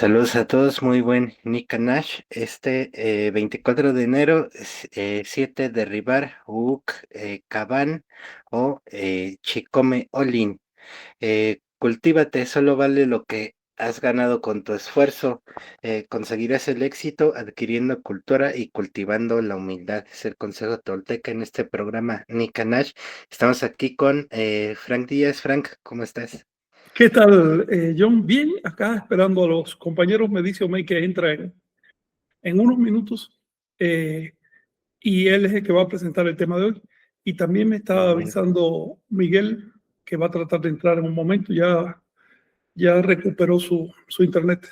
Saludos a todos, muy buen Nick Nash. 24 de enero, 7 derribar, Uk, Caban o Chicome Olin. Cultívate, solo vale lo que has ganado con tu esfuerzo. Conseguirás el éxito adquiriendo cultura y cultivando la humildad. Es el consejo tolteca en este programa Nick Nash. Estamos aquí con Frank Díaz. Frank, ¿cómo estás? ¿Qué tal, John? Bien, acá esperando a los compañeros. Me dice Omey que entra en unos minutos y él es el que va a presentar el tema de hoy. Y también me está Muy bien, avisando Miguel que va a tratar de entrar en un momento. Ya recuperó su internet.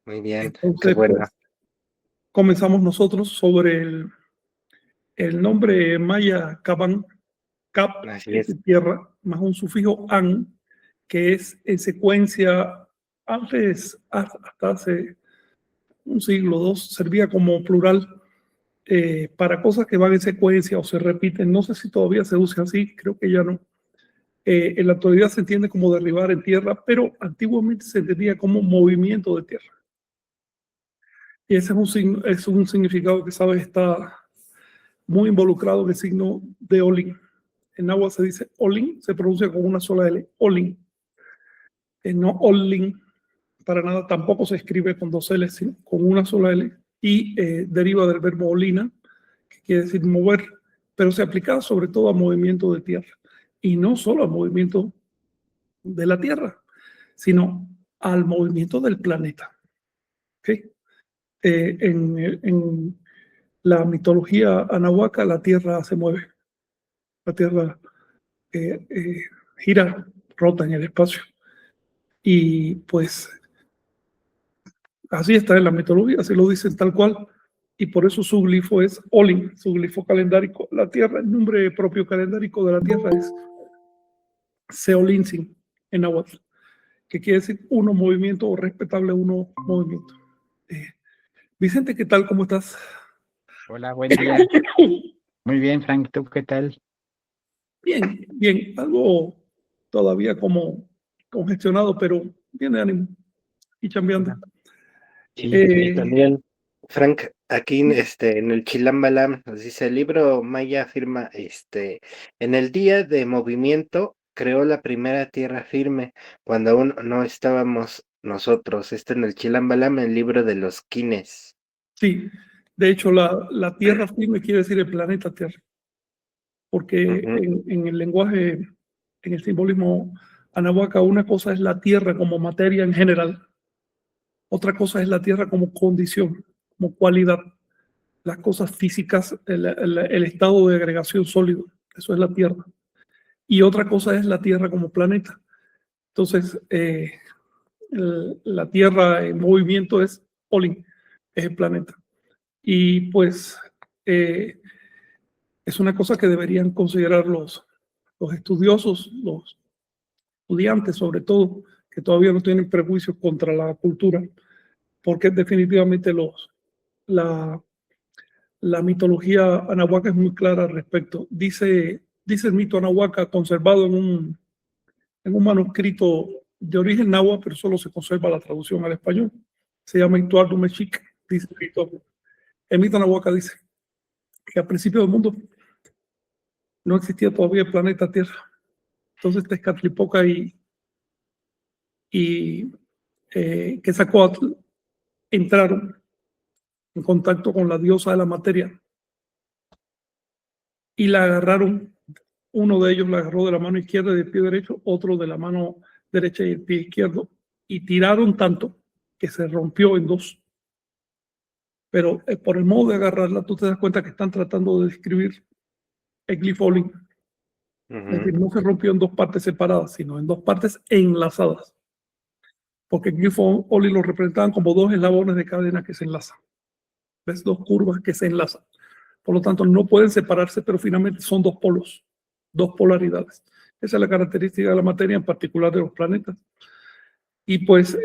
muy bien, qué Entonces, bueno. pues, comenzamos nosotros sobre el nombre maya Caban. Cap Así es es. de tierra, más un sufijo an, que es en secuencia, hasta hace un siglo o dos, servía como plural para cosas que van en secuencia o se repiten. No sé si todavía se usa así, creo que ya no. En la actualidad se entiende como derribar en tierra, pero antiguamente se entendía como movimiento de tierra. Y ese es un significado que, sabes, está muy involucrado en el signo de Olin. En agua se dice Olin, se pronuncia con una sola L, Olin. No Olin, para nada, tampoco se escribe con dos L, sino con una sola L. Y deriva del verbo olina, que quiere decir mover, pero se aplica sobre todo a movimiento de tierra. Y no solo al movimiento de la tierra, sino al movimiento del planeta. ¿Okay? En la mitología anahuaca, la tierra se mueve, la tierra gira, rota en el espacio. Y pues así está en la mitología, así lo dicen tal cual. Y por eso su glifo es Olin, su glifo calendárico. La Tierra, el nombre propio calendárico de la Tierra es Seolinsin en náhuatl, que quiere decir uno movimiento o respetable uno movimiento. Eh, Vicente, ¿qué tal? ¿Cómo estás? Hola, buen día. Muy bien, Frank, ¿tú qué tal? Bien, bien, algo todavía como congestionado, pero bien de ánimo y chambeando. Sí, Y Eh, también, Frank, aquí en el Chilambalam nos dice, el libro maya afirma, en el día de movimiento creó la primera tierra firme, cuando aún no estábamos nosotros. En el Chilambalam, el libro de los Quines. sí, de hecho la Tierra firme quiere decir el planeta Tierra, porque Ujú, en el lenguaje, en el simbolismo anahuaca, una cosa es la tierra como materia en general, otra cosa es la tierra como condición, como cualidad, las cosas físicas, el estado de agregación sólido, eso es la tierra. Y otra cosa es la tierra como planeta. Entonces, la tierra en movimiento es Olin, es el planeta. Y pues es una cosa que deberían considerar los estudiosos, los estudiantes sobre todo, que todavía no tienen prejuicios contra la cultura, porque definitivamente la, la mitología anahuaca es muy clara al respecto. Dice el mito anahuaca conservado en un manuscrito de origen náhuatl, pero solo se conserva la traducción al español. Se llama Ituar du Mexic, dice el mito anahuaca dice que al principio del mundo no existía todavía el planeta Tierra. Entonces Tezcatlipoca y Quetzalcóatl entraron en contacto con la diosa de la materia y la agarraron. Uno de ellos la agarró de la mano izquierda y del pie derecho, otro de la mano derecha y el pie izquierdo, y tiraron tanto que se rompió en dos. Pero por el modo de agarrarla, tú te das cuenta que están tratando de describir el glifo Olin. Es ujú. decir, no se rompió en dos partes separadas, sino en dos partes enlazadas. Porque el glifo Olin lo representaban como dos eslabones de cadena que se enlazan. ¿Ves? Dos curvas que se enlazan. Por lo tanto, no pueden separarse, pero finalmente son dos polos, dos polaridades. Esa es la característica de la materia, en particular de los planetas. Y pues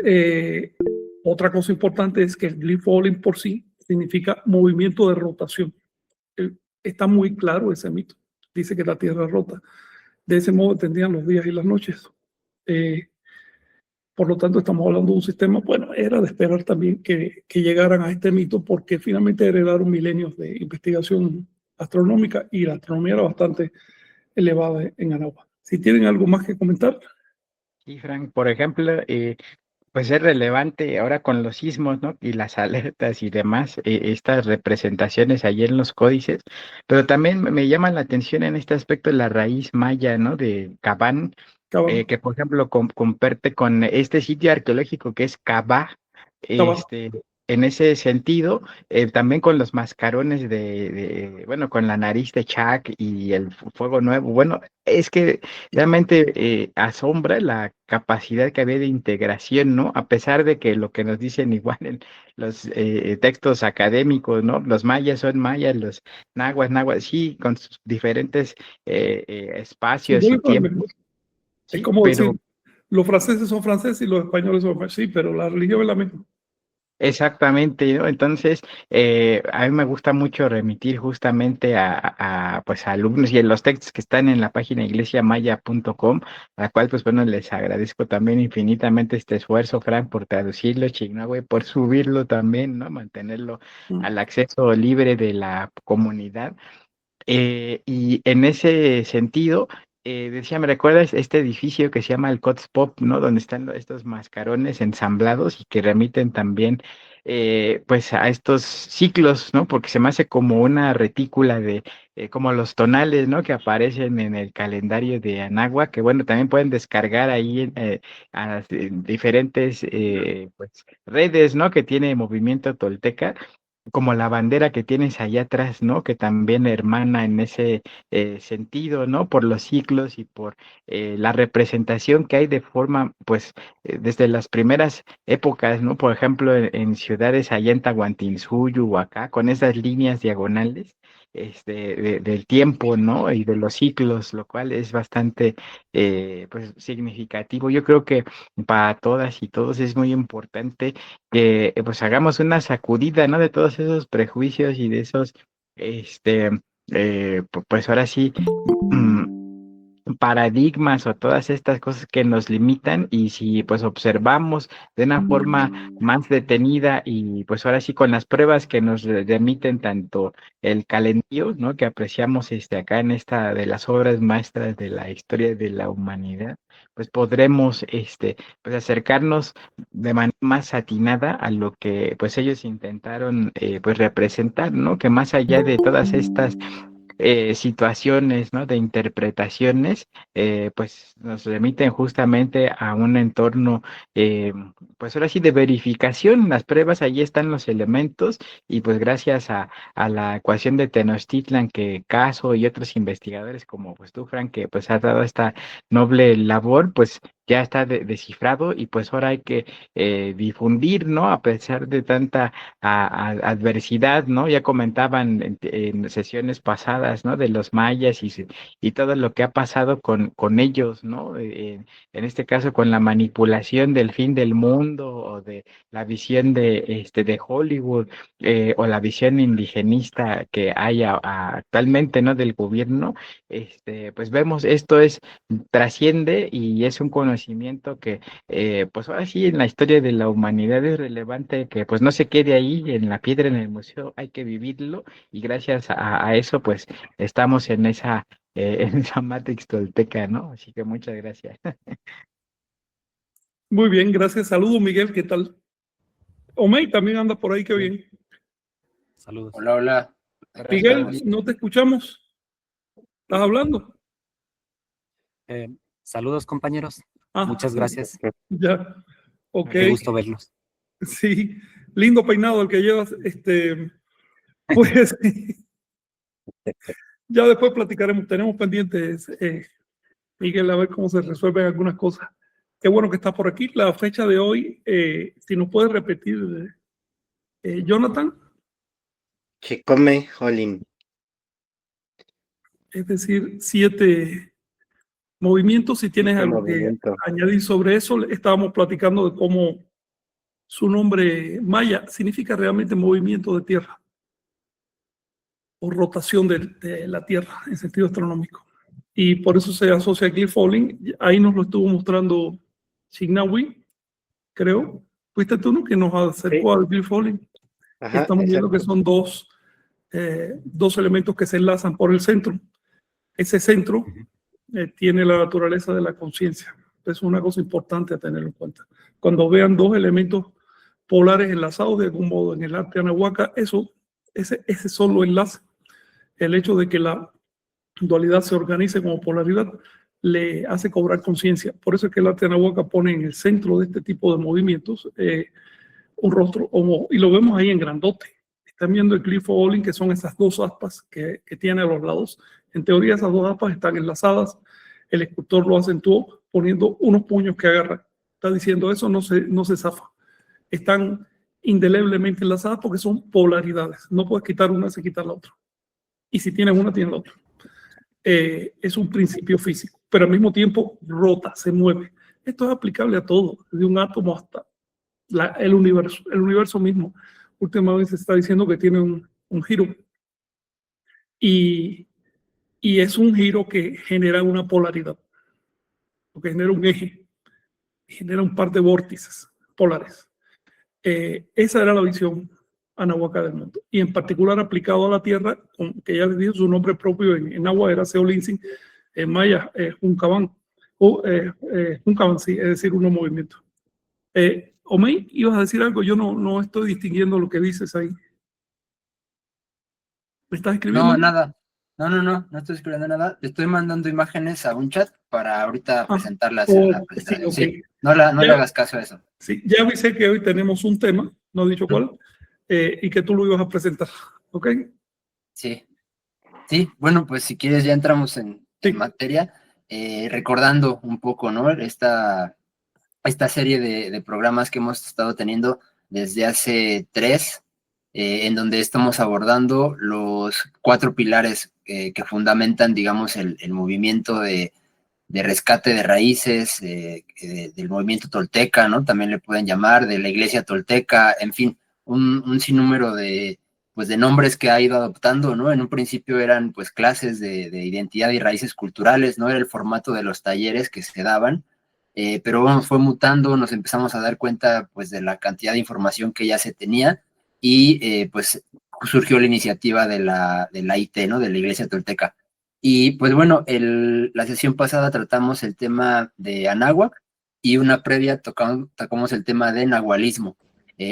otra cosa importante es que el glifo Olin por sí significa movimiento de rotación. Está muy claro ese mito. Dice que la Tierra rota. De ese modo tendrían los días y las noches. Eh, Por lo tanto, estamos hablando de un sistema, bueno, era de esperar también que llegaran a este mito, porque finalmente heredaron milenios de investigación astronómica y la astronomía era bastante elevada en Anáhuac. Si tienen algo más que comentar. Sí, Frank, por ejemplo, pues es relevante ahora con los sismos, ¿no? Y las alertas y demás, estas representaciones allí en los códices, pero también me llama la atención en este aspecto la raíz maya, ¿no? De Cabán, Cabal, que por ejemplo comparte con este sitio arqueológico que es Cabá, cabal. este, en ese sentido, también con los mascarones bueno, con la nariz de Chuck y el fuego nuevo, bueno, es que realmente asombra la capacidad que había de integración, ¿no? A pesar de que lo que nos dicen igual en los textos académicos, ¿no? Los mayas son mayas, los nahuas, sí, con sus diferentes espacios y Simbólico es mejor. tiempos. Es Sí, como pero decir, los franceses son franceses y los españoles son españoles. Sí, pero la religión es la misma. exactamente, ¿no? Entonces, a mí me gusta mucho remitir justamente pues, a alumnos y en los textos que están en la página iglesiamaya.com, a la cual, pues bueno, les agradezco también infinitamente este esfuerzo, Frank, por traducirlo, Chignawe, por subirlo también, ¿no? Mantenerlo Mm. al acceso libre de la comunidad. Y en ese sentido, decía, ¿me recuerdas este edificio que se llama el Cots Pop, ¿no? Donde están estos mascarones ensamblados y que remiten también, pues, a estos ciclos, ¿no? Porque se me hace como una retícula de, como los tonales, ¿no? Que aparecen en el calendario de Anáhuac, que bueno, también pueden descargar ahí a las diferentes, pues, redes, ¿no? Que tiene Movimiento Tolteca como la bandera que tienes allá atrás, ¿no? Que también hermana en ese sentido, ¿no? Por los ciclos y por la representación que hay de forma, pues, desde las primeras épocas, ¿no? Por ejemplo, en ciudades allá en Tahuantinsuyo o acá, con esas líneas diagonales. Del tiempo, ¿no? Y de los ciclos, lo cual es bastante, pues, significativo. Yo creo que para todas y todos es muy importante que pues hagamos una sacudida, ¿no? De todos esos prejuicios y de esos, este, pues ahora sí, paradigmas o todas estas cosas que nos limitan y si pues observamos de una forma más detenida y pues ahora sí con las pruebas que nos remiten tanto el calendario, ¿no? Que apreciamos acá en esta de las obras maestras de la historia de la humanidad, pues podremos pues acercarnos de manera más atinada a lo que pues ellos intentaron pues representar, ¿no? Que más allá de todas estas situaciones, ¿no? De interpretaciones, pues nos remiten justamente a un entorno, pues ahora sí, de verificación. Las pruebas, allí están los elementos y pues gracias a la ecuación de Tenochtitlan que Caso y otros investigadores como pues tú, Frank, que pues has dado esta noble labor, pues ya está descifrado y pues ahora hay que difundir, ¿no? A pesar de tanta adversidad, ¿no? Ya comentaban en sesiones pasadas, ¿no? De los mayas y todo lo que ha pasado con ellos, ¿no? En este caso con la manipulación del fin del mundo o de la visión de Hollywood o la visión indigenista que hay actualmente, ¿no? Del gobierno, pues vemos esto trasciende y es un conocimiento que pues ahora sí, en la historia de la humanidad es relevante que pues no se quede ahí en la piedra en el museo, hay que vivirlo y gracias a eso pues estamos en en esa Matrix tolteca, ¿no? Así que muchas gracias. Muy bien, gracias. Saludos, Miguel, ¿qué tal? Omey también anda por ahí, qué bien. Saludos. Hola, hola. Miguel, no te escuchamos. ¿Estás hablando? Saludos, compañeros. Ah, muchas gracias. Ya, ok. Qué gusto verlos. Sí, lindo peinado el que llevas. Pues ya después platicaremos. Tenemos pendientes, Miguel, a ver cómo se resuelven algunas cosas. Qué bueno que estás por aquí. La fecha de hoy, si nos puedes repetir, Jonathan, Chicome Olin. es decir, 7 movimientos. Si tienes Este algo que movimiento. añadir sobre eso, estábamos platicando de cómo su nombre maya significa realmente movimiento de tierra o rotación de la tierra en sentido astronómico. Y por eso se asocia a Cliff Falling. Ahí nos lo estuvo mostrando Signawi. creo. Fuiste tú, ¿no?, que nos acercó al Cliff Olin. Ajá, Estamos viendo que exacto. son dos elementos que se enlazan por el centro. Ese centro tiene la naturaleza de la conciencia. Es una cosa importante a tener en cuenta. Cuando vean dos elementos polares enlazados de algún modo en el arte anahuaca, ese solo enlace, el hecho de que la dualidad se organice como polaridad, le hace cobrar conciencia. Por eso es que el arte anahuaca pone en el centro de este tipo de movimientos un rostro homo, y lo vemos ahí en grandote. Están viendo el Cliff Olin, que son esas dos aspas que tiene a los lados. En teoría, esas dos aspas están enlazadas. El escultor lo acentuó poniendo unos puños que agarran. Está diciendo eso, no se zafa. Están indeleblemente enlazadas porque son polaridades. No puedes quitar una sin quitar la otra. Y si tienes una, tienes la otra. Es un principio físico, pero al mismo tiempo rota, se mueve. Esto es aplicable a todo, de un átomo hasta el universo. El universo mismo últimamente se está diciendo que tiene un giro, y es un giro que genera una polaridad, porque genera un eje, genera un par de vórtices polares. Esa era la visión anahuaca del mundo, y en particular aplicado a la Tierra, que ya les dije su nombre propio en agua era Seolinsin, en maya Juncaban, Juncaban, sí, es decir, unos movimientos. Omey, ibas a decir algo, yo no estoy distinguiendo lo que dices ahí. ¿Me estás escribiendo? No, nada. No estoy escribiendo nada. Te estoy mandando imágenes a un chat para ahorita presentarlas en la presentación. Sí, okay. Sí, no le hagas caso a eso. Sí, ya avisé que hoy tenemos un tema, no he dicho cuál, y que tú lo ibas a presentar, ¿ok? Sí, bueno, pues si quieres ya entramos en materia, recordando un poco, ¿no? Esta serie de programas que hemos estado teniendo desde hace 3, en donde estamos abordando los 4 pilares que fundamentan, digamos, el movimiento de rescate de raíces, del movimiento tolteca, ¿no? También le pueden llamar, de la iglesia tolteca, en fin, un sinnúmero de nombres que ha ido adoptando, ¿no? En un principio eran, pues, clases de identidad y raíces culturales, ¿no? Era el formato de los talleres que se daban, pero bueno, fue mutando, nos empezamos a dar cuenta, pues, de la cantidad de información que ya se tenía, y pues surgió la iniciativa de la IT, ¿no? De la iglesia tolteca. Y pues bueno, la sesión pasada tratamos el tema de Anáhuac, y una previa tocamos el tema de nahualismo.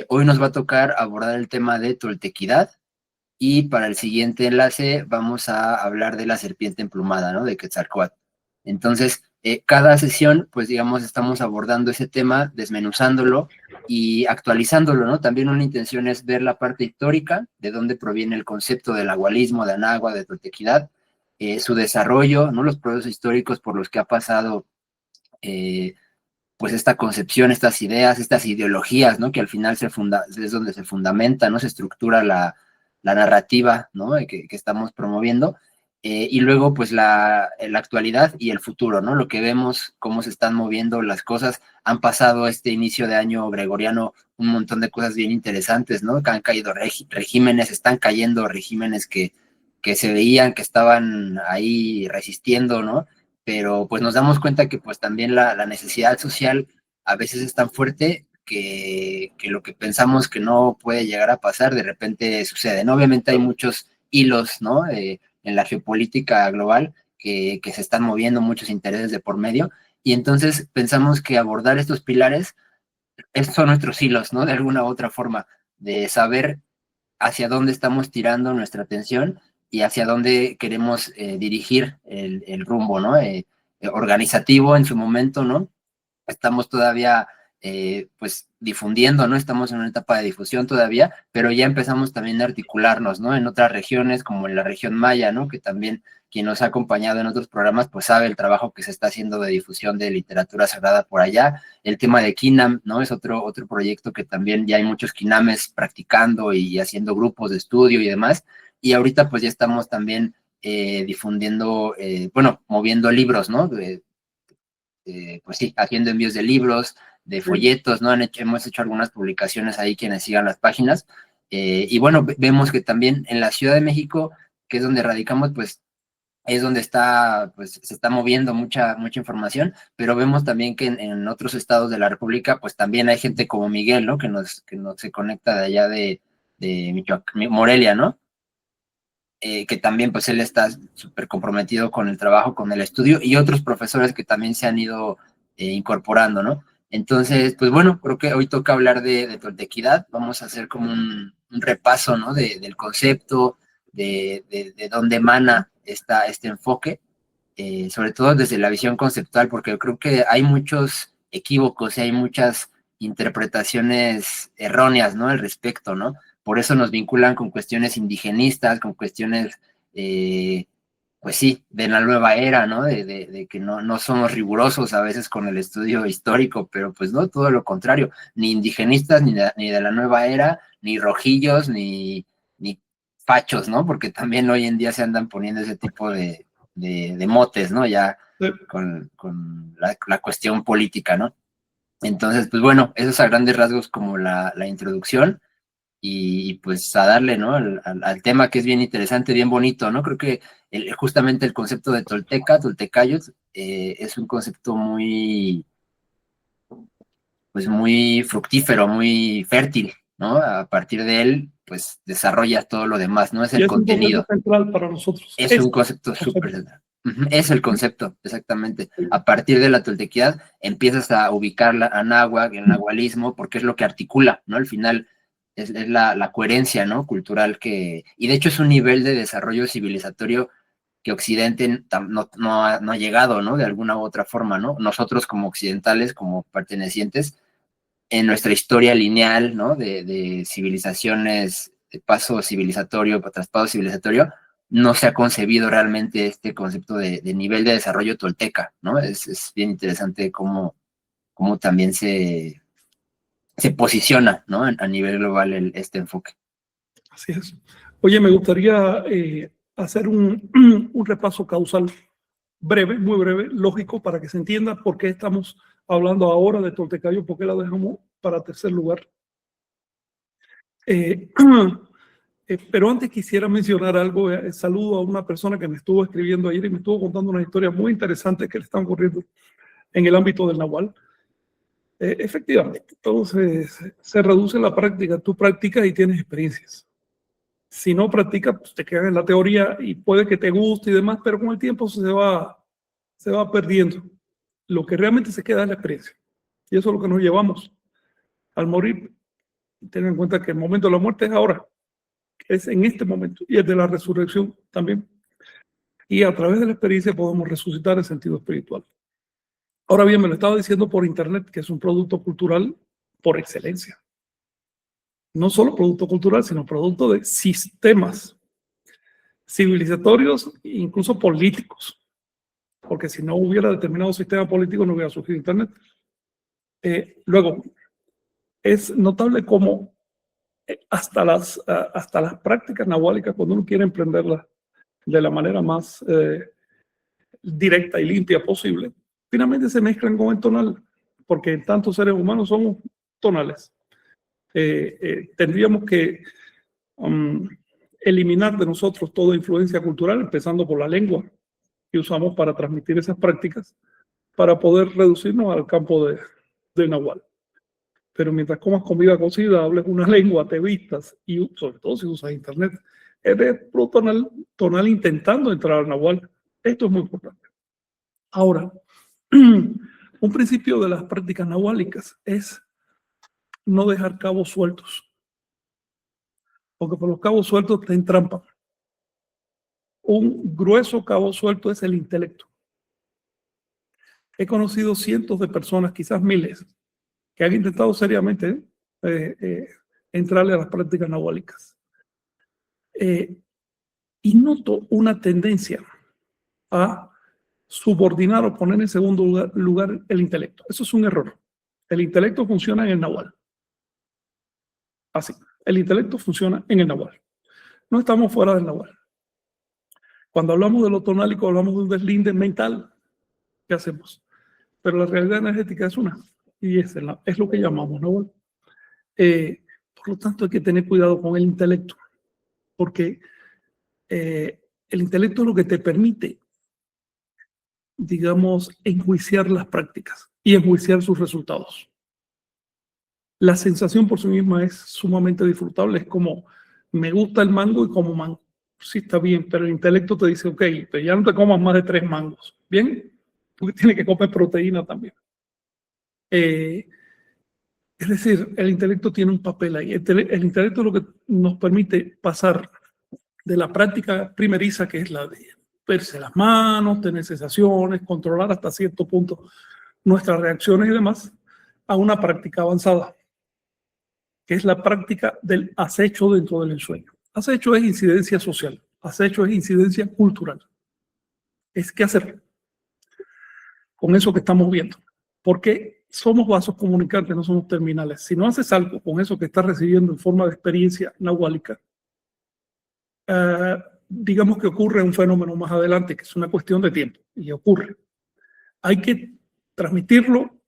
Hoy nos va a tocar abordar el tema de toltequidad, y para el siguiente enlace vamos a hablar de la serpiente emplumada, ¿no? De Quetzalcóatl. Entonces, cada sesión, pues digamos, estamos abordando ese tema, desmenuzándolo y actualizándolo, ¿no? También una intención es ver la parte histórica, de dónde proviene el concepto del nahualismo, de Anáhuac, de toltequidad, su desarrollo, ¿no? Los procesos históricos por los que ha pasado, pues esta concepción, estas ideas, estas ideologías, ¿no? Que al final es donde se fundamenta, ¿no? Se estructura la narrativa, ¿no? Que estamos promoviendo. Y luego, pues, la actualidad y el futuro, ¿no? Lo que vemos, cómo se están moviendo las cosas. Han pasado este inicio de año gregoriano un montón de cosas bien interesantes, ¿no? Que han caído regímenes, están cayendo regímenes que se veían que estaban ahí resistiendo, ¿no? Pero pues nos damos cuenta que pues también la necesidad social a veces es tan fuerte que lo que pensamos que no puede llegar a pasar, de repente sucede, ¿no? Obviamente hay muchos hilos, ¿no? En la geopolítica global que se están moviendo, muchos intereses de por medio, y entonces pensamos que abordar estos pilares son nuestros hilos, ¿no? De alguna u otra forma, de saber hacia dónde estamos tirando nuestra atención y hacia dónde queremos dirigir el rumbo, ¿no? Organizativo en su momento, ¿no? Estamos todavía, pues, difundiendo, ¿no? Estamos en una etapa de difusión todavía, pero ya empezamos también a articularnos, ¿no? En otras regiones, como en la región maya, ¿no? Que también quien nos ha acompañado en otros programas, pues sabe el trabajo que se está haciendo de difusión de literatura sagrada por allá. El tema de Kinam, ¿no? Es otro proyecto que también ya hay muchos Kinames practicando y haciendo grupos de estudio y demás. Y ahorita, pues, ya estamos también difundiendo, bueno, moviendo libros, ¿no? Pues sí, haciendo envíos de libros, de folletos, ¿no? Hemos hecho algunas publicaciones ahí, quienes sigan las páginas. Y bueno, vemos que también en la Ciudad de México, que es donde radicamos, pues es donde está, pues, se está moviendo mucha información, pero vemos también que en otros estados de la República, pues también hay gente como Miguel, ¿no? Que nos se conecta de allá de Morelia, ¿no? Que también, pues, él está súper comprometido con el trabajo, con el estudio, y otros profesores que también se han ido incorporando, ¿no? Entonces, pues bueno, creo que hoy toca hablar de toltequidad. Vamos a hacer como un repaso, ¿no? Del concepto, de dónde emana este enfoque, sobre todo desde la visión conceptual, porque creo que hay muchos equívocos y hay muchas interpretaciones erróneas, ¿no? Al respecto, ¿no? Por eso nos vinculan con cuestiones indigenistas, con cuestiones, pues sí, de la nueva era, ¿no? De que no somos rigurosos a veces con el estudio histórico, pero pues no, todo lo contrario, ni indigenistas, ni de la nueva era, ni rojillos, ni fachos, ¿no? Porque también hoy en día se andan poniendo ese tipo de motes, ¿no? Ya con la cuestión política, ¿no? Entonces, pues bueno, eso es a grandes rasgos como la introducción. Y pues a darle, ¿no? Al tema que es bien interesante, bien bonito, ¿no? Creo que justamente el concepto de Toltecayotl, es un concepto muy, pues muy fructífero, muy fértil, ¿no? A partir de él, pues desarrolla todo lo demás, ¿no? Es el contenido. Es un concepto central para nosotros. Es un concepto súper central. Es el concepto, exactamente. A partir de la toltequidad empiezas a ubicar a náhuatl, el nahualismo, porque es lo que articula, ¿no? Al final es la coherencia, ¿no? Cultural y de hecho es un nivel de desarrollo civilizatorio que Occidente no ha llegado, ¿no? De alguna u otra forma, ¿no? Nosotros como occidentales, como pertenecientes, en nuestra historia lineal, ¿no? De civilizaciones, de paso civilizatorio tras paso civilizatorio, no se ha concebido realmente este concepto de nivel de desarrollo tolteca, ¿no? Es bien interesante cómo también se posiciona, ¿no? A nivel global este enfoque. Así es. Oye, me gustaría hacer un repaso causal breve, muy breve, lógico, para que se entienda por qué estamos hablando ahora de Toltecayo, por qué la dejamos para tercer lugar. Pero antes quisiera mencionar algo. Saludo a una persona que me estuvo escribiendo ayer y me estuvo contando una historia muy interesante que le están ocurriendo en el ámbito del Nahual. Efectivamente, entonces se reduce la práctica. Tú practicas y tienes experiencias. Si no practicas, pues te quedas en la teoría y puede que te guste y demás, pero con el tiempo se va perdiendo. Lo que realmente se queda es la experiencia. Y eso es lo que nos llevamos al morir. Ten en cuenta que el momento de la muerte es ahora, es en este momento, y el de la resurrección también. Y a través de la experiencia podemos resucitar el sentido espiritual. Ahora bien, me lo estaba diciendo por internet, que es un producto cultural por excelencia. No solo producto cultural, sino producto de sistemas civilizatorios, incluso políticos. Porque si no hubiera determinado sistema político, no hubiera surgido internet. Luego, es notable cómo hasta las prácticas nahuálicas, cuando uno quiere emprenderlas de la manera más directa y limpia posible, finalmente se mezclan con el tonal, porque tantos seres humanos somos tonales. Tendríamos que eliminar de nosotros toda influencia cultural, empezando por la lengua que usamos para transmitir esas prácticas, para poder reducirnos al campo del nahual. Pero mientras comas comida cocida, hables una lengua, te vistas, y sobre todo si usas internet, eres tonal intentando entrar al nahual. Esto es muy importante. Ahora, un principio de las prácticas nahuálicas es no dejar cabos sueltos, porque por los cabos sueltos te entrampan. Un grueso cabo suelto es el intelecto. He conocido cientos de personas, quizás miles, que han intentado seriamente entrarle a las prácticas nahuálicas. Y noto una tendencia a subordinar o poner en segundo lugar el intelecto. Eso es un error. El intelecto funciona en el nahual. Así, el intelecto funciona en el nahual. No estamos fuera del nahual. Cuando hablamos de lo tonálico, hablamos de un deslinde mental. ¿Qué hacemos? Pero la realidad energética es una, y es lo que llamamos nahual. Por lo tanto, hay que tener cuidado con el intelecto, porque el intelecto es lo que te permite, digamos, enjuiciar las prácticas y enjuiciar sus resultados. La sensación por sí misma es sumamente disfrutable. Es como, me gusta el mango y como mango. Sí, está bien, pero el intelecto te dice, ok, pero ya no te comas más de 3 mangos. ¿Bien? Porque tienes que comer proteína también. Es decir, el intelecto tiene un papel ahí. El intelecto es lo que nos permite pasar de la práctica primeriza, que es la de verse las manos, tener sensaciones, controlar hasta cierto punto nuestras reacciones y demás, a una práctica avanzada, que es la práctica del acecho dentro del ensueño. Acecho es incidencia social, acecho es incidencia cultural. Es qué hacer con eso que estamos viendo. Porque somos vasos comunicantes, no somos terminales. Si no haces algo con eso que estás recibiendo en forma de experiencia nahuálica, digamos que ocurre un fenómeno más adelante, que es una cuestión de tiempo, y ocurre. Hay que transmitirlo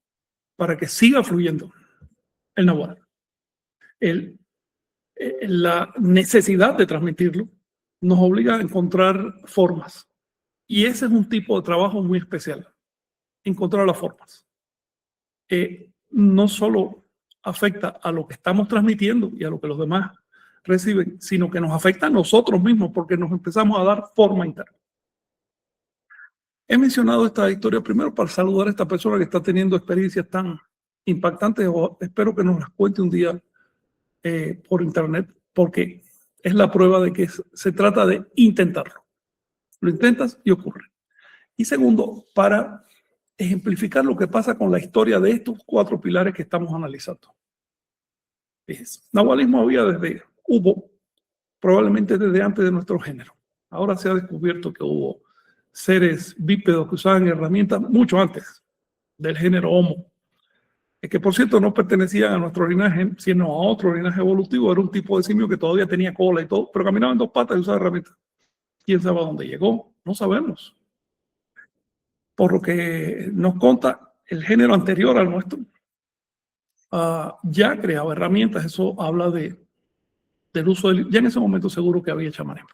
para que siga fluyendo el nahual. La necesidad de transmitirlo nos obliga a encontrar formas. Y ese es un tipo de trabajo muy especial, encontrar las formas. No solo afecta a lo que estamos transmitiendo y a lo que los demás reciben, sino que nos afecta a nosotros mismos porque nos empezamos a dar forma interna. He mencionado esta historia primero para saludar a esta persona que está teniendo experiencias tan impactantes, o espero que nos las cuente un día por internet, porque es la prueba de que se trata de intentarlo. Lo intentas y ocurre. Y segundo, para ejemplificar lo que pasa con la historia de estos 4 pilares que estamos analizando. Nahualismo hubo probablemente desde antes de nuestro género. Ahora se ha descubierto que hubo seres bípedos que usaban herramientas mucho antes del género Homo, que por cierto no pertenecían a nuestro linaje, sino a otro linaje evolutivo. Era un tipo de simio que todavía tenía cola y todo, pero caminaba en 2 patas y usaba herramientas. ¿Quién sabe a dónde llegó? No sabemos. Por lo que nos conta el género anterior al nuestro, ya creaba herramientas. Eso habla del uso ya en ese momento seguro que había chamanismo.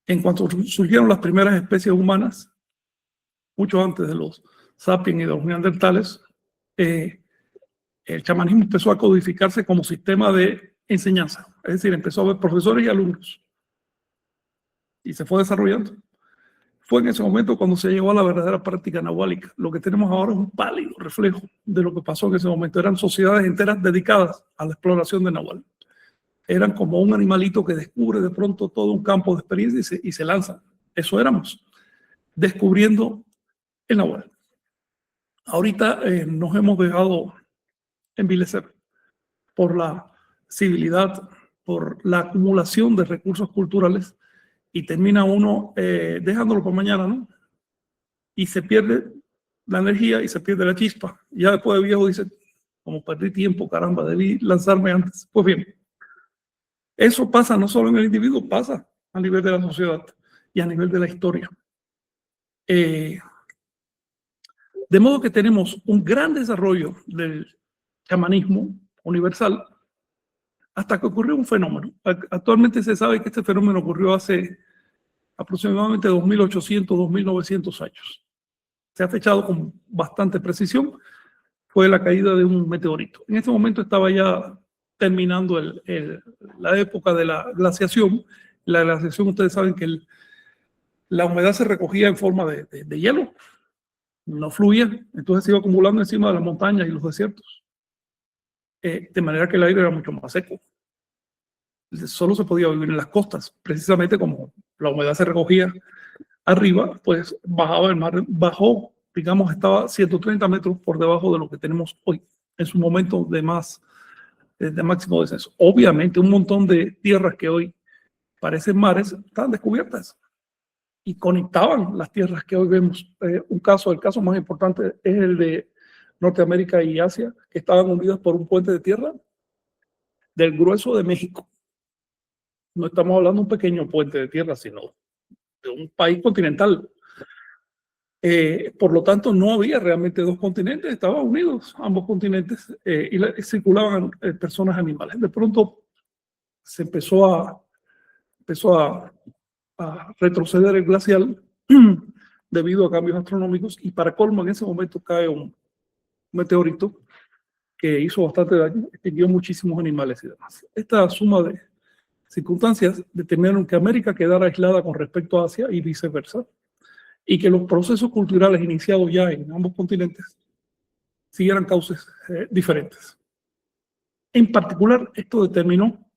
En cuanto surgieron las primeras especies humanas, mucho antes de los sapiens y de los neandertales, el chamanismo empezó a codificarse como sistema de enseñanza. Es decir, empezó a haber profesores y alumnos. Y se fue desarrollando. Fue en ese momento cuando se llegó a la verdadera práctica nahuálica. Lo que tenemos ahora es un pálido reflejo de lo que pasó en ese momento. Eran sociedades enteras dedicadas a la exploración de nahual. Eran como un animalito que descubre de pronto todo un campo de experiencia y se lanza. Eso éramos, descubriendo el nahual. Ahorita nos hemos dejado envilecer por la civilidad, por la acumulación de recursos culturales, y termina uno dejándolo para mañana, ¿no? Y se pierde la energía y se pierde la chispa. Ya después de viejo dice, como perdí tiempo, caramba, debí lanzarme antes. Pues bien, eso pasa no solo en el individuo, pasa a nivel de la sociedad y a nivel de la historia. De modo que tenemos un gran desarrollo del chamanismo universal hasta que ocurrió un fenómeno. Actualmente se sabe que este fenómeno ocurrió hace aproximadamente 2.800, 2.900 años. Se ha fechado con bastante precisión. Fue la caída de un meteorito. En este momento estaba ya terminando la época de la glaciación. La glaciación, ustedes saben que la humedad se recogía en forma de hielo, no fluía, entonces se iba acumulando encima de las montañas y los desiertos, de manera que el aire era mucho más seco. Solo se podía vivir en las costas, precisamente como la humedad se recogía arriba, pues bajaba el mar, bajó, digamos, estaba 130 metros por debajo de lo que tenemos hoy, en su momento de máximo descenso. Obviamente, un montón de tierras que hoy parecen mares están descubiertas y conectaban las tierras que hoy vemos. El caso más importante es el de Norteamérica y Asia, que estaban unidas por un puente de tierra del grueso de México. No estamos hablando de un pequeño puente de tierra, sino de un país continental. Por lo tanto, no había realmente 2 continentes, estaban unidos ambos continentes y circulaban personas, animales. De pronto se empezó a a retroceder el glacial debido a cambios astronómicos, y para colmo en ese momento cae un meteorito que hizo bastante daño, extinguió muchísimos animales y demás. Esta suma de circunstancias determinaron que América quedara aislada con respecto a Asia y viceversa, y que los procesos culturales iniciados ya en ambos continentes siguieran cauces diferentes. En particular, esto determinó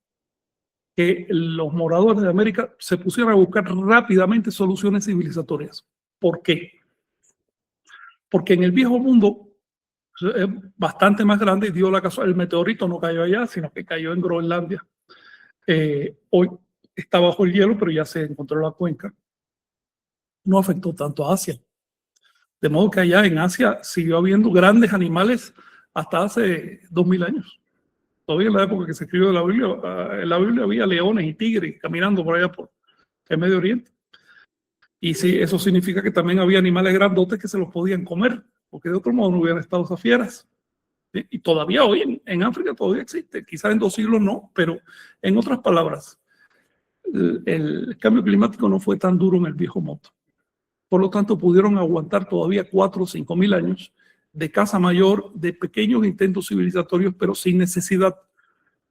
que los moradores de América se pusieran a buscar rápidamente soluciones civilizatorias. ¿Por qué? Porque en el viejo mundo es bastante más grande, y dio la casualidad, el meteorito no cayó allá, sino que cayó en Groenlandia. Hoy está bajo el hielo, pero ya se encontró la cuenca. No afectó tanto a Asia. De modo que allá en Asia siguió habiendo grandes animales hasta hace 2000 años. Todavía en la época que se escribió en la Biblia había leones y tigres caminando por allá por el Medio Oriente. Y sí, eso significa que también había animales grandotes que se los podían comer, porque de otro modo no hubieran estado esas fieras. ¿Sí? Y todavía hoy en África todavía existe, quizás en 2 siglos no, pero en otras palabras, el cambio climático no fue tan duro en el viejo mundo. Por lo tanto, pudieron aguantar todavía 4 o 5 mil años de caza mayor, de pequeños intentos civilizatorios, pero sin necesidad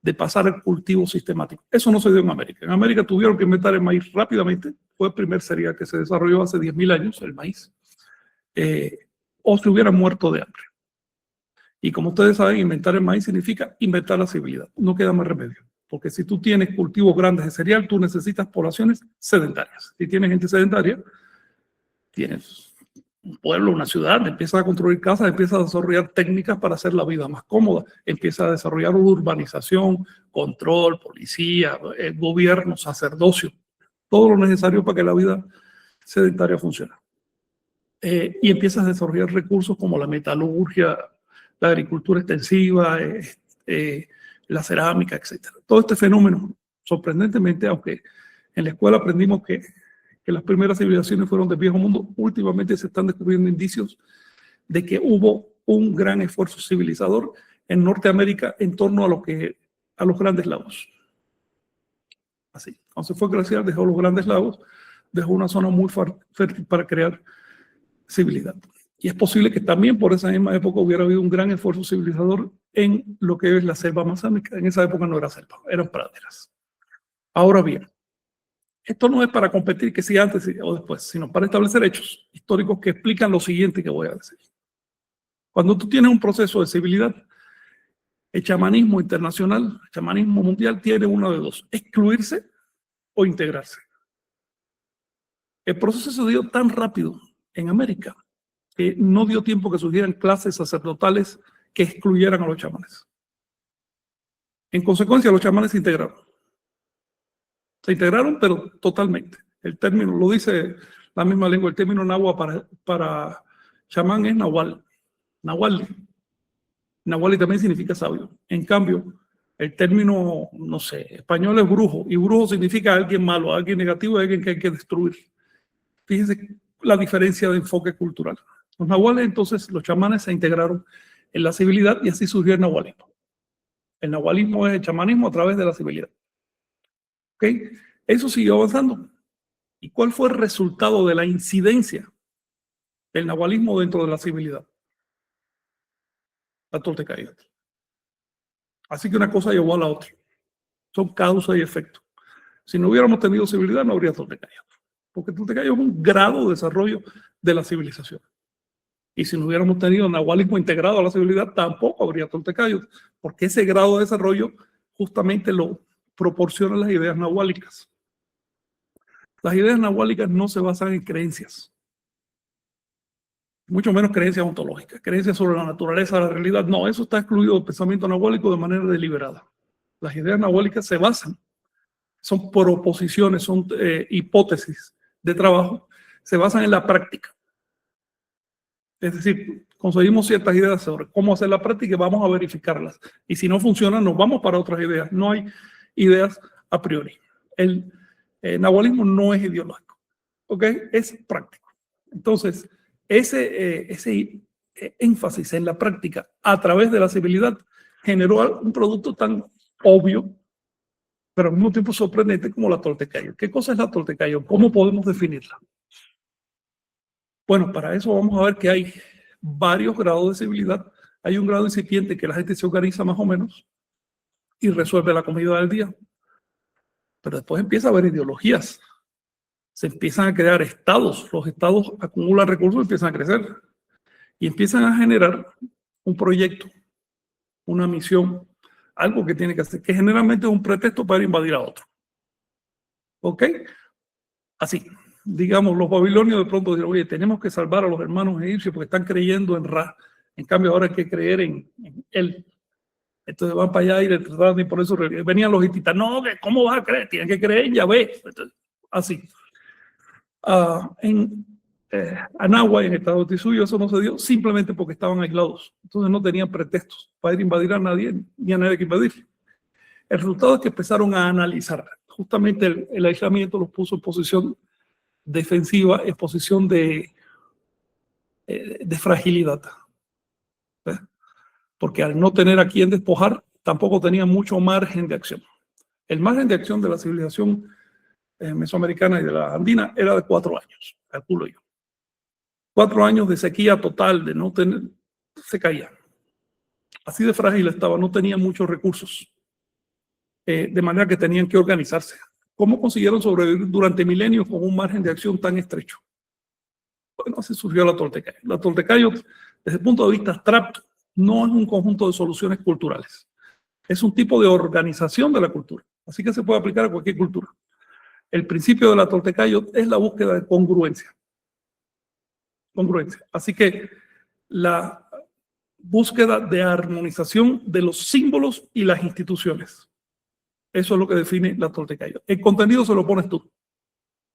de pasar el cultivo sistemático. Eso no se dio en América. En América tuvieron que inventar el maíz rápidamente. Fue el primer cereal que se desarrolló hace 10.000 años, el maíz. O se hubieran muerto de hambre. Y como ustedes saben, inventar el maíz significa inventar la civilidad. No queda más remedio. Porque si tú tienes cultivos grandes de cereal, tú necesitas poblaciones sedentarias. Si tienes gente sedentaria, tienes un pueblo, una ciudad, empiezas a construir casas, empiezas a desarrollar técnicas para hacer la vida más cómoda, empiezas a desarrollar urbanización, control, policía, gobierno, sacerdocio, todo lo necesario para que la vida sedentaria funcione. Y empiezas a desarrollar recursos como la metalurgia, la agricultura extensiva, la cerámica, etc. Todo este fenómeno, sorprendentemente, aunque en la escuela aprendimos que las primeras civilizaciones fueron del viejo mundo, últimamente se están descubriendo indicios de que hubo un gran esfuerzo civilizador en Norteamérica en torno a los grandes lagos. Así, cuando se fue a glaciar, dejó los grandes lagos, dejó una zona muy fértil para crear civilidad. Y es posible que también por esa misma época hubiera habido un gran esfuerzo civilizador en lo que es la selva amazónica. En esa época no era selva, eran praderas. Ahora bien, esto no es para competir que si antes o después, sino para establecer hechos históricos que explican lo siguiente que voy a decir. Cuando tú tienes un proceso de civilidad, el chamanismo internacional, el chamanismo mundial tiene una de dos: excluirse o integrarse. El proceso se dio tan rápido en América que no dio tiempo que surgieran clases sacerdotales que excluyeran a los chamanes. En consecuencia, los chamanes se integraron. Se integraron, pero totalmente. El término, lo dice la misma lengua, el término náhuatl para chamán es nahual. Nahuali. Nahuali también significa sabio. En cambio, el término, no sé, español es brujo, y brujo significa alguien malo, alguien negativo, alguien que hay que destruir. Fíjense la diferencia de enfoque cultural. Los nahuales, entonces, los chamanes se integraron en la civilidad y así surgió el nahualismo. El nahualismo es el chamanismo a través de la civilidad. ¿Okay? Eso siguió avanzando. ¿Y cuál fue el resultado de la incidencia del nahualismo dentro de la civilidad? La Toltecaidad. Así que una cosa llevó a la otra. Son causa y efecto. Si no hubiéramos tenido civilidad, no habría Toltecayo. Porque Toltecayo es un grado de desarrollo de la civilización. Y si no hubiéramos tenido nahualismo integrado a la civilidad, tampoco habría Toltecayo. Porque ese grado de desarrollo justamente lo proporcionan las ideas nahuálicas. Las ideas nahuálicas no se basan en creencias, mucho menos creencias ontológicas, creencias sobre la naturaleza de la realidad. No, eso está excluido del pensamiento nahuálico de manera deliberada. Las ideas nahuálicas se basan, son proposiciones, son hipótesis de trabajo, se basan en la práctica. Es decir, conseguimos ciertas ideas sobre cómo hacer la práctica y vamos a verificarlas. Y si no funcionan, nos vamos para otras ideas. No hay ideas a priori. El nahualismo no es ideológico, ¿ok? Es práctico. Entonces, ese énfasis en la práctica a través de la civilidad generó un producto tan obvio, pero al mismo tiempo sorprendente como la Toltecayo. ¿Qué cosa es la Toltecayo? ¿Cómo podemos definirla? Bueno, para eso vamos a ver que hay varios grados de civilidad. Hay un grado incipiente que la gente se organiza más o menos y resuelve la comida del día. Pero después empieza a haber ideologías. Se empiezan a crear estados. Los estados acumulan recursos y empiezan a crecer. Y empiezan a generar un proyecto, una misión, algo que tiene que hacer, que generalmente es un pretexto para invadir a otro. ¿Ok? Así. Digamos, los babilonios de pronto dirán, oye, tenemos que salvar a los hermanos egipcios porque están creyendo en Ra. En cambio, ahora hay que creer en él. Entonces van para allá y le trataban de imponer su religión. Venían los hititas, no, ¿cómo vas a creer? Tienen que creer en Yahvé. Así. En Anagua y en el estado de Tisuyo eso no se dio simplemente porque estaban aislados. Entonces no tenían pretextos para ir a invadir a nadie ni a nadie que invadir. El resultado es que empezaron a analizar. Justamente el aislamiento los puso en posición defensiva, en posición de fragilidad. ¿Ves? Porque al no tener a quien despojar, tampoco tenía mucho margen de acción. El margen de acción de la civilización mesoamericana y de la andina era de 4 años, calculo yo. 4 años de sequía total, de no tener, se caía. Así de frágil estaba, no tenía muchos recursos, de manera que tenían que organizarse. ¿Cómo consiguieron sobrevivir durante milenios con un margen de acción tan estrecho? Bueno, así surgió la Toltecayo. La Toltecayo, desde el punto de vista abstracto, no es un conjunto de soluciones culturales. Es un tipo de organización de la cultura. Así que se puede aplicar a cualquier cultura. El principio de la Toltecayo es la búsqueda de congruencia. Congruencia. Así que la búsqueda de armonización de los símbolos y las instituciones. Eso es lo que define la Toltecayo. El contenido se lo pones tú.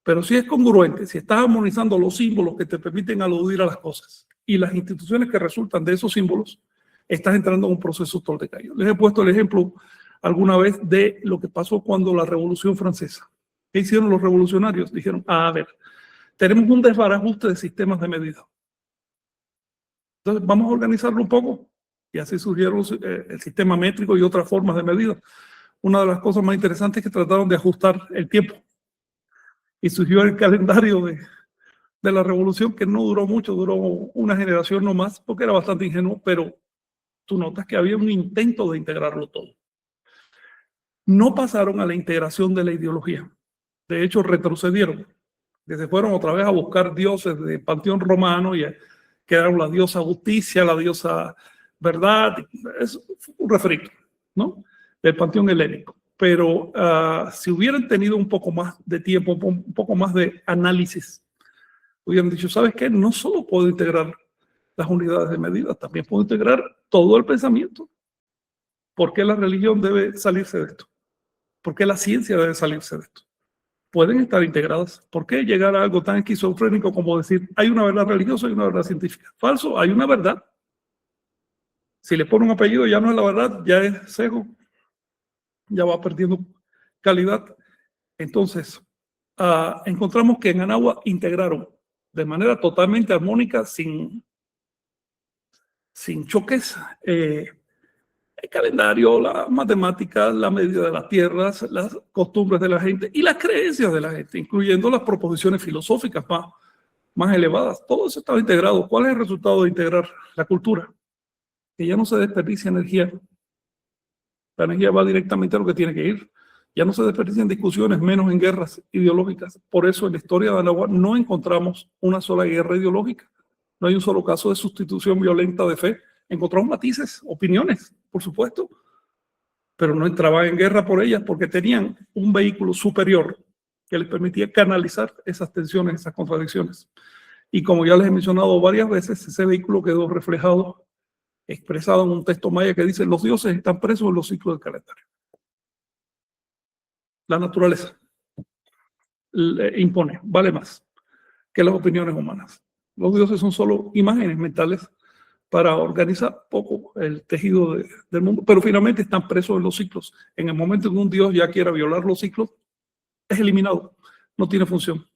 Pero si es congruente, si estás armonizando los símbolos que te permiten aludir a las cosas y las instituciones que resultan de esos símbolos, estás entrando en un proceso toltecayo. Les he puesto el ejemplo alguna vez de lo que pasó cuando la Revolución Francesa. ¿Qué hicieron los revolucionarios? Dijeron, a ver, tenemos un desbarajuste de sistemas de medida. Entonces vamos a organizarlo un poco. Y así surgieron el sistema métrico y otras formas de medida. Una de las cosas más interesantes es que trataron de ajustar el tiempo. Y surgió el calendario de la revolución, que no duró mucho, duró una generación nomás, porque era bastante ingenuo, pero tú notas que había un intento de integrarlo todo. No pasaron a la integración de la ideología. De hecho, retrocedieron. Que se fueron otra vez a buscar dioses de panteón romano y quedaron la diosa justicia, la diosa verdad. Es un refrito, ¿no? Del panteón helénico. Pero si hubieran tenido un poco más de tiempo, un poco más de análisis, hubieran dicho, ¿sabes qué? No solo puedo integrar las unidades de medida, también puedo integrar todo el pensamiento. ¿Por qué la religión debe salirse de esto? ¿Por qué la ciencia debe salirse de esto? Pueden estar integradas. ¿Por qué llegar a algo tan esquizofrénico como decir, hay una verdad religiosa y una verdad científica? Falso, hay una verdad. Si le pone un apellido ya no es la verdad, ya es sesgo. Ya va perdiendo calidad. Entonces, encontramos que en Anagua integraron de manera totalmente armónica, sin choques, el calendario, la matemática, la medida de las tierras, las costumbres de la gente y las creencias de la gente, incluyendo las proposiciones filosóficas más elevadas. Todo eso estaba integrado. ¿Cuál es el resultado de integrar la cultura? Que ya no se desperdicia energía. La energía va directamente a lo que tiene que ir. Ya no se desperdician discusiones, menos en guerras ideológicas. Por eso en la historia de Anagua no encontramos una sola guerra ideológica. No hay un solo caso de sustitución violenta de fe. Encontramos matices, opiniones, por supuesto, pero no entraban en guerra por ellas porque tenían un vehículo superior que les permitía canalizar esas tensiones, esas contradicciones. Y como ya les he mencionado varias veces, ese vehículo quedó reflejado, expresado en un texto maya que dice: los dioses están presos en los ciclos del calendario. La naturaleza impone, vale más que las opiniones humanas. Los dioses son solo imágenes mentales para organizar poco el tejido del mundo, pero finalmente están presos en los ciclos. En el momento en que un dios ya quiera violar los ciclos, es eliminado, no tiene función.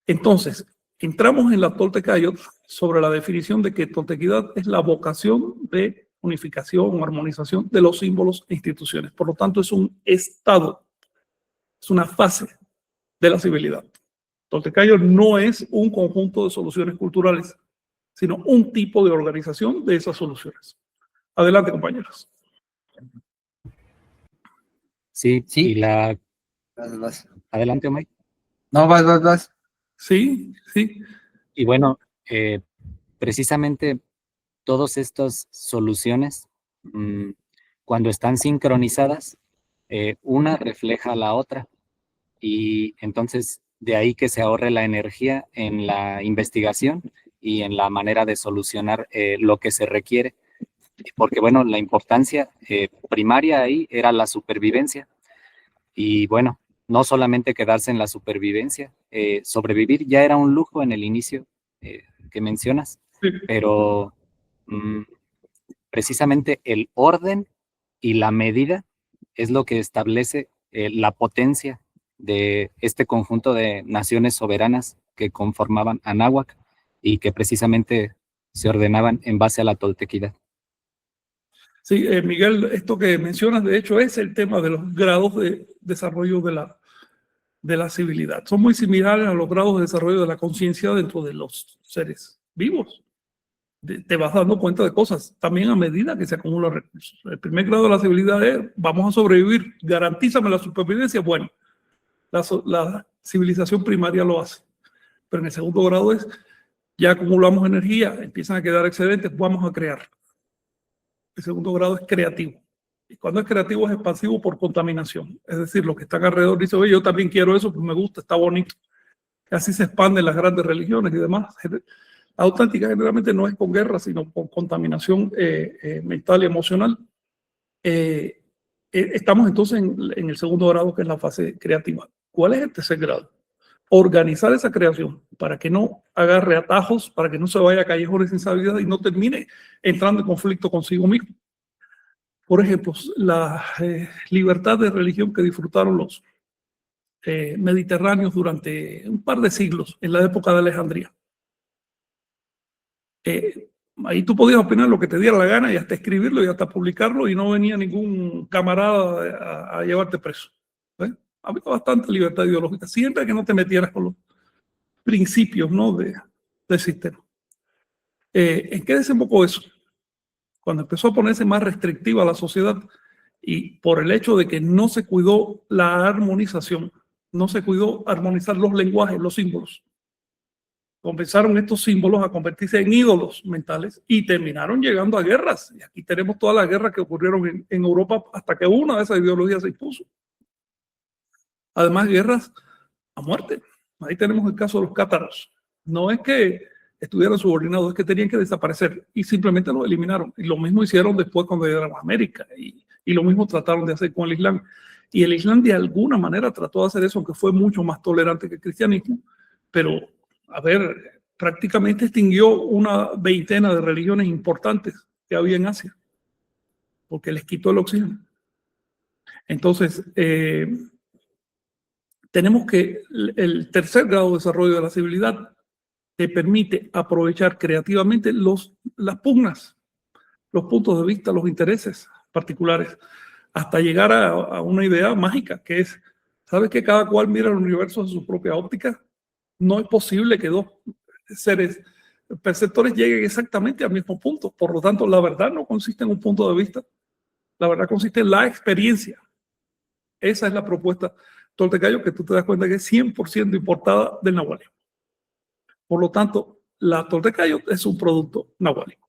Entonces, entramos en la Toltecayo sobre la definición de que toltequidad es la vocación de unificación o armonización de los símbolos e instituciones. Por lo tanto, es un estado, es una fase de la civilidad. Toltecayo no es un conjunto de soluciones culturales, sino un tipo de organización de esas soluciones. Adelante, compañeros. Sí, Sí. y la... Vas. Adelante, Omar. No, vas. Sí, sí. Y bueno, precisamente todas estas soluciones, cuando están sincronizadas, una refleja a la otra. Y entonces de ahí que se ahorre la energía en la investigación y en la manera de solucionar lo que se requiere. Porque bueno, la importancia primaria ahí era la supervivencia. Y bueno, no solamente quedarse en la supervivencia, sobrevivir ya era un lujo en el inicio que mencionas, Sí. pero precisamente el orden y la medida es lo que establece la potencia de este conjunto de naciones soberanas que conformaban Anáhuac y que precisamente se ordenaban en base a la toltequidad. Sí, Miguel, esto que mencionas, de hecho, es el tema de los grados de desarrollo de la civilidad. Son muy similares a los grados de desarrollo de la conciencia dentro de los seres vivos. Te vas dando cuenta de cosas, también a medida que se acumulan recursos. El primer grado de la civilidad es, vamos a sobrevivir, garantízame la supervivencia. Bueno, la civilización primaria lo hace. Pero en el segundo grado es, ya acumulamos energía, empiezan a quedar excedentes, vamos a crear. El segundo grado es creativo. Y cuando es creativo es expansivo por contaminación. Es decir, los que están alrededor dicen, oye, yo también quiero eso, pues me gusta, está bonito. Y así se expanden las grandes religiones y demás. La auténtica generalmente no es con guerra, sino con contaminación mental y emocional. Estamos entonces en el segundo grado, que es la fase creativa. ¿Cuál es el tercer grado? Organizar esa creación para que no agarre atajos, para que no se vaya a callejones sin salida y no termine entrando en conflicto consigo mismo. Por ejemplo, la libertad de religión que disfrutaron los mediterráneos durante un par de siglos en la época de Alejandría. Ahí tú podías opinar lo que te diera la gana y hasta escribirlo y hasta publicarlo y no venía ningún camarada a llevarte preso. Había bastante libertad ideológica, siempre que no te metieras con los principios, ¿no? del sistema. ¿En qué desembocó eso? Cuando empezó a ponerse más restrictiva la sociedad y por el hecho de que no se cuidó la armonización, no se cuidó armonizar los lenguajes, los símbolos. Comenzaron estos símbolos a convertirse en ídolos mentales y terminaron llegando a guerras. Y aquí tenemos todas las guerras que ocurrieron en Europa hasta que una de esas ideologías se impuso. Además, guerras a muerte. Ahí tenemos el caso de los cátaros. No es que estuvieran subordinados, es que tenían que desaparecer y simplemente los eliminaron. Y lo mismo hicieron después cuando llegaron a América y lo mismo trataron de hacer con el Islam. Y el Islam de alguna manera trató de hacer eso, aunque fue mucho más tolerante que el cristianismo, pero a ver, prácticamente extinguió una veintena de religiones importantes que había en Asia, porque les quitó el oxígeno. Entonces, tenemos que el tercer grado de desarrollo de la civilidad te permite aprovechar creativamente las pugnas, los puntos de vista, los intereses particulares, hasta llegar a una idea mágica, que es, ¿sabes que cada cual mira el universo en su propia óptica? No es posible que dos seres perceptores lleguen exactamente al mismo punto. Por lo tanto, la verdad no consiste en un punto de vista, la verdad consiste en la experiencia. Esa es la propuesta toltecayo, que tú te das cuenta que es 100% importada del nahualismo. Por lo tanto, la toltecayo es un producto nahuálico.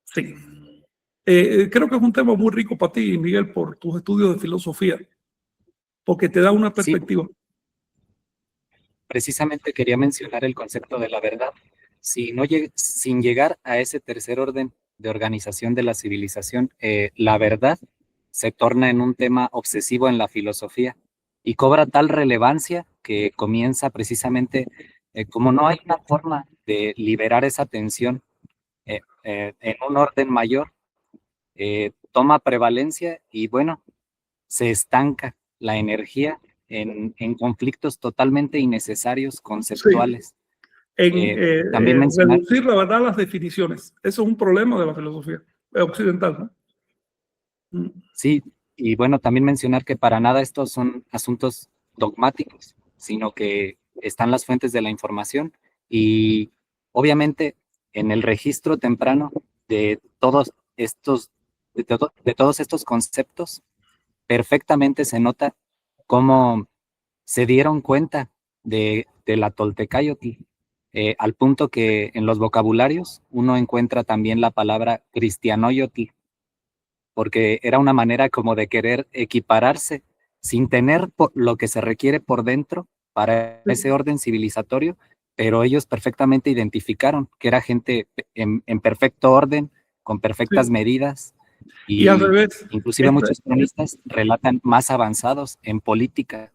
Sí. Creo que es un tema muy rico para ti, Miguel, por tus estudios de filosofía, porque te da una perspectiva. Sí. Precisamente quería mencionar el concepto de la verdad. Sin llegar a ese tercer orden de organización de la civilización, la verdad se torna en un tema obsesivo en la filosofía y cobra tal relevancia que comienza precisamente, como no hay una forma de liberar esa tensión en un orden mayor, toma prevalencia y bueno, se estanca la energía en conflictos totalmente innecesarios, conceptuales. en también mencionar, reducir la verdad a las definiciones. Eso es un problema de la filosofía occidental, ¿no? sí, y bueno, también mencionar que para nada estos son asuntos dogmáticos, sino que están las fuentes de la información y obviamente en el registro temprano de todos estos, de todos estos conceptos, perfectamente se nota cómo se dieron cuenta de la Toltecayotl, al punto que en los vocabularios uno encuentra también la palabra cristianoyotl, porque era una manera como de querer equipararse sin tener lo que se requiere por dentro para ese orden civilizatorio, pero ellos perfectamente identificaron que era gente en perfecto orden, con perfectas Sí. medidas, Y al y revés, inclusive muchos cronistas relatan más avanzados en política.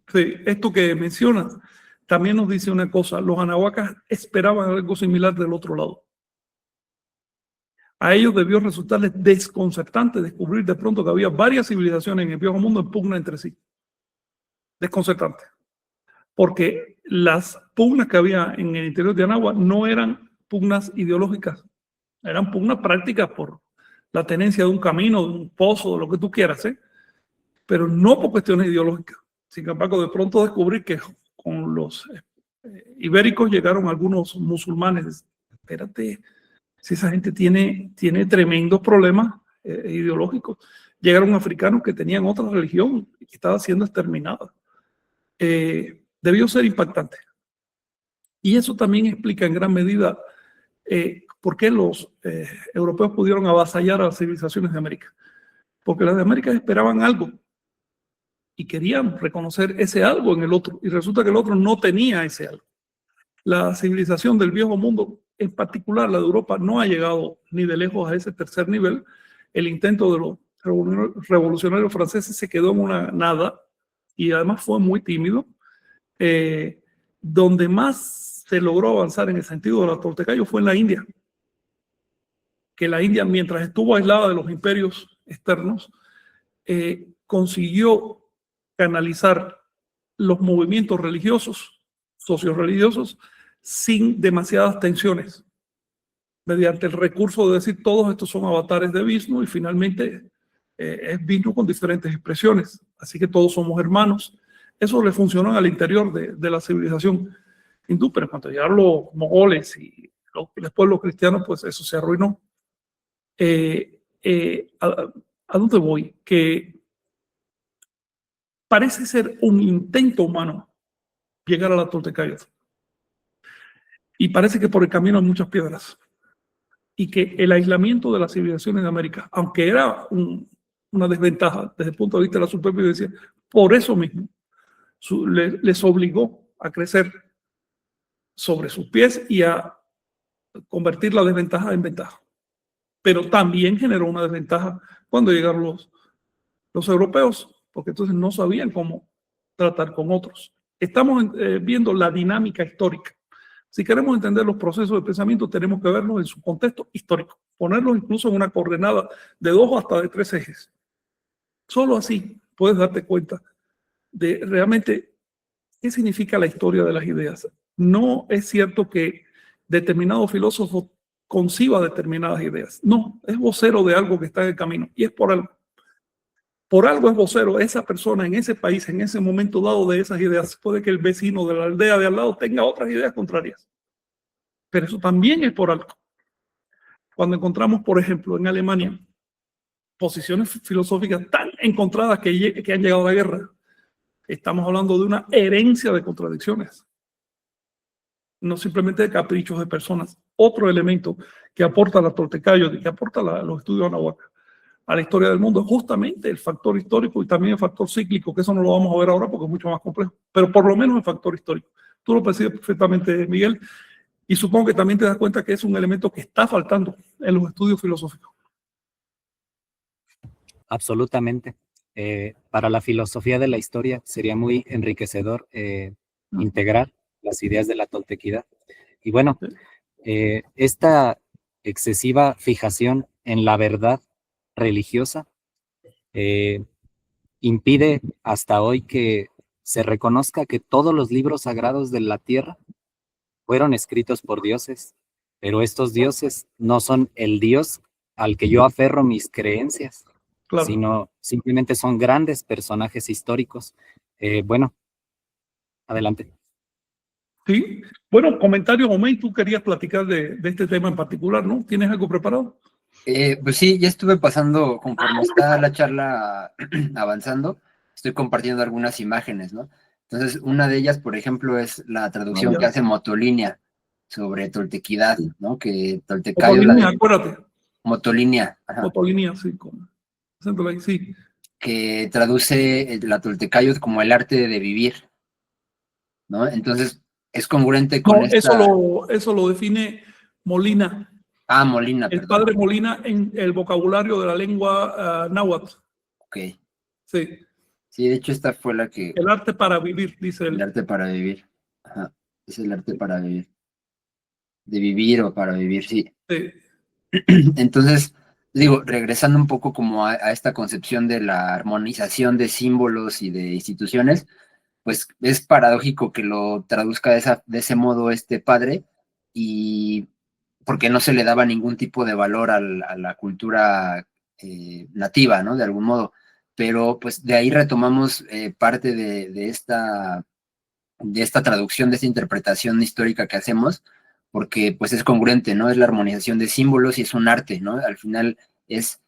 sí, esto que mencionas también nos dice una cosa: los anahuacas esperaban algo similar del otro lado. A ellos debió resultarles desconcertante descubrir de pronto que había varias civilizaciones en el viejo mundo en pugna entre sí. Desconcertante. Porque las pugnas que había en el interior de Anáhuac no eran pugnas ideológicas, eran pugnas prácticas por la tenencia de un camino, de un pozo, de lo que tú quieras, ¿eh? Pero no por cuestiones ideológicas. Sin embargo, de pronto descubrí que con los ibéricos llegaron algunos musulmanes. Espérate, si esa gente tiene tremendos problemas ideológicos. Llegaron africanos que tenían otra religión y que estaba siendo exterminada. Debió ser impactante. Y eso también explica en gran medida por qué los europeos pudieron avasallar a las civilizaciones de América. Porque las de América esperaban algo y querían reconocer ese algo en el otro. Y resulta que el otro no tenía ese algo. La civilización del viejo mundo, en particular la de Europa, no ha llegado ni de lejos a ese tercer nivel. El intento de los revolucionarios franceses se quedó en una nada y además fue muy tímido. Donde más se logró avanzar en el sentido de la Toltecayo fue en la India, que la India, mientras estuvo aislada de los imperios externos, consiguió canalizar los movimientos religiosos, socioreligiosos, sin demasiadas tensiones, mediante el recurso de decir todos estos son avatares de Vishnu y finalmente es Vishnu con diferentes expresiones, así que todos somos hermanos. Eso le funcionó al interior de la civilización hindú, pero cuando llegaron los mogoles y después los cristianos, pues eso se arruinó. ¿A dónde voy? Que parece ser un intento humano llegar a la Toltecayotl. Y parece que por el camino hay muchas piedras. Y que el aislamiento de las civilizaciones de América, aunque era una desventaja desde el punto de vista de la supervivencia, por eso mismo les obligó a crecer sobre sus pies y a convertir la desventaja en ventaja. Pero también generó una desventaja cuando llegaron los europeos, porque entonces no sabían cómo tratar con otros. Estamos viendo la dinámica histórica. Si queremos entender los procesos de pensamiento, tenemos que verlos en su contexto histórico, ponerlos incluso en una coordenada de 2 hasta de 3 ejes. Solo así puedes darte cuenta de realmente qué significa la historia de las ideas. No es cierto que determinado filósofo conciba determinadas ideas. No, es vocero de algo que está en el camino y es por algo. Por algo es vocero esa persona en ese país, en ese momento dado de esas ideas. Puede que el vecino de la aldea de al lado tenga otras ideas contrarias, pero eso también es por algo. Cuando encontramos, por ejemplo, en Alemania, posiciones filosóficas tan encontradas que han llegado a la guerra, estamos hablando de una herencia de contradicciones, no simplemente de caprichos de personas. Otro elemento que aporta la Toltecayo, que aporta los estudios anahuaca a la historia del mundo, es justamente el factor histórico y también el factor cíclico, que eso no lo vamos a ver ahora porque es mucho más complejo, pero por lo menos el factor histórico. Tú lo percibes perfectamente, Miguel, y supongo que también te das cuenta que es un elemento que está faltando en los estudios filosóficos. Absolutamente. Para la filosofía de la historia sería muy enriquecedor integrar las ideas de la toltequidad. Y bueno, esta excesiva fijación en la verdad religiosa impide hasta hoy que se reconozca que todos los libros sagrados de la tierra fueron escritos por dioses, pero estos dioses no son el Dios al que yo aferro mis creencias, Claro. sino simplemente son grandes personajes históricos. Bueno, adelante. Sí. Bueno, comentario, Omey, tú querías platicar de este tema en particular, ¿no? ¿Tienes algo preparado? Pues sí, ya estuve pasando, conforme está la charla avanzando, estoy compartiendo algunas imágenes, ¿no? Entonces, una de ellas, por ejemplo, es la traducción que hace Motolinia sobre toltequidad, ¿no? Que toltecayo es la Motolinia, de acuérdate. Motolinia, ajá, Motolinia, sí. Acéntalo ahí, sí. que traduce la toltecayo como el arte de vivir, ¿no? Entonces, es congruente con No, esta... eso lo define Molina, Ah, Molina, el perdón. padre Molina, en el vocabulario de la lengua náhuatl. Ok. Sí. Sí, de hecho, esta fue la que... El arte para vivir, dice El él. arte para vivir. Ajá. Es el arte para vivir. De vivir o para vivir, sí. Sí. Entonces, digo, regresando un poco como a esta concepción de la armonización de símbolos y de instituciones, pues es paradójico que lo traduzca de ese modo este padre, y porque no se le daba ningún tipo de valor a la cultura nativa, ¿no? De algún modo. Pero pues de ahí retomamos parte de esta traducción, de esta interpretación histórica que hacemos, porque pues es congruente, ¿no? Es la armonización de símbolos y es un arte, ¿no? Al final es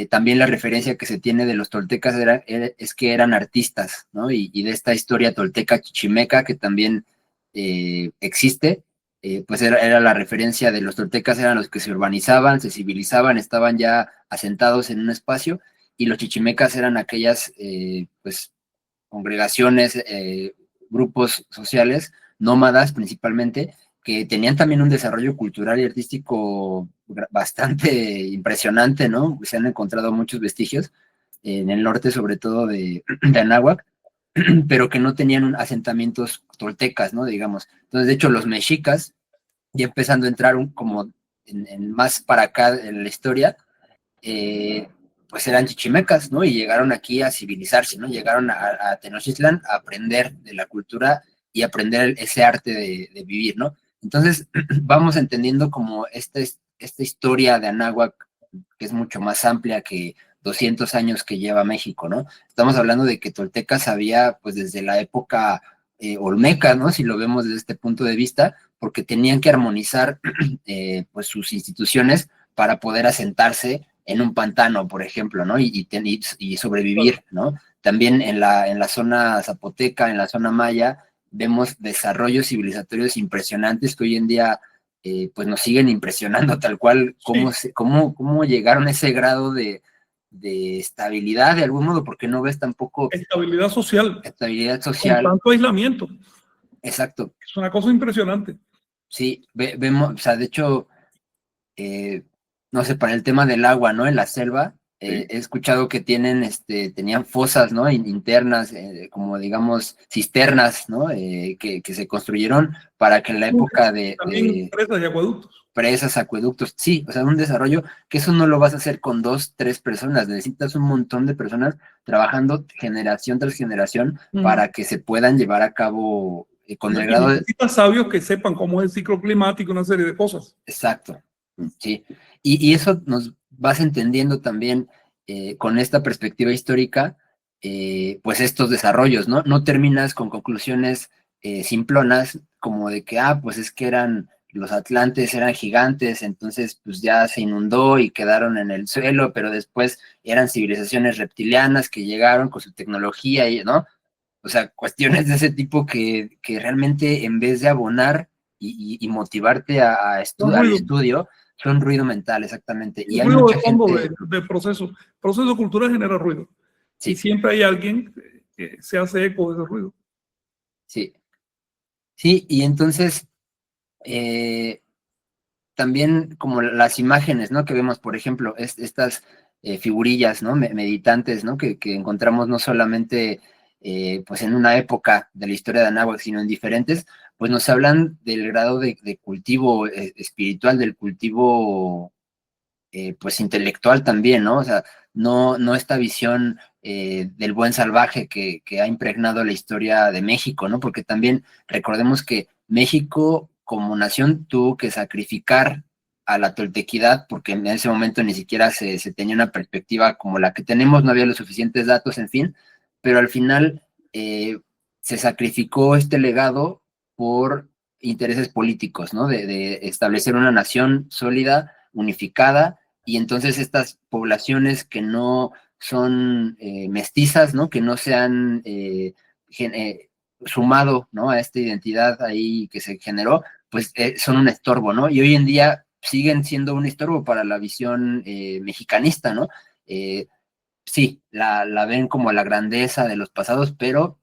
también la referencia que se tiene de los toltecas es que eran artistas, ¿no? Y de esta historia tolteca chichimeca que también existe, pues era la referencia de los toltecas, eran los que se urbanizaban, se civilizaban, estaban ya asentados en un espacio, y los chichimecas eran aquellas, pues, congregaciones, grupos sociales, nómadas principalmente, que tenían también un desarrollo cultural y artístico bastante impresionante, ¿no? Se han encontrado muchos vestigios en el norte, sobre todo de Anáhuac, pero que no tenían asentamientos toltecas, ¿no? Digamos. Entonces, de hecho, los mexicas, ya empezando a entrar como en más para acá en la historia, pues eran chichimecas, ¿no? Y llegaron aquí a civilizarse, ¿no? Llegaron a Tenochtitlan a aprender de la cultura y aprender ese arte de vivir, ¿no? Entonces, vamos entendiendo como esta historia de Anáhuac, que es mucho más amplia que 200 años que lleva México, ¿no? Estamos hablando de que toltecas había, pues, desde la época olmeca, ¿no? Si lo vemos desde este punto de vista, porque tenían que armonizar, pues, sus instituciones para poder asentarse en un pantano, por ejemplo, ¿no? Y sobrevivir, ¿no? También en la zona zapoteca, en la zona maya, vemos desarrollos civilizatorios impresionantes que hoy en día pues nos siguen impresionando tal cual, cómo llegaron a ese grado de estabilidad de algún modo, porque no ves tampoco Estabilidad social. estabilidad Con social. tanto aislamiento. Exacto. Es una cosa impresionante. Sí, vemos, o sea, de hecho, no sé, para el tema del agua, ¿no? En la selva, he escuchado que tenían fosas, ¿no? Internas, como digamos, cisternas, ¿no? Que se construyeron para que en la época También presas y acueductos. Presas, acueductos, sí, o sea, un desarrollo que eso no lo vas a hacer con 2, 3 personas, necesitas un montón de personas trabajando generación tras generación para que se puedan llevar a cabo con el grado de... Necesitas sabios que sepan cómo es el ciclo climático, una serie de cosas. Exacto, sí. Y eso nos vas entendiendo también con esta perspectiva histórica, pues estos desarrollos, ¿no? No terminas con conclusiones simplonas como de que, pues es que los atlantes eran gigantes, entonces pues ya se inundó y quedaron en el suelo, pero después eran civilizaciones reptilianas que llegaron con su tecnología, ¿no? O sea, cuestiones de ese tipo que realmente en vez de abonar y motivarte al estudio, son ruido mental, exactamente. Y hay ruido mucha de fondo gente... de proceso. Proceso cultural genera ruido. Sí. Y siempre hay alguien que se hace eco de ese ruido. Sí. Sí, y entonces también como las imágenes, ¿no? Que vemos, por ejemplo, estas figurillas, ¿no? Meditantes, ¿no? Que encontramos no solamente pues en una época de la historia de Anáhuac, sino en diferentes, pues nos hablan del grado de cultivo espiritual, del cultivo pues intelectual también, ¿no? O sea, no esta visión del buen salvaje que ha impregnado la historia de México, ¿no? Porque también recordemos que México como nación tuvo que sacrificar a la toltequidad, porque en ese momento ni siquiera se tenía una perspectiva como la que tenemos, no había los suficientes datos, en fin, pero al final se sacrificó este legado por intereses políticos, ¿no? De establecer una nación sólida, unificada, y entonces estas poblaciones que no son mestizas, ¿no? Que no se han sumado, ¿no? A esta identidad ahí que se generó, pues son un estorbo, ¿no? Y hoy en día siguen siendo un estorbo para la visión mexicanista, ¿no? Sí, la ven como la grandeza de los pasados, pero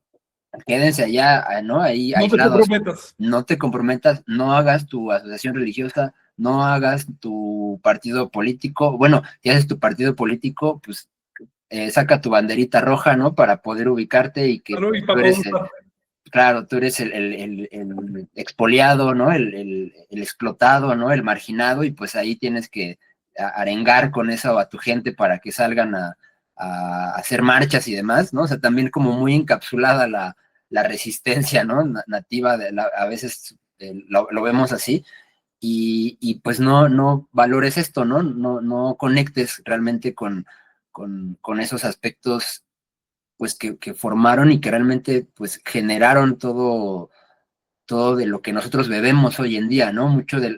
quédense allá, ¿no? Ahí No te aislados. comprometas. No te comprometas, no hagas tu asociación religiosa, no hagas tu partido político. Bueno, si haces tu partido político, pues saca tu banderita roja, ¿no? Para poder ubicarte y que Claro, y tú para eres poder claro, tú eres el expoliado, ¿no? El explotado, ¿no? El marginado, y pues ahí tienes que arengar con eso a tu gente para que salgan a hacer marchas y demás, ¿no? O sea, también como muy encapsulada la resistencia, ¿no? Nativa, a veces lo vemos así, y pues no valores esto, ¿no? No conectes realmente con esos aspectos pues que formaron y que realmente pues generaron todo de lo que nosotros bebemos hoy en día, ¿no? Mucho de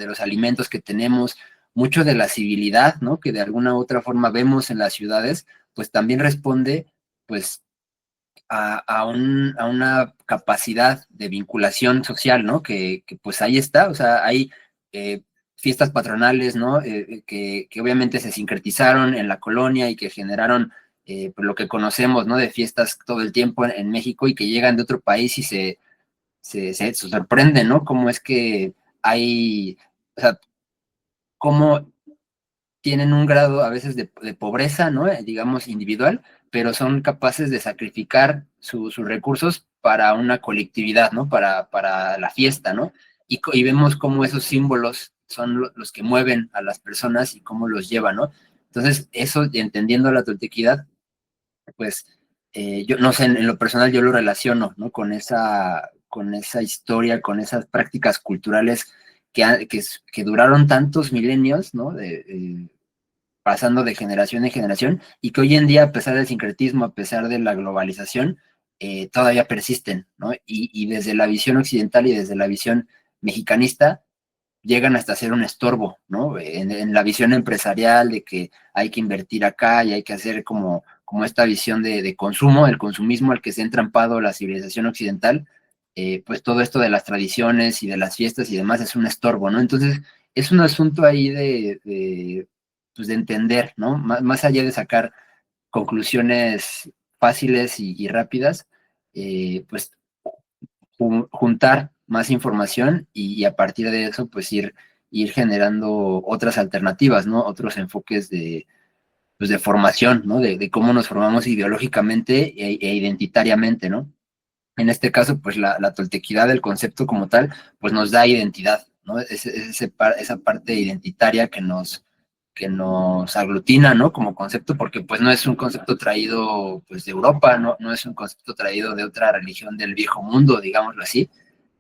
los alimentos que tenemos, mucho de la civilidad, ¿no? Que de alguna u otra forma vemos en las ciudades, pues también responde pues a una capacidad de vinculación social, ¿no? Que pues ahí está, o sea, hay fiestas patronales, ¿no? Que obviamente se sincretizaron en la colonia y que generaron pues lo que conocemos, ¿no? De fiestas todo el tiempo en México y que llegan de otro país y se sorprenden, ¿no? Cómo es que hay, o sea, cómo tienen un grado a veces de pobreza, ¿no? Digamos individual, pero son capaces de sacrificar sus recursos para una colectividad, ¿no? Para la fiesta, ¿no? Y vemos cómo esos símbolos son los que mueven a las personas y cómo los llevan, ¿no? Entonces, eso, entendiendo la toltequidad, pues, yo no sé, en lo personal yo lo relaciono, ¿no? Con esa historia, con esas prácticas culturales que duraron tantos milenios, ¿no? Pasando de generación en generación, y que hoy en día, a pesar del sincretismo, a pesar de la globalización, todavía persisten, ¿no? Y desde la visión occidental y desde la visión mexicanista, llegan hasta ser un estorbo, ¿no? En la visión empresarial de que hay que invertir acá y hay que hacer como esta visión de consumo, el consumismo al que se ha entrampado la civilización occidental, pues todo esto de las tradiciones y de las fiestas y demás es un estorbo, ¿no? Entonces, es un asunto ahí pues de entender, ¿no? Más allá de sacar conclusiones fáciles y rápidas, pues juntar más información y a partir de eso, pues ir generando otras alternativas, ¿no? Otros enfoques pues de formación, ¿no? De cómo nos formamos ideológicamente e identitariamente, ¿no? En este caso, pues la toltequidad del concepto como tal, pues nos da identidad, ¿no? Esa parte identitaria que nos aglutina, ¿no? Como concepto, porque pues no es un concepto traído pues de Europa, no es un concepto traído de otra religión del viejo mundo, digámoslo así,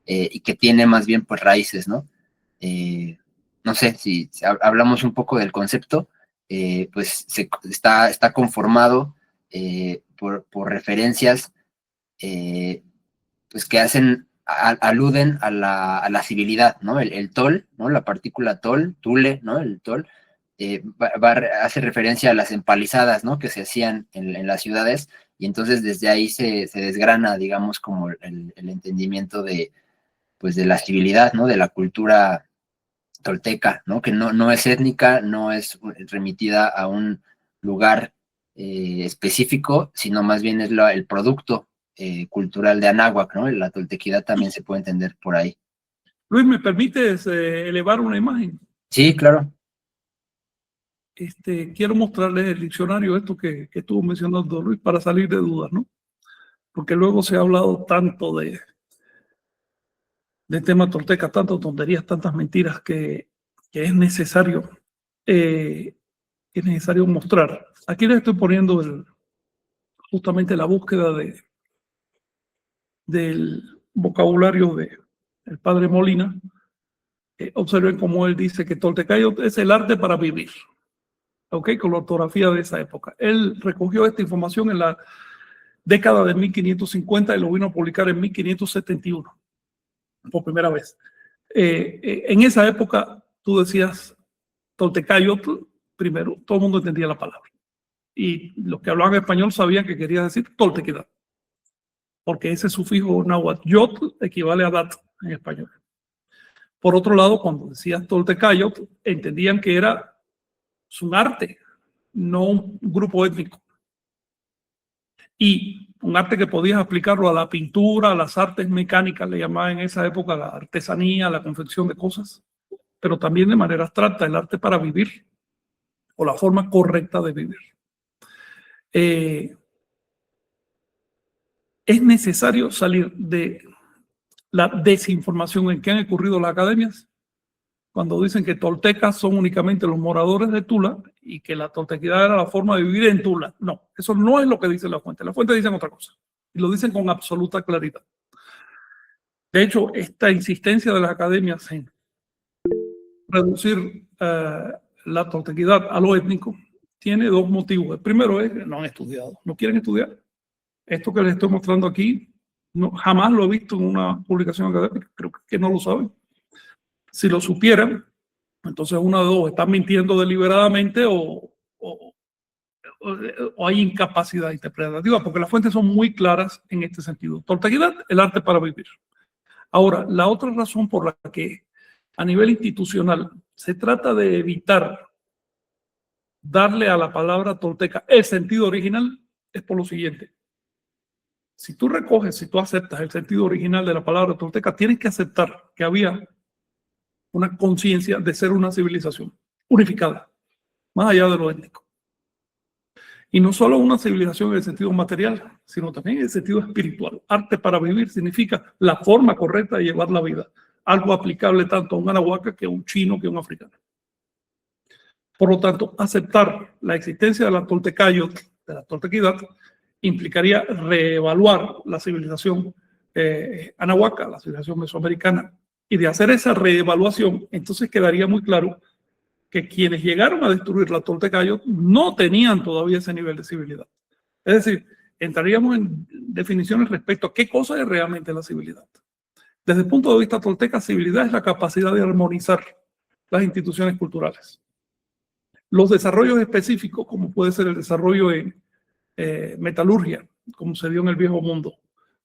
y que tiene más bien pues raíces, ¿no? No sé, si hablamos un poco del concepto, pues está conformado por referencias pues que aluden a la civilidad, ¿no? El tol, ¿no? La partícula tol, tule, ¿no? El tol, hace referencia a las empalizadas, ¿no? Que se hacían en las ciudades, y entonces desde ahí se desgrana, digamos, como el entendimiento pues de la civilidad, ¿no? De la cultura tolteca, ¿no? Que no es étnica, no es remitida a un lugar específico, sino más bien es el producto cultural de Anáhuac, ¿no? La toltequidad también se puede entender por ahí. Luis, ¿me permites elevar una imagen? Sí, claro. Quiero mostrarles el diccionario, esto que estuvo mencionando Luis, para salir de dudas, ¿no? Porque luego se ha hablado tanto de tema tolteca, tantas tonterías, tantas mentiras que es necesario mostrar. Aquí les estoy poniendo justamente la búsqueda del vocabulario el padre Molina, observen cómo él dice que Toltecayotl es el arte para vivir, ¿ok? Con la ortografía de esa época. Él recogió esta información en la década de 1550 y lo vino a publicar en 1571, por primera vez. En esa época, tú decías Toltecayotl, primero, todo el mundo entendía la palabra. Y los que hablaban español sabían que quería decir Toltequidad, porque ese sufijo náhuatl, yotl, equivale a dat en español. Por otro lado, cuando decías Toltecayotl, entendían que era un arte, no un grupo étnico. Y un arte que podías aplicarlo a la pintura, a las artes mecánicas, le llamaban en esa época la artesanía, la confección de cosas, pero también de manera abstracta, el arte para vivir, o la forma correcta de vivir. Es necesario salir de la desinformación en que han ocurrido las academias, cuando dicen que toltecas son únicamente los moradores de Tula y que la toltequidad era la forma de vivir en Tula. No, eso no es lo que dice la fuente. La fuente dicen otra cosa y lo dicen con absoluta claridad. De hecho, esta insistencia de las academias en reducir la toltequidad a lo étnico tiene dos motivos. El primero es que no han estudiado, no quieren estudiar. Esto que les estoy mostrando aquí, no, jamás lo he visto en una publicación académica, creo que no lo saben. Si lo supieran, entonces uno de dos, están mintiendo deliberadamente o hay incapacidad interpretativa, porque las fuentes son muy claras en este sentido. Toltequidad, el arte para vivir. Ahora, la otra razón por la que a nivel institucional se trata de evitar darle a la palabra tolteca el sentido original es por lo siguiente. Si tú recoges, si tú aceptas el sentido original de la palabra tolteca, tienes que aceptar que había una conciencia de ser una civilización unificada, más allá de lo étnico. Y no solo una civilización en el sentido material, sino también en el sentido espiritual. Arte para vivir significa la forma correcta de llevar la vida, algo aplicable tanto a un anahuaca que a un chino que a un africano. Por lo tanto, aceptar la existencia de la toltecayotl, de la toltequidad, implicaría reevaluar la civilización anahuaca, la civilización mesoamericana. Y de hacer esa reevaluación, entonces quedaría muy claro que quienes llegaron a destruir la toltecayotl no tenían todavía ese nivel de civilidad. Es decir, entraríamos en definiciones respecto a qué cosa es realmente la civilidad. Desde el punto de vista tolteca, civilidad es la capacidad de armonizar las instituciones culturales. Los desarrollos específicos, como puede ser el desarrollo en metalurgia, como se dio en el Viejo Mundo,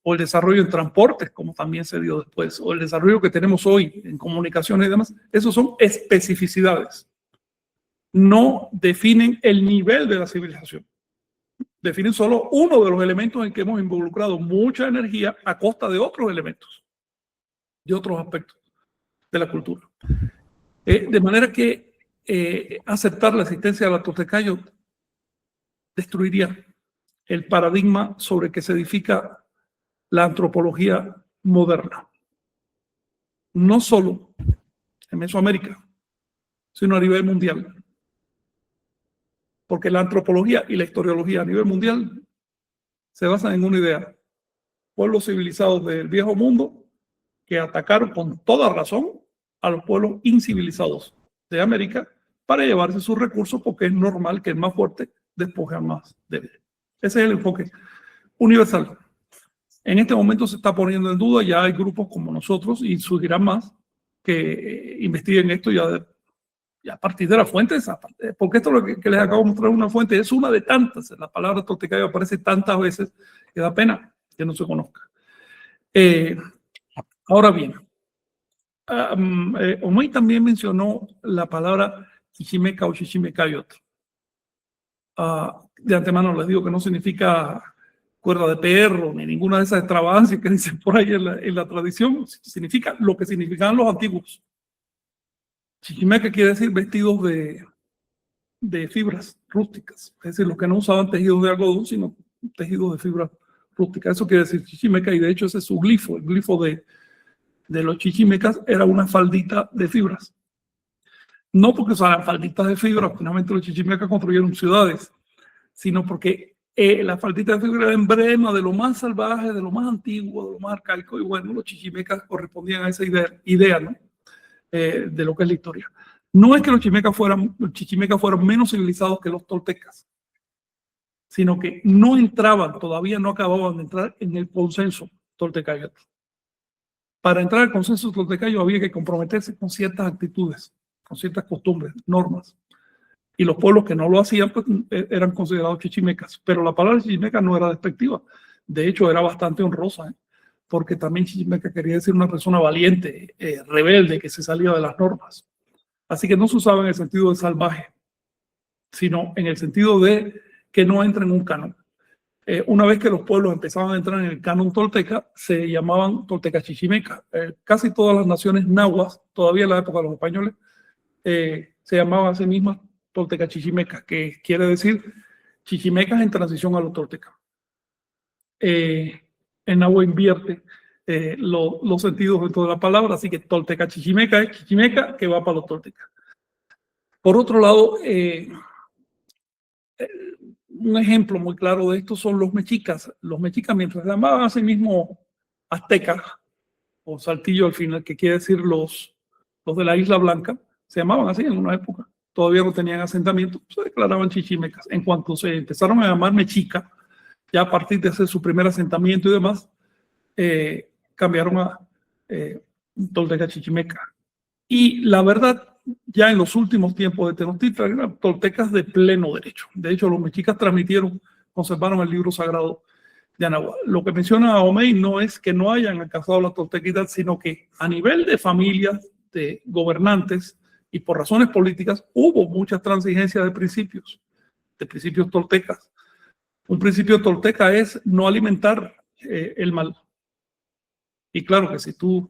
o el desarrollo en transportes, como también se dio después, o el desarrollo que tenemos hoy en comunicaciones y demás, esos son especificidades. No definen el nivel de la civilización. Definen solo uno de los elementos en que hemos involucrado mucha energía a costa de otros elementos, de otros aspectos de la cultura. De manera que aceptar la existencia de la toltecayotl destruiría el paradigma sobre que se edifica la antropología moderna. No solo en Mesoamérica, sino a nivel mundial. Porque la antropología y la historiología a nivel mundial se basan en una idea. Pueblos civilizados del Viejo Mundo que atacaron con toda razón a los pueblos incivilizados de América para llevarse sus recursos, porque es normal que el más fuerte despoje al más débil. Ese es el enfoque universal. En este momento se está poniendo en duda, ya hay grupos como nosotros y surgirán más que investiguen esto ya a partir de las fuentes, porque esto lo que les acabo de mostrar una fuente es una de tantas. La palabra toltecayo aparece tantas veces que da pena que no se conozca. Ahora bien, Omey también mencionó la palabra chichimeca o chichimecayotl. De antemano les digo que no significa cuerda de perro ni ninguna de esas extravagancias que dicen por ahí en la tradición. Significa lo que significaban los antiguos. Chichimeca quiere decir vestidos de fibras rústicas, es decir, los que no usaban tejidos de algodón, sino tejidos de fibras rústicas. Eso quiere decir chichimeca, y de hecho ese es su glifo. El glifo de los chichimecas era una faldita de fibras. No porque usaran falditas de fibras, finalmente los chichimecas construyeron ciudades, sino porque La faldita de figura era emblema de lo más salvaje, de lo más antiguo, de lo más arcaico, y bueno, los chichimecas correspondían a esa idea, ¿no? De lo que es la historia. No es que los chichimecas fueran menos civilizados que los toltecas, sino que no entraban, todavía no acababan de entrar en el consenso toltecayo. Para entrar al consenso toltecayo había que comprometerse con ciertas actitudes, con ciertas costumbres, normas. Y los pueblos que no lo hacían pues, eran considerados chichimecas. Pero la palabra chichimeca no era despectiva. De hecho, era bastante honrosa, porque también chichimeca quería decir una persona valiente, rebelde, que se salía de las normas. Así que no se usaba en el sentido de salvaje, sino en el sentido de que no entra en un canon. Una vez que los pueblos empezaban a entrar en el canon tolteca, se llamaban tolteca chichimeca. Casi todas las naciones nahuas, todavía en la época de los españoles, se llamaban a sí mismas tolteca chichimeca, que quiere decir chichimecas en transición a los toltecas. En nahua invierte los sentidos dentro de la palabra, así que tolteca chichimeca es chichimeca que va para los toltecas. Por otro lado, un ejemplo muy claro de esto son los mexicas. Los mexicas, mientras se llamaban a sí mismos aztecas, o saltillo al final, que quiere decir los de la Isla Blanca, se llamaban así en una época. Todavía no tenían asentamiento, se declaraban chichimecas. En cuanto se empezaron a llamar mexica, ya a partir de hacer su primer asentamiento y demás, cambiaron a tolteca chichimeca. Y la verdad, ya en los últimos tiempos de Tenochtitlan eran toltecas de pleno derecho. De hecho, los mexicas conservaron el libro sagrado de Anahuac. Lo que menciona Omey no es que no hayan alcanzado la toltequidad, sino que a nivel de familias, de gobernantes y por razones políticas, hubo muchas transigencias de principios toltecas. Un principio tolteca es no alimentar el mal. Y claro que si tú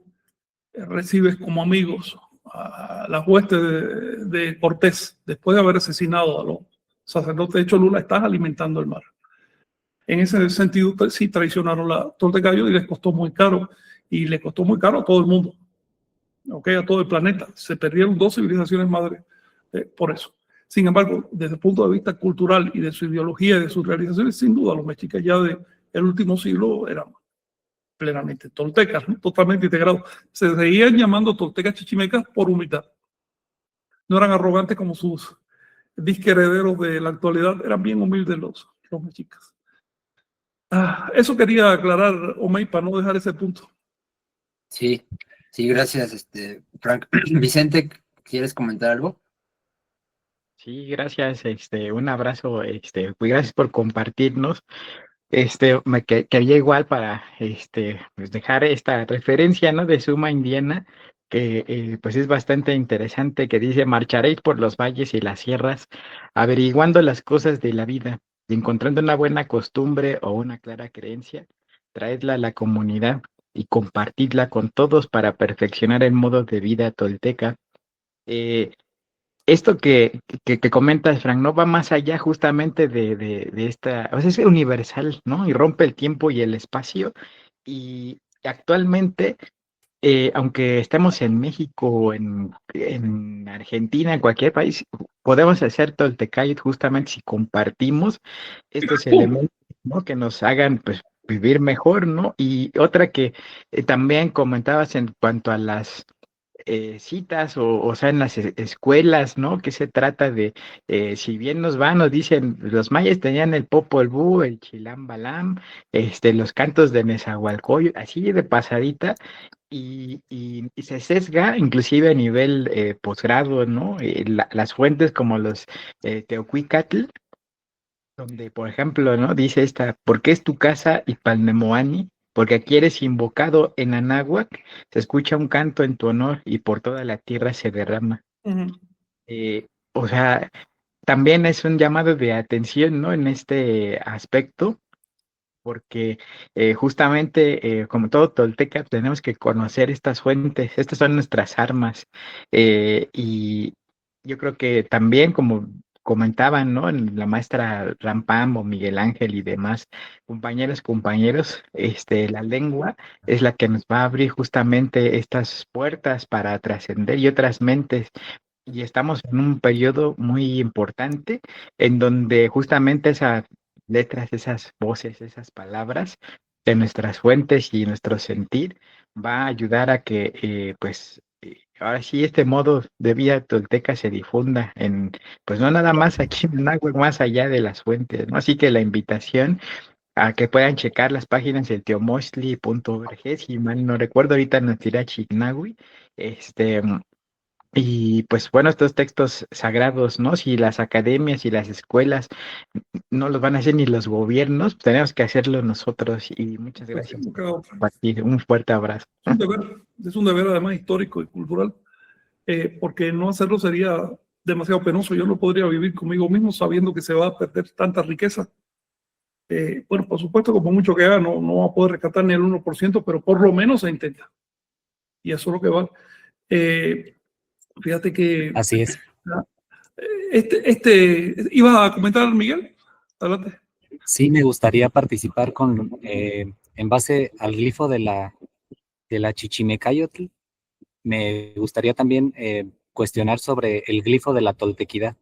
recibes como amigos a las huestes de Cortés, después de haber asesinado a los sacerdotes de Cholula, estás alimentando el mal. En ese sentido, sí traicionaron la Toltecayo y les costó muy caro. Y le costó muy caro a todo el mundo, ¿okay? A todo el planeta. Se perdieron 2 civilizaciones madres por eso. Sin embargo, desde el punto de vista cultural y de su ideología y de sus realizaciones, sin duda, los mexicas ya del último siglo eran plenamente toltecas, ¿no? Totalmente integrados. Se seguían llamando toltecas chichimecas por humildad. No eran arrogantes como sus disque herederos de la actualidad, eran bien humildes los mexicas. Eso quería aclarar, Omey, para no dejar ese punto. Sí, gracias, Frank. Vicente, ¿quieres comentar algo? Sí, gracias, un abrazo, pues gracias por compartirnos. Me quería igual para, pues dejar esta referencia, ¿no? De Suma Indiana, que pues es bastante interesante, que dice: marcharéis por los valles y las sierras, averiguando las cosas de la vida, y encontrando una buena costumbre o una clara creencia, traedla a la comunidad y compartidla con todos para perfeccionar el modo de vida tolteca. Esto que comentas, Frank, no va más allá justamente de esta, o sea, es universal, ¿no? Y rompe el tiempo y el espacio. Y actualmente, aunque estemos en México, en Argentina, en cualquier país, podemos hacer Toltecayot justamente si compartimos estos elementos, ¿no? Que nos hagan, pues, vivir mejor, ¿no? Y otra que también comentabas en cuanto a las citas o sea, en las escuelas, ¿no? Que se trata de, si bien nos dicen, los mayas tenían el Popol Vuh, el Chilam Balam, los cantos de Nezahualcóyotl, así de pasadita, y se sesga inclusive a nivel posgrado, ¿no? Las fuentes como los Teocuicatl, donde, por ejemplo, ¿no? Dice esta: ¿por qué es tu casa y Palnemoani? Porque aquí eres invocado en Anáhuac, se escucha un canto en tu honor y por toda la tierra se derrama. O sea, también es un llamado de atención, ¿no? En este aspecto, porque justamente, como todo tolteca, tenemos que conocer estas fuentes, estas son nuestras armas. Y yo creo que también, como comentaban, ¿no? La maestra Rampam o Miguel Ángel y demás compañeros, la lengua es la que nos va a abrir justamente estas puertas para trascender y otras mentes. Y estamos en un periodo muy importante en donde justamente esa letras, esas voces, esas palabras de nuestras fuentes y nuestro sentir, va a ayudar a que, pues, ahora sí, este modo de vida tolteca se difunda en, pues no nada más aquí en Nahuatl, más allá de las fuentes, ¿no? Así que la invitación a que puedan checar las páginas del teomostli.org, si mal no recuerdo, ahorita nos dirá Chignahui, y pues bueno, estos textos sagrados, ¿no? Si las academias y las escuelas no los van a hacer ni los gobiernos, tenemos que hacerlo nosotros. Y muchas Pues sí, gracias no por queda otra. compartir. Un fuerte abrazo. Es un deber además histórico y cultural, porque no hacerlo sería demasiado penoso. Yo no podría vivir conmigo mismo sabiendo que se va a perder tanta riqueza. Bueno, por supuesto, como mucho que haga, no va a poder rescatar ni el 1%, pero por lo menos se intenta. Y eso es lo que va. Fíjate que Así es. ¿Ibas a comentar, Miguel? Adelante. Sí, me gustaría participar en base al glifo de la Chichimecayotl. Me gustaría también cuestionar sobre el glifo de la toltequidad.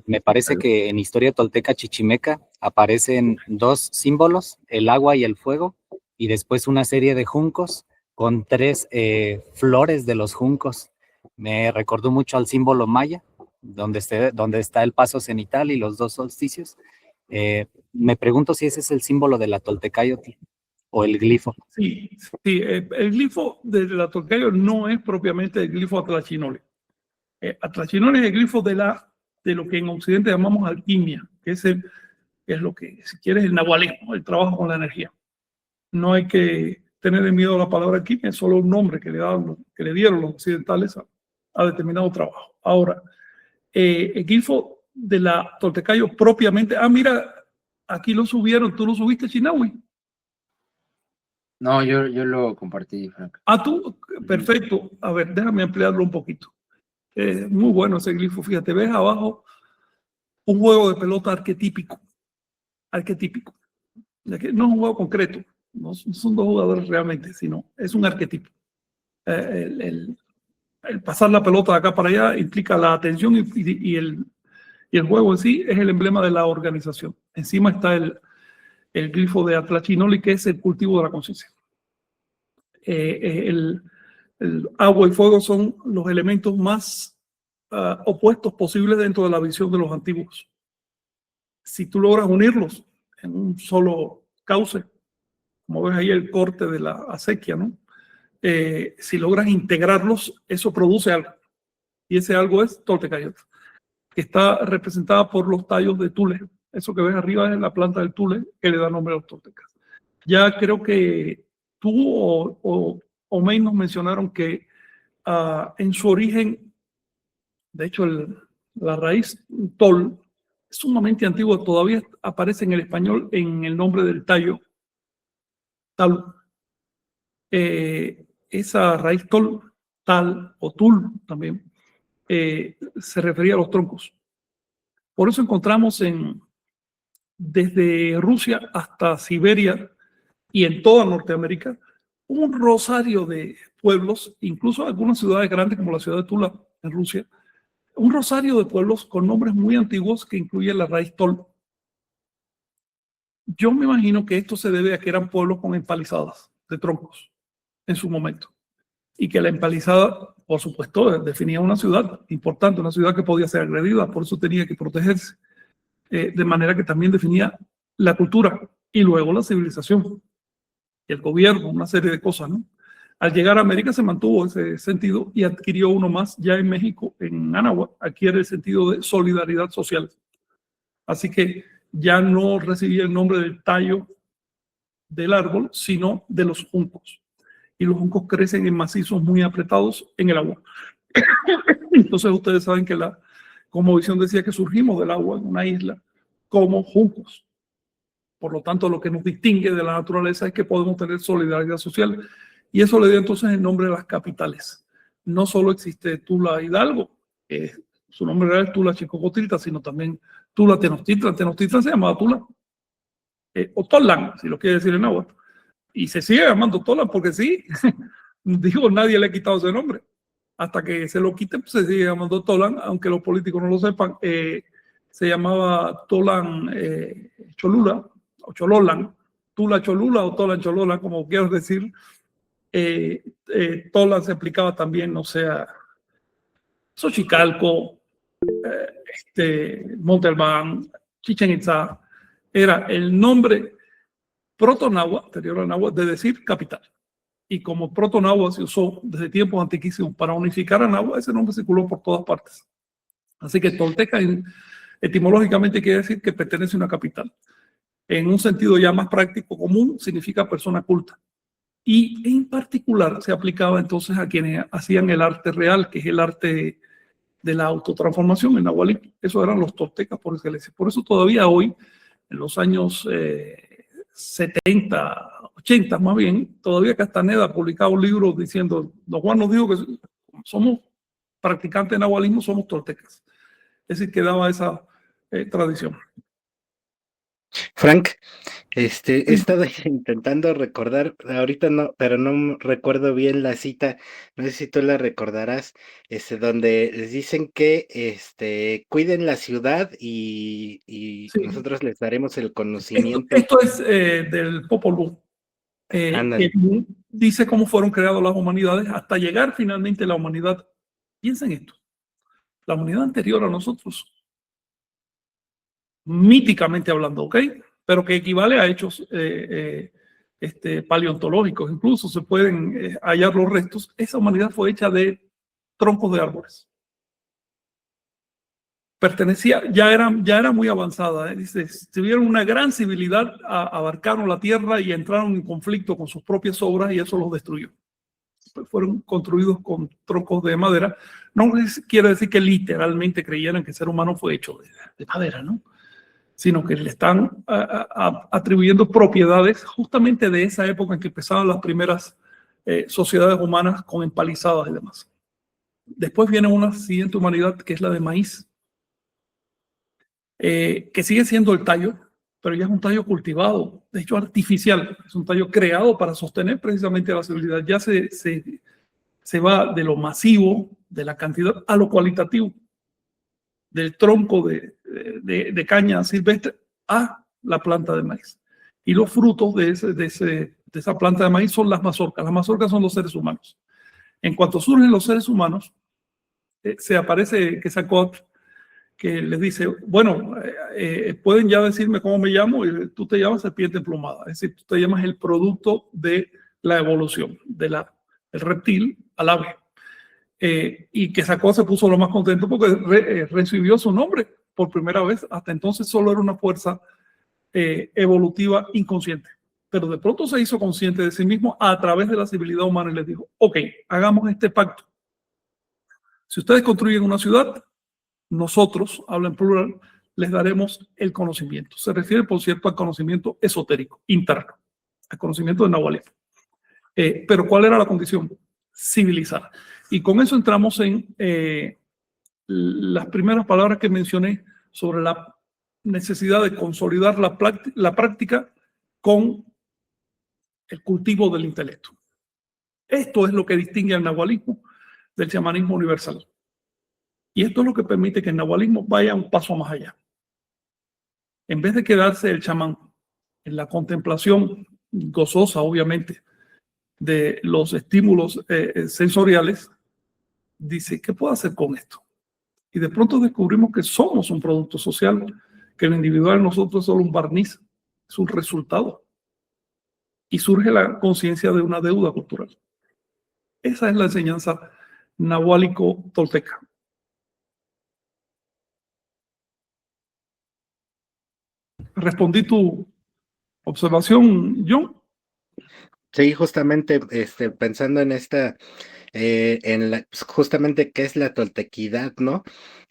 Me parece que en historia tolteca chichimeca aparecen dos símbolos, el agua y el fuego, y después una serie de juncos con tres flores de los juncos. Me recordó mucho al símbolo maya, donde está el paso cenital y los dos solsticios. Me pregunto si ese es el símbolo de la Toltecayotl o el glifo. Sí, el glifo de la Tolteca no es propiamente el glifo Atlachinole. Atlachinole es el glifo de lo que en Occidente llamamos alquimia, que es lo que, si quieres, el nahualismo, el trabajo con la energía. No hay que tener miedo a la palabra alquimia, es solo un nombre que le dieron los occidentales a determinado trabajo. Ahora, el glifo de la Toltecayo propiamente, mira, aquí lo subieron, tú lo subiste, Chinahui. No, yo lo compartí, Frank. Tú, perfecto. A ver, déjame ampliarlo un poquito. Muy bueno ese glifo, fíjate, ves abajo un juego de pelota arquetípico. No es un juego concreto, no son dos jugadores realmente, sino es un arquetipo. El pasar la pelota de acá para allá implica la atención y el juego en sí es el emblema de la organización. Encima está el glifo de Atlachinoli, que es el cultivo de la conciencia. El agua y fuego son los elementos más opuestos posibles dentro de la visión de los antiguos. Si tú logras unirlos en un solo cauce, como ves ahí el corte de la acequia, ¿no? Si logras integrarlos, eso produce algo. Y ese algo es Toltecayotl, que está representada por los tallos de tule. Eso que ves arriba es la planta del tule que le da nombre a los toltecas. Ya creo que tú o May nos mencionaron que en su origen, de hecho, la raíz tol es sumamente antigua, todavía aparece en el español en el nombre del tallo, tal. Esa raíz tol, tal o tul también, se refería a los troncos. Por eso encontramos desde Rusia hasta Siberia y en toda Norteamérica un rosario de pueblos, incluso algunas ciudades grandes como la ciudad de Tula en Rusia, un rosario de pueblos con nombres muy antiguos que incluyen la raíz tol. Yo me imagino que esto se debe a que eran pueblos con empalizadas de troncos en su momento y que la empalizada, por supuesto, definía una ciudad importante, una ciudad que podía ser agredida, por eso tenía que protegerse, de manera que también definía la cultura y luego la civilización y el gobierno, una serie de cosas, ¿no? Al llegar a América se mantuvo ese sentido y adquirió uno más ya en México, en Anáhuac, adquiere el sentido de solidaridad social. Así que ya no recibía el nombre del tallo del árbol, sino de los juncos. Y los juncos crecen en macizos muy apretados en el agua. Entonces ustedes saben que la cosmovisión decía que surgimos del agua en una isla como juncos. Por lo tanto, lo que nos distingue de la naturaleza es que podemos tener solidaridad social. Y eso le dio entonces el nombre de las capitales. No solo existe Tula Hidalgo, su nombre real es Tula Chicocotilta, sino también Tula Tenochtitlan. Tenochtitlan se llamaba Tula. O Tolan, si lo quiere decir en náhuatl. Y se sigue llamando Tolan porque sí, digo, nadie le ha quitado ese nombre. Hasta que se lo quiten, pues se sigue llamando Tolan, aunque los políticos no lo sepan. se llamaba Tolan Cholula, o Chololan, Tula Cholula o Tolan Chololan, como quieras decir. Tolan se aplicaba también, o sea, Xochicalco, Monte Albán, Chichen Itzá, era el nombre proto-nahua, anterior a nahua, de decir capital. Y como proto-nahua se usó desde tiempos antiquísimos para unificar a nahua, ese nombre circuló por todas partes. Así que tolteca etimológicamente quiere decir que pertenece a una capital. En un sentido ya más práctico común, significa persona culta. Y en particular se aplicaba entonces a quienes hacían el arte real, que es el arte de la autotransformación en nahualí. Esos eran los toltecas por excelencia. Por eso todavía hoy, en los años 70, 80 más bien, todavía Castaneda ha publicado un libro diciendo, don Juan nos dijo que somos practicantes de nahualismo, somos toltecas. Es decir, que daba esa tradición. Frank, he estado intentando recordar, ahorita no, pero no recuerdo bien la cita, no sé si tú la recordarás, donde les dicen que cuiden la ciudad y Sí. nosotros les daremos el conocimiento. Esto es del Popol Vuh, Ándale. que dice cómo fueron creadas las humanidades hasta llegar finalmente a la humanidad. Piensen esto, la humanidad anterior a nosotros, míticamente hablando, ¿ok? Pero que equivale a hechos paleontológicos, incluso se pueden hallar los restos. Esa humanidad fue hecha de troncos de árboles. Pertenecía, ya era muy avanzada. Dice, tuvieron una gran civilidad, abarcaron la tierra y entraron en conflicto con sus propias obras y eso los destruyó. Fueron construidos con troncos de madera. No quiere decir que literalmente creyeran que el ser humano fue hecho de madera, ¿no? Sino que le están atribuyendo propiedades justamente de esa época en que empezaban las primeras sociedades humanas con empalizadas y demás. Después viene una siguiente humanidad que es la de maíz, que sigue siendo el tallo, pero ya es un tallo cultivado, de hecho artificial, es un tallo creado para sostener precisamente la civilidad. Ya se va de lo masivo, de la cantidad, a lo cualitativo, del tronco de caña silvestre a la planta de maíz. Y los frutos de esa planta de maíz son las mazorcas. Las mazorcas son los seres humanos. En cuanto surgen los seres humanos, se aparece Quetzalcóatl, que les dice, bueno, pueden ya decirme cómo me llamo, y tú te llamas serpiente emplumada, es decir, tú te llamas el producto de la evolución, del reptil al ave. Y Quetzalcóatl se puso lo más contento porque recibió su nombre por primera vez. Hasta entonces solo era una fuerza evolutiva inconsciente, pero de pronto se hizo consciente de sí mismo a través de la civilidad humana y les dijo, ok, hagamos este pacto. Si ustedes construyen una ciudad, nosotros, habla en plural, les daremos el conocimiento. Se refiere, por cierto, al conocimiento esotérico, interno, al conocimiento de nahualismo. Pero ¿cuál era la condición? Civilizar. Y con eso entramos en las primeras palabras que mencioné sobre la necesidad de consolidar la práctica con el cultivo del intelecto. Esto es lo que distingue al nahualismo del chamanismo universal. Y esto es lo que permite que el nahualismo vaya un paso más allá. En vez de quedarse el chamán en la contemplación gozosa, obviamente, de los estímulos sensoriales, dice, ¿qué puedo hacer con esto? Y de pronto descubrimos que somos un producto social, que lo individual en nosotros es solo un barniz, es un resultado. Y surge la conciencia de una deuda cultural. Esa es la enseñanza nahuálico-tolteca. ¿Respondí tu observación, John? Sí, justamente pensando en esta, pues, justamente qué es la toltequidad, ¿no?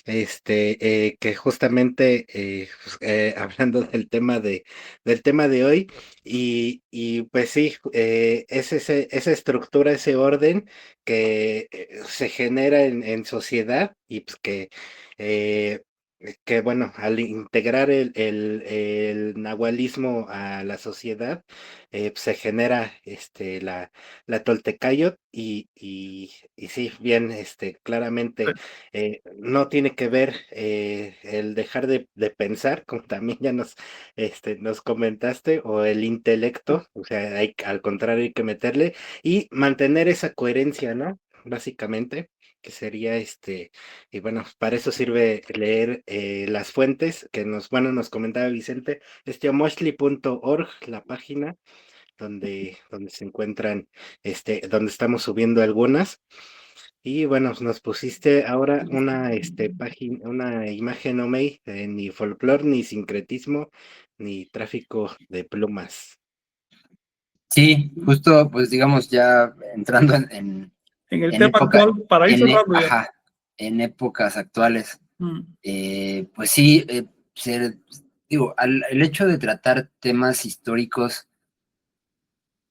Que justamente pues, hablando del tema de hoy, y pues sí, es esa estructura, ese orden que se genera en sociedad y pues que Que bueno, al integrar el nahualismo a la sociedad, se genera la Toltecayot y sí, bien, claramente no tiene que ver el dejar de pensar, como también ya nos comentaste, o el intelecto, o sea, al contrario, hay que meterle y mantener esa coherencia, ¿no? Básicamente, que sería y bueno, para eso sirve leer las fuentes que nos comentaba Vicente, es teomochtli.org, la página donde se encuentran, donde estamos subiendo algunas. Y bueno, nos pusiste ahora una página, una imagen, Omey, ni folclor, ni sincretismo, ni tráfico de plumas. Sí, justo, pues digamos, ya entrando En el en tema época, actual, para ir cerrando ya. ajá, en épocas actuales, Mm. pues sí, digo, el hecho de tratar temas históricos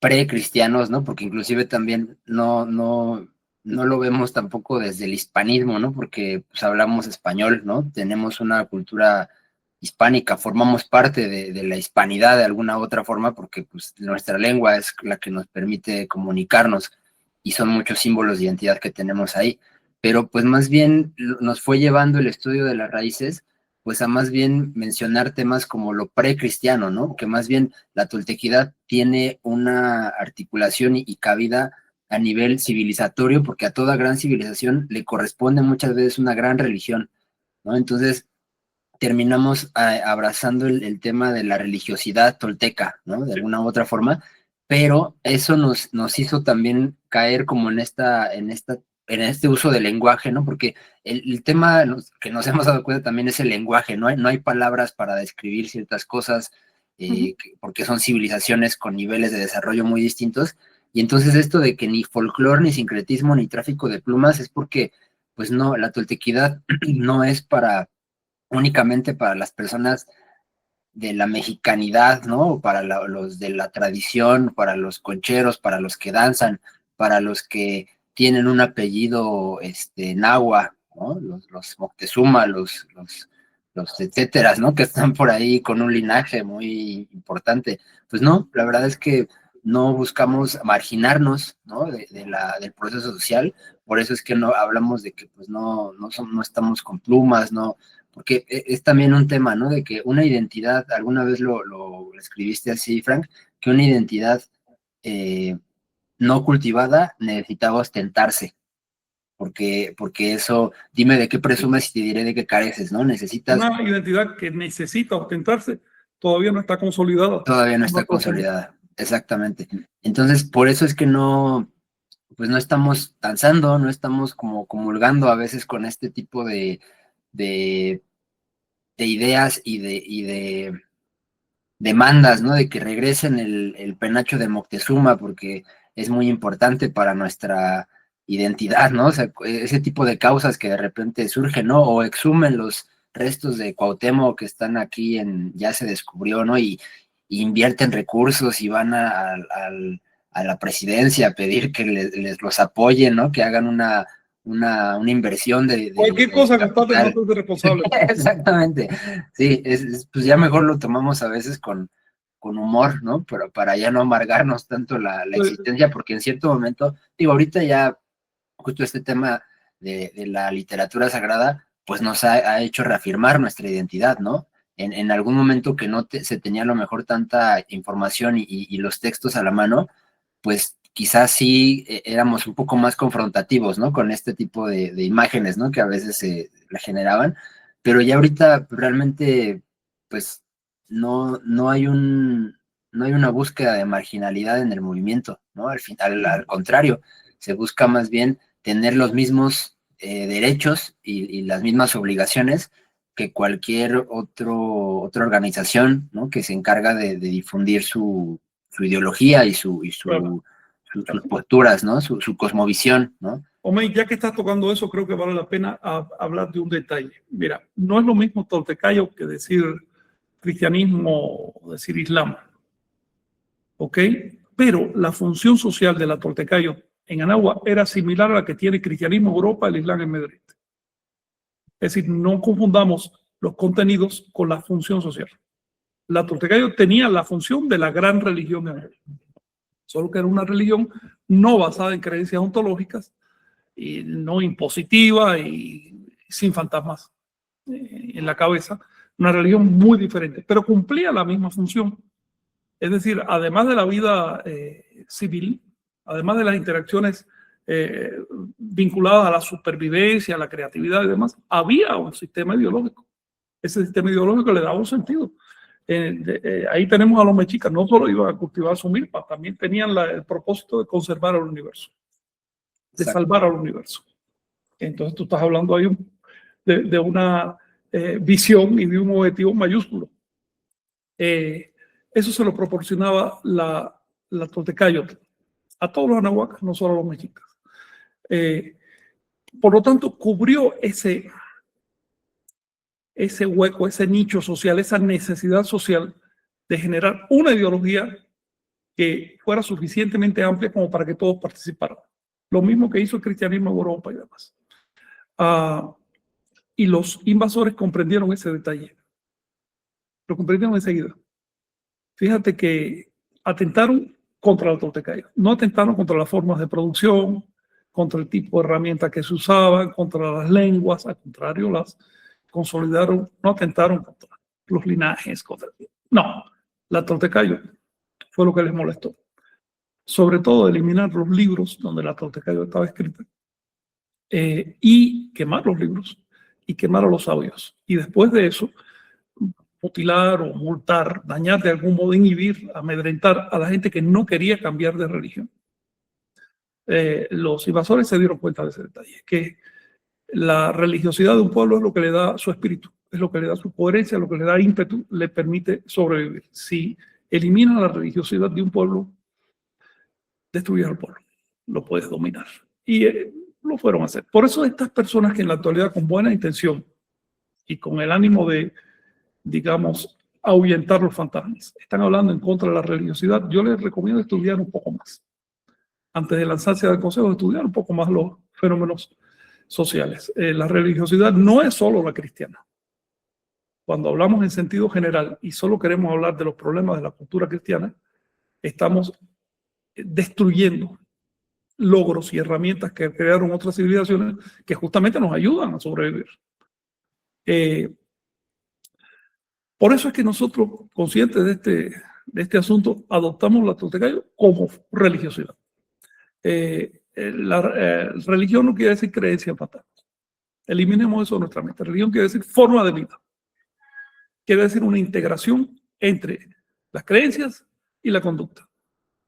precristianos, ¿no? Porque inclusive también no lo vemos tampoco desde el hispanismo, ¿no? Porque pues, hablamos español, ¿no? Tenemos una cultura hispánica, formamos parte de la hispanidad de alguna u otra forma, porque pues nuestra lengua es la que nos permite comunicarnos y son muchos símbolos de identidad que tenemos ahí. Pero pues más bien nos fue llevando el estudio de las raíces, pues a más bien mencionar temas como lo precristiano, ¿no? Que más bien la toltequidad tiene una articulación y cabida a nivel civilizatorio, porque a toda gran civilización le corresponde muchas veces una gran religión, ¿no? Entonces terminamos abrazando el tema de la religiosidad tolteca, ¿no? De alguna u otra forma, pero eso nos hizo también caer como en este uso del lenguaje, ¿no? Porque el tema que nos hemos dado cuenta también es el lenguaje, no hay palabras para describir ciertas cosas, porque son civilizaciones con niveles de desarrollo muy distintos, y entonces esto de que ni folclore, ni sincretismo, ni tráfico de plumas es porque, pues no, la toltequidad no es únicamente para las personas de la mexicanidad, ¿no? Para los de la tradición, para los concheros, para los que danzan, para los que tienen un apellido náhuatl, ¿no? Los Moctezuma, los etcéteras, ¿no? Que están por ahí con un linaje muy importante. Pues no, la verdad es que no buscamos marginarnos, ¿no? Del proceso social, por eso es que no hablamos de que pues no estamos con plumas, no, porque es también un tema, ¿no? De que una identidad, alguna vez lo escribiste así, Frank, que una identidad no cultivada necesitaba ostentarse, porque eso, dime de qué presumes y te diré de qué careces, ¿no? Necesitas... Una identidad que necesita ostentarse todavía no está consolidada. Todavía no está consolidada, exactamente. Entonces, por eso es que pues no estamos danzando, no estamos como comulgando a veces con este tipo de ideas y de demandas, ¿no? De que regresen el penacho de Moctezuma, porque es muy importante para nuestra identidad, ¿no? O sea, ese tipo de causas que de repente surgen, ¿no? O exhumen los restos de Cuauhtémoc que están aquí ya se descubrió, ¿no? Y invierten recursos y van a la presidencia a pedir que les los apoyen, ¿no? Que hagan una inversión Cualquier cosa que pase no soy responsable. Exactamente. Sí, pues ya mejor lo tomamos a veces con humor, ¿no? Pero para ya no amargarnos tanto la existencia, porque en cierto momento, digo, ahorita ya justo este tema de la literatura sagrada, pues nos ha hecho reafirmar nuestra identidad, ¿no? En algún momento que no se tenía a lo mejor tanta información y los textos a la mano, pues quizás sí éramos un poco más confrontativos, ¿no? Con este tipo de imágenes, ¿no? Que a veces se la generaban, pero ya ahorita realmente, pues, no hay una búsqueda de marginalidad en el movimiento, ¿no? Al contrario, se busca más bien tener los mismos derechos y las mismas obligaciones que cualquier otra organización, ¿no? Que se encarga de difundir su ideología y Claro. sus posturas, ¿no? Su cosmovisión, ¿no? Omey, ya que estás tocando eso, creo que vale la pena hablar de un detalle. Mira, no es lo mismo toltecayo que decir cristianismo o decir islam, ¿ok? Pero la función social de la toltecayo en Anagua era similar a la que tiene el cristianismo en Europa, el islam en Medio Oriente. Es decir, no confundamos los contenidos con la función social. La Toltecayo tenía la función de la gran religión de América, solo que era una religión no basada en creencias ontológicas, y no impositiva y sin fantasmas en la cabeza, una religión muy diferente, pero cumplía la misma función. Es decir, además de la vida civil, además de las interacciones vinculadas a la supervivencia, a la creatividad y demás, había un sistema ideológico. Ese sistema ideológico le daba un sentido. Ahí tenemos a los mexicas, no solo iban a cultivar su milpa, también tenían el propósito de conservar el universo, de salvar al universo. Entonces tú estás hablando ahí de una visión y de un objetivo mayúsculo. Eso se lo proporcionaba la Toltecayotl a todos los anahuacas, no solo a los mexicas. Por lo tanto, cubrió ese hueco, ese nicho social, esa necesidad social de generar una ideología que fuera suficientemente amplia como para que todos participaran. Lo mismo que hizo el cristianismo en Europa y demás. Y los invasores comprendieron ese detalle. Lo comprendieron enseguida. Fíjate que atentaron contra la Toltecayo. No atentaron contra las formas de producción, contra el tipo de herramientas que se usaban, contra las lenguas. Al contrario, las consolidaron. No atentaron contra los linajes. No, la Toltecayo fue lo que les molestó. Sobre todo eliminar los libros donde la Toltecayo estaba escrita y quemar los libros y quemar a los sabios. Y después de eso, mutilar o multar, dañar de algún modo, inhibir, amedrentar a la gente que no quería cambiar de religión. Los invasores se dieron cuenta de ese detalle, que la religiosidad de un pueblo es lo que le da su espíritu, es lo que le da su coherencia, lo que le da ímpetu, le permite sobrevivir. Si eliminas la religiosidad de un pueblo, destruyes al pueblo, lo puedes dominar. Y lo fueron a hacer. Por eso estas personas que en la actualidad con buena intención y con el ánimo de, digamos, ahuyentar los fantasmas, están hablando en contra de la religiosidad, yo les recomiendo estudiar un poco más. Antes de lanzarse al consejo, estudiar un poco más los fenómenos sociales. La religiosidad no es solo la cristiana. Cuando hablamos en sentido general y solo queremos hablar de los problemas de la cultura cristiana, estamos destruyendo logros y herramientas que crearon otras civilizaciones que justamente nos ayudan a sobrevivir. Por eso es que nosotros, conscientes de este asunto, adoptamos la Toltecayo como religiosidad. Religión no quiere decir creencia en fantasmas. Eliminemos eso de nuestra mente. Religión quiere decir forma de vida. Quiere decir una integración entre las creencias y la conducta.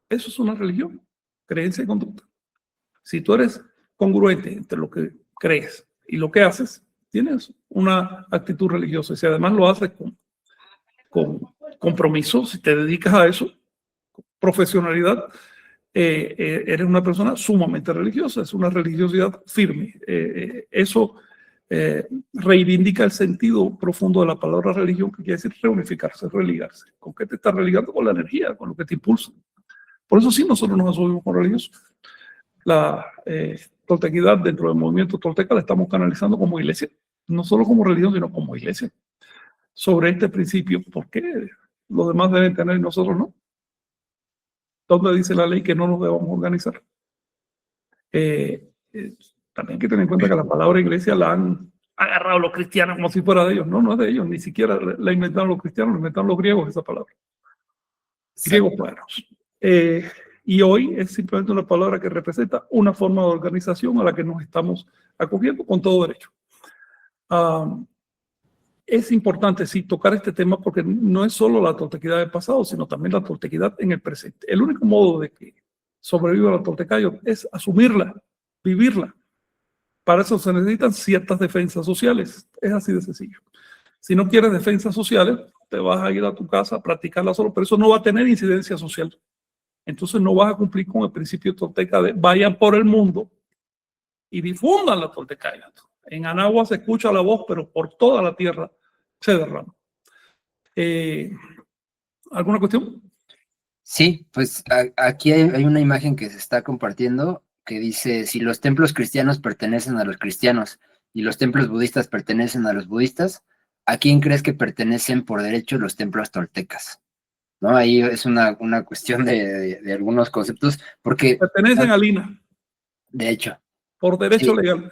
Eso es una religión, creencia y conducta. Si tú eres congruente entre lo que crees y lo que haces, tienes una actitud religiosa. Y si además lo haces con compromiso, si te dedicas a eso, profesionalidad, eres una persona sumamente religiosa, es una religiosidad firme. Eso reivindica el sentido profundo de la palabra religión, que quiere decir reunificarse, religarse. ¿Con qué te estás religando? Con la energía, con lo que te impulsa. Por eso sí nosotros nos asumimos con religiosos. La toltequidad dentro del movimiento tolteca la estamos canalizando como iglesia, no solo como religión, sino como iglesia. Sobre este principio, ¿por qué los demás deben tener y nosotros no? ¿Dónde dice la ley que no nos debamos organizar? También hay que tener en cuenta que la palabra iglesia la han agarrado los cristianos como si fuera de ellos. No, no es de ellos, ni siquiera la inventaron los cristianos, la inventaron los griegos esa palabra. Griegos buenos. Y hoy es simplemente una palabra que representa una forma de organización a la que nos estamos acogiendo con todo derecho. Es importante, sí, tocar este tema porque no es solo la toltequidad del pasado, sino también la toltequidad en el presente. El único modo de que sobreviva la toltecayo es asumirla, vivirla. Para eso se necesitan ciertas defensas sociales. Es así de sencillo. Si no quieres defensas sociales, te vas a ir a tu casa a practicarla solo, pero eso no va a tener incidencia social. Entonces no vas a cumplir con el principio tolteca de vayan por el mundo y difundan la toltecayo. En Anagua se escucha la voz, pero por toda la tierra se derrama. ¿Alguna cuestión? Sí, pues aquí hay una imagen que se está compartiendo que dice, si los templos cristianos pertenecen a los cristianos y los templos budistas pertenecen a los budistas, ¿a quién crees que pertenecen por derecho los templos toltecas? ¿No? Ahí es una cuestión de algunos conceptos, porque, Pertenecen a Lina, de hecho, por derecho sí, legal.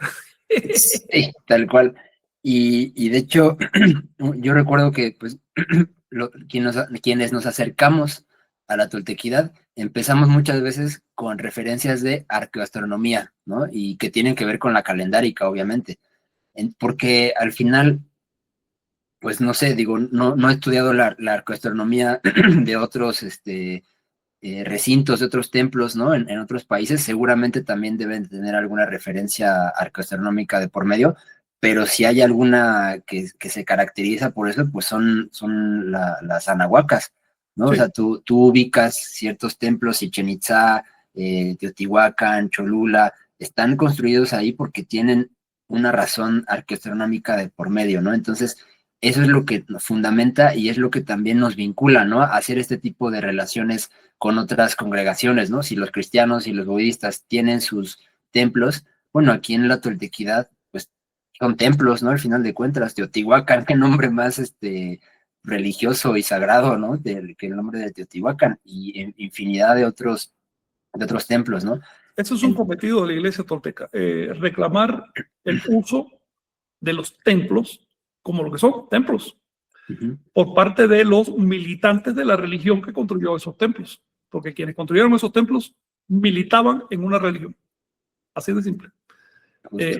sí, tal cual. Y de hecho, yo recuerdo que pues, quienes nos acercamos a la toltequidad, empezamos muchas veces con referencias de arqueoastronomía, ¿no? Y que tienen que ver con la calendárica, obviamente. Porque al final, pues no sé, digo, no he estudiado la arqueoastronomía de otros recintos, de otros templos, ¿no? En otros países, seguramente también deben tener alguna referencia arqueoastronómica de por medio, pero si hay alguna que se caracteriza por eso, pues son las anahuacas, ¿no? Sí. O sea, tú ubicas ciertos templos, Chichén Itzá, Teotihuacán, Cholula, están construidos ahí porque tienen una razón arqueoastronómica de por medio, ¿no? Entonces, eso es lo que nos fundamenta y es lo que también nos vincula, ¿no? A hacer este tipo de relaciones con otras congregaciones, ¿no? Si los cristianos y los budistas tienen sus templos, bueno, aquí en la toltequidad, pues son templos, ¿no? Al final de cuentas, Teotihuacán, qué nombre más religioso y sagrado, ¿no? Que el nombre de Teotihuacán y infinidad de otros templos, ¿no? Eso es un cometido de la iglesia tolteca, reclamar el uso de los templos como lo que son templos, por parte de los militantes de la religión que construyó esos templos, porque quienes construyeron esos templos militaban en una religión, así de simple.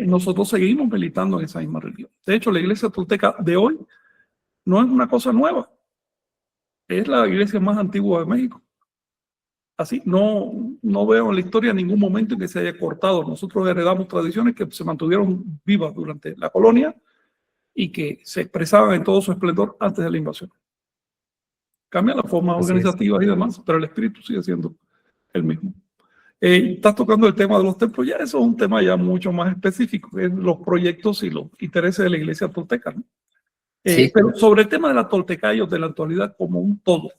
Nosotros seguimos militando en esa misma religión. De hecho, la iglesia tolteca de hoy no es una cosa nueva, es la iglesia más antigua de México. Así, no veo en la historia ningún momento en que se haya cortado. Nosotros heredamos tradiciones que se mantuvieron vivas durante la colonia y que se expresaban en todo su esplendor antes de la invasión. Cambia la forma organizativa y demás, pero el espíritu sigue siendo el mismo. Estás tocando el tema de los templos, ya eso es un tema ya mucho más específico, que es los proyectos y los intereses de la iglesia tolteca, ¿no? Sí. Pero sobre el tema de la toltecayos, de la actualidad como un todo,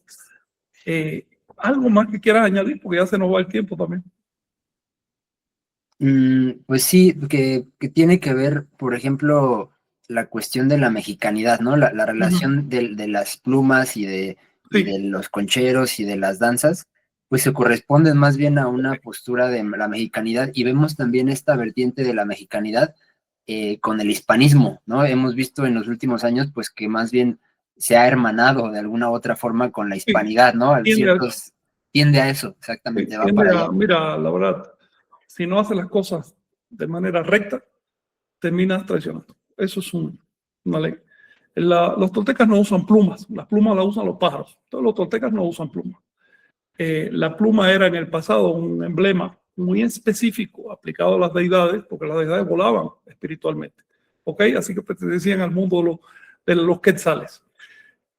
algo más que quieras añadir, porque ya se nos va el tiempo también. Pues sí, que tiene que ver, por ejemplo, la cuestión de la mexicanidad, ¿no? La relación de las plumas y de los concheros y de las danzas, pues se corresponden más bien a una postura de la mexicanidad y vemos también esta vertiente de la mexicanidad con el hispanismo, ¿no? Hemos visto en los últimos años, pues que más bien se ha hermanado de alguna u otra forma con la hispanidad, ¿no? Tiende a eso, exactamente, va para allá. Mira, la verdad, si no haces las cosas de manera recta, terminas traicionando. Eso es una ley. Los toltecas no usan plumas, las plumas las usan los pájaros. Todos los toltecas no usan plumas. La pluma era en el pasado un emblema muy específico aplicado a las deidades, porque las deidades volaban espiritualmente. ¿Ok? Así que pertenecían al mundo de los quetzales.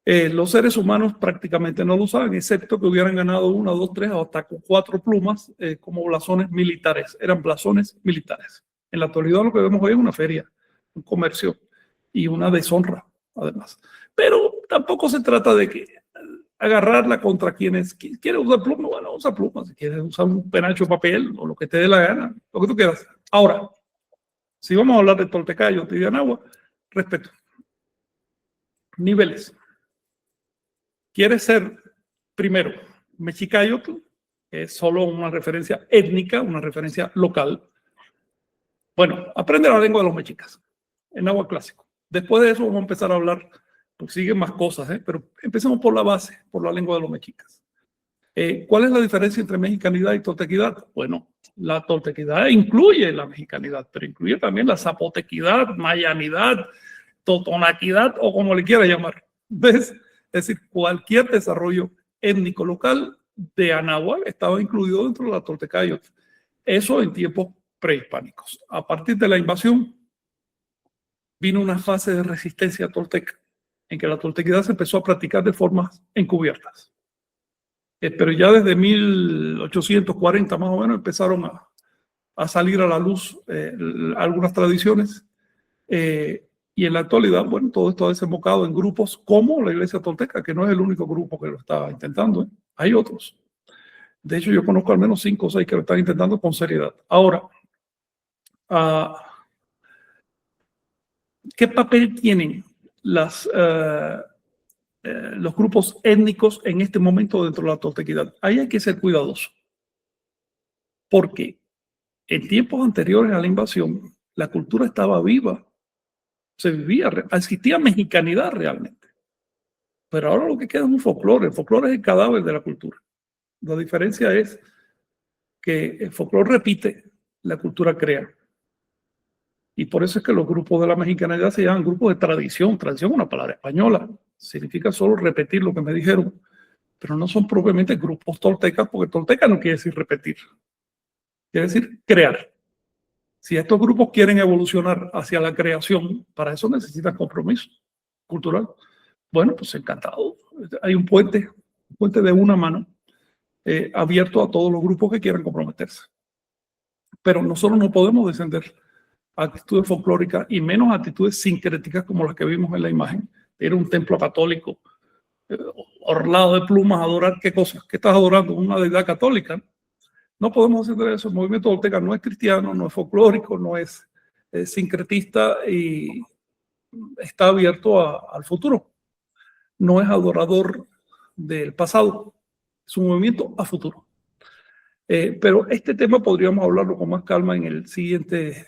Los seres humanos prácticamente no lo usaban, excepto que hubieran ganado 1, 2, 3 o hasta 4 plumas como blasones militares. Eran blasones militares. En la actualidad lo que vemos hoy es una feria, un comercio y una deshonra, además. Pero tampoco se trata de que agarrarla contra quienes quieren usar plumas. Bueno, usa plumas. Si quieres usar un penacho de papel o lo que te dé la gana, lo que tú quieras. Ahora, si vamos a hablar de toltecayos y de Anahua, respeto. Niveles. ¿Quieres ser, primero, mexicayotl, que es solo una referencia étnica, una referencia local? Bueno, aprende la lengua de los mexicas, en agua clásico. Después de eso vamos a empezar a hablar, pues siguen más cosas, pero empecemos por la base, por la lengua de los mexicas. ¿Cuál es la diferencia entre mexicanidad y toltequidad? Bueno, la toltequidad incluye la mexicanidad, pero incluye también la zapotequidad, mayanidad, totonaquidad o como le quiera llamar. ¿Ves? Es decir, cualquier desarrollo étnico local de Anáhuac estaba incluido dentro de la toltecayotl. Eso en tiempos prehispánicos. A partir de la invasión vino una fase de resistencia tolteca en que la toltequidad se empezó a practicar de formas encubiertas. Pero ya desde 1840 más o menos empezaron a salir a la luz algunas tradiciones y en la actualidad, bueno, todo esto ha desembocado en grupos como la Iglesia Tolteca, que no es el único grupo que lo está intentando, hay otros. De hecho, yo conozco al menos 5 o 6 que lo están intentando con seriedad. Ahora, ¿qué papel tienen los grupos étnicos en este momento dentro de la toltequidad. Ahí hay que ser cuidadoso, porque en tiempos anteriores a la invasión, la cultura estaba viva, se vivía, existía mexicanidad realmente. Pero ahora lo que queda es un folclore. El folclore es el cadáver de la cultura. La diferencia es que el folclore repite, la cultura crea. Y por eso es que los grupos de la mexicanidad se llaman grupos de tradición. Tradición es una palabra española. Significa solo repetir lo que me dijeron. Pero no son propiamente grupos toltecas, porque tolteca no quiere decir repetir. Quiere decir crear. Si estos grupos quieren evolucionar hacia la creación, para eso necesitan compromiso cultural. Bueno, pues encantado. Hay un puente de una mano abierto a todos los grupos que quieran comprometerse. Pero nosotros no podemos descender a actitudes folclóricas y menos actitudes sincréticas como las que vimos en la imagen. Era un templo católico, orlado de plumas, adorar qué cosas. ¿Qué estás adorando? Una deidad católica. No podemos hacer eso. El movimiento tolteca no es cristiano, no es folclórico, no es sincretista y está abierto al futuro. No es adorador del pasado, es un movimiento a futuro. Pero este tema podríamos hablarlo con más calma en la siguiente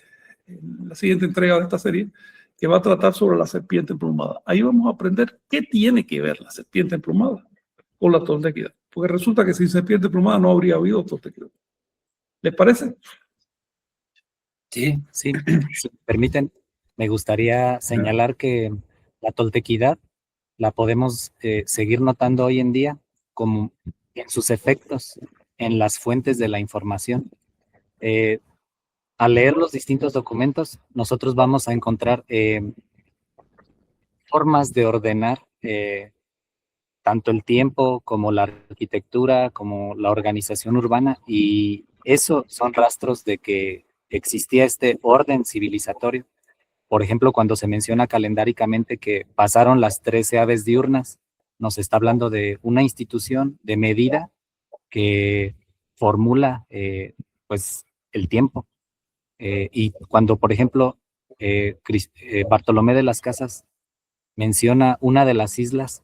entrega de esta serie, que va a tratar sobre la serpiente emplumada. Ahí vamos a aprender qué tiene que ver la serpiente emplumada con la toltequidad, porque resulta que sin serpiente emplumada no habría habido toltequidad. ¿Les parece? Sí, sí. Si me permiten, me gustaría señalar que la toltequidad la podemos seguir notando hoy en día como en sus efectos en las fuentes de la información. Al leer los distintos documentos, nosotros vamos a encontrar formas de ordenar tanto el tiempo como la arquitectura, como la organización urbana, y eso son rastros de que existía este orden civilizatorio. Por ejemplo, cuando se menciona calendáricamente que pasaron las 13 aves diurnas, nos está hablando de una institución de medida que formula pues el tiempo. Y cuando, por ejemplo, Bartolomé de las Casas menciona una de las islas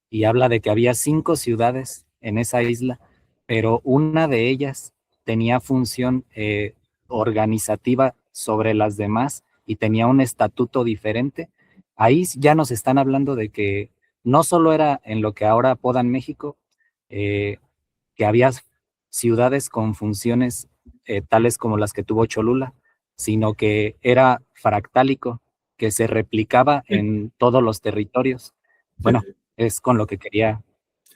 y habla de que había 5 ciudades en esa isla, pero una de ellas tenía función organizativa sobre las demás y tenía un estatuto diferente. Ahí ya nos están hablando de que no solo era en lo que ahora apodan México, que había ciudades con funciones tales como las que tuvo Cholula, sino que era fractálico, que se replicaba en todos los territorios. Bueno, es con lo que quería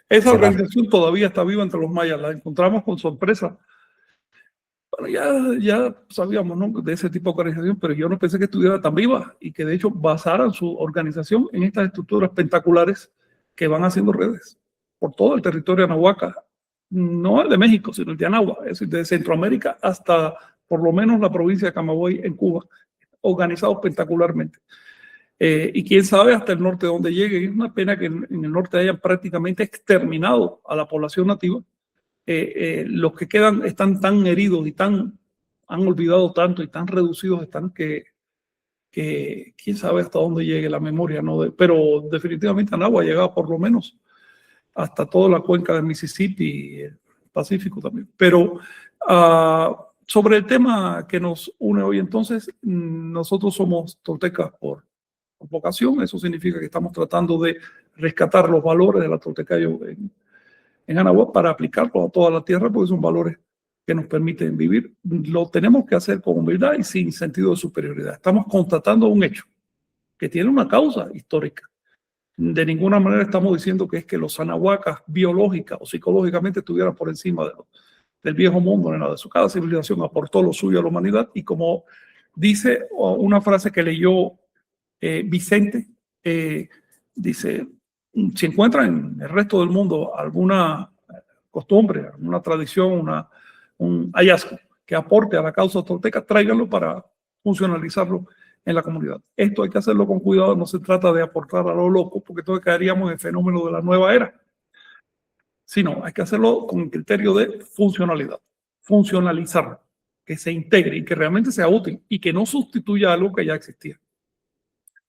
Esa cerrar. organización todavía está viva entre los mayas, la encontramos con sorpresa. Bueno, ya sabíamos, ¿no?, de ese tipo de organización, pero yo no pensé que estuviera tan viva y que de hecho basaran su organización en estas estructuras pentaculares que van haciendo redes por todo el territorio de Anahuaca, no el de México, sino el de Anáhuac, es decir, de Centroamérica hasta por lo menos la provincia de Camagüey en Cuba, organizados pentacularmente. Y quién sabe hasta el norte donde lleguen. Es una pena que en el norte hayan prácticamente exterminado a la población nativa. Los que quedan están tan heridos y han olvidado tanto y tan reducidos están que quién sabe hasta dónde llegue la memoria, ¿no? Pero definitivamente Anáhuac ha llegado por lo menos hasta toda la cuenca del Mississippi y el Pacífico también. Pero sobre el tema que nos une hoy, entonces, nosotros somos toltecas por vocación. Eso significa que estamos tratando de rescatar los valores de la toltecayo en Anáhuac para aplicarlos a toda la tierra, porque son valores que nos permiten vivir. Lo tenemos que hacer con humildad y sin sentido de superioridad. Estamos constatando un hecho que tiene una causa histórica. De ninguna manera estamos diciendo que es que los anahuacas biológica o psicológicamente estuvieran por encima del viejo mundo, ni nada de eso. Cada civilización aportó lo suyo a la humanidad y, como dice una frase que leyó Vicente, dice: si encuentran en el resto del mundo alguna costumbre, alguna tradición, un hallazgo que aporte a la causa tolteca, tráiganlo para funcionalizarlo en la comunidad. Esto hay que hacerlo con cuidado, no se trata de aportar a lo loco, porque entonces caeríamos en el fenómeno de la nueva era, sino hay que hacerlo con el criterio de funcionalidad, funcionalizarlo, que se integre y que realmente sea útil y que no sustituya algo que ya existía.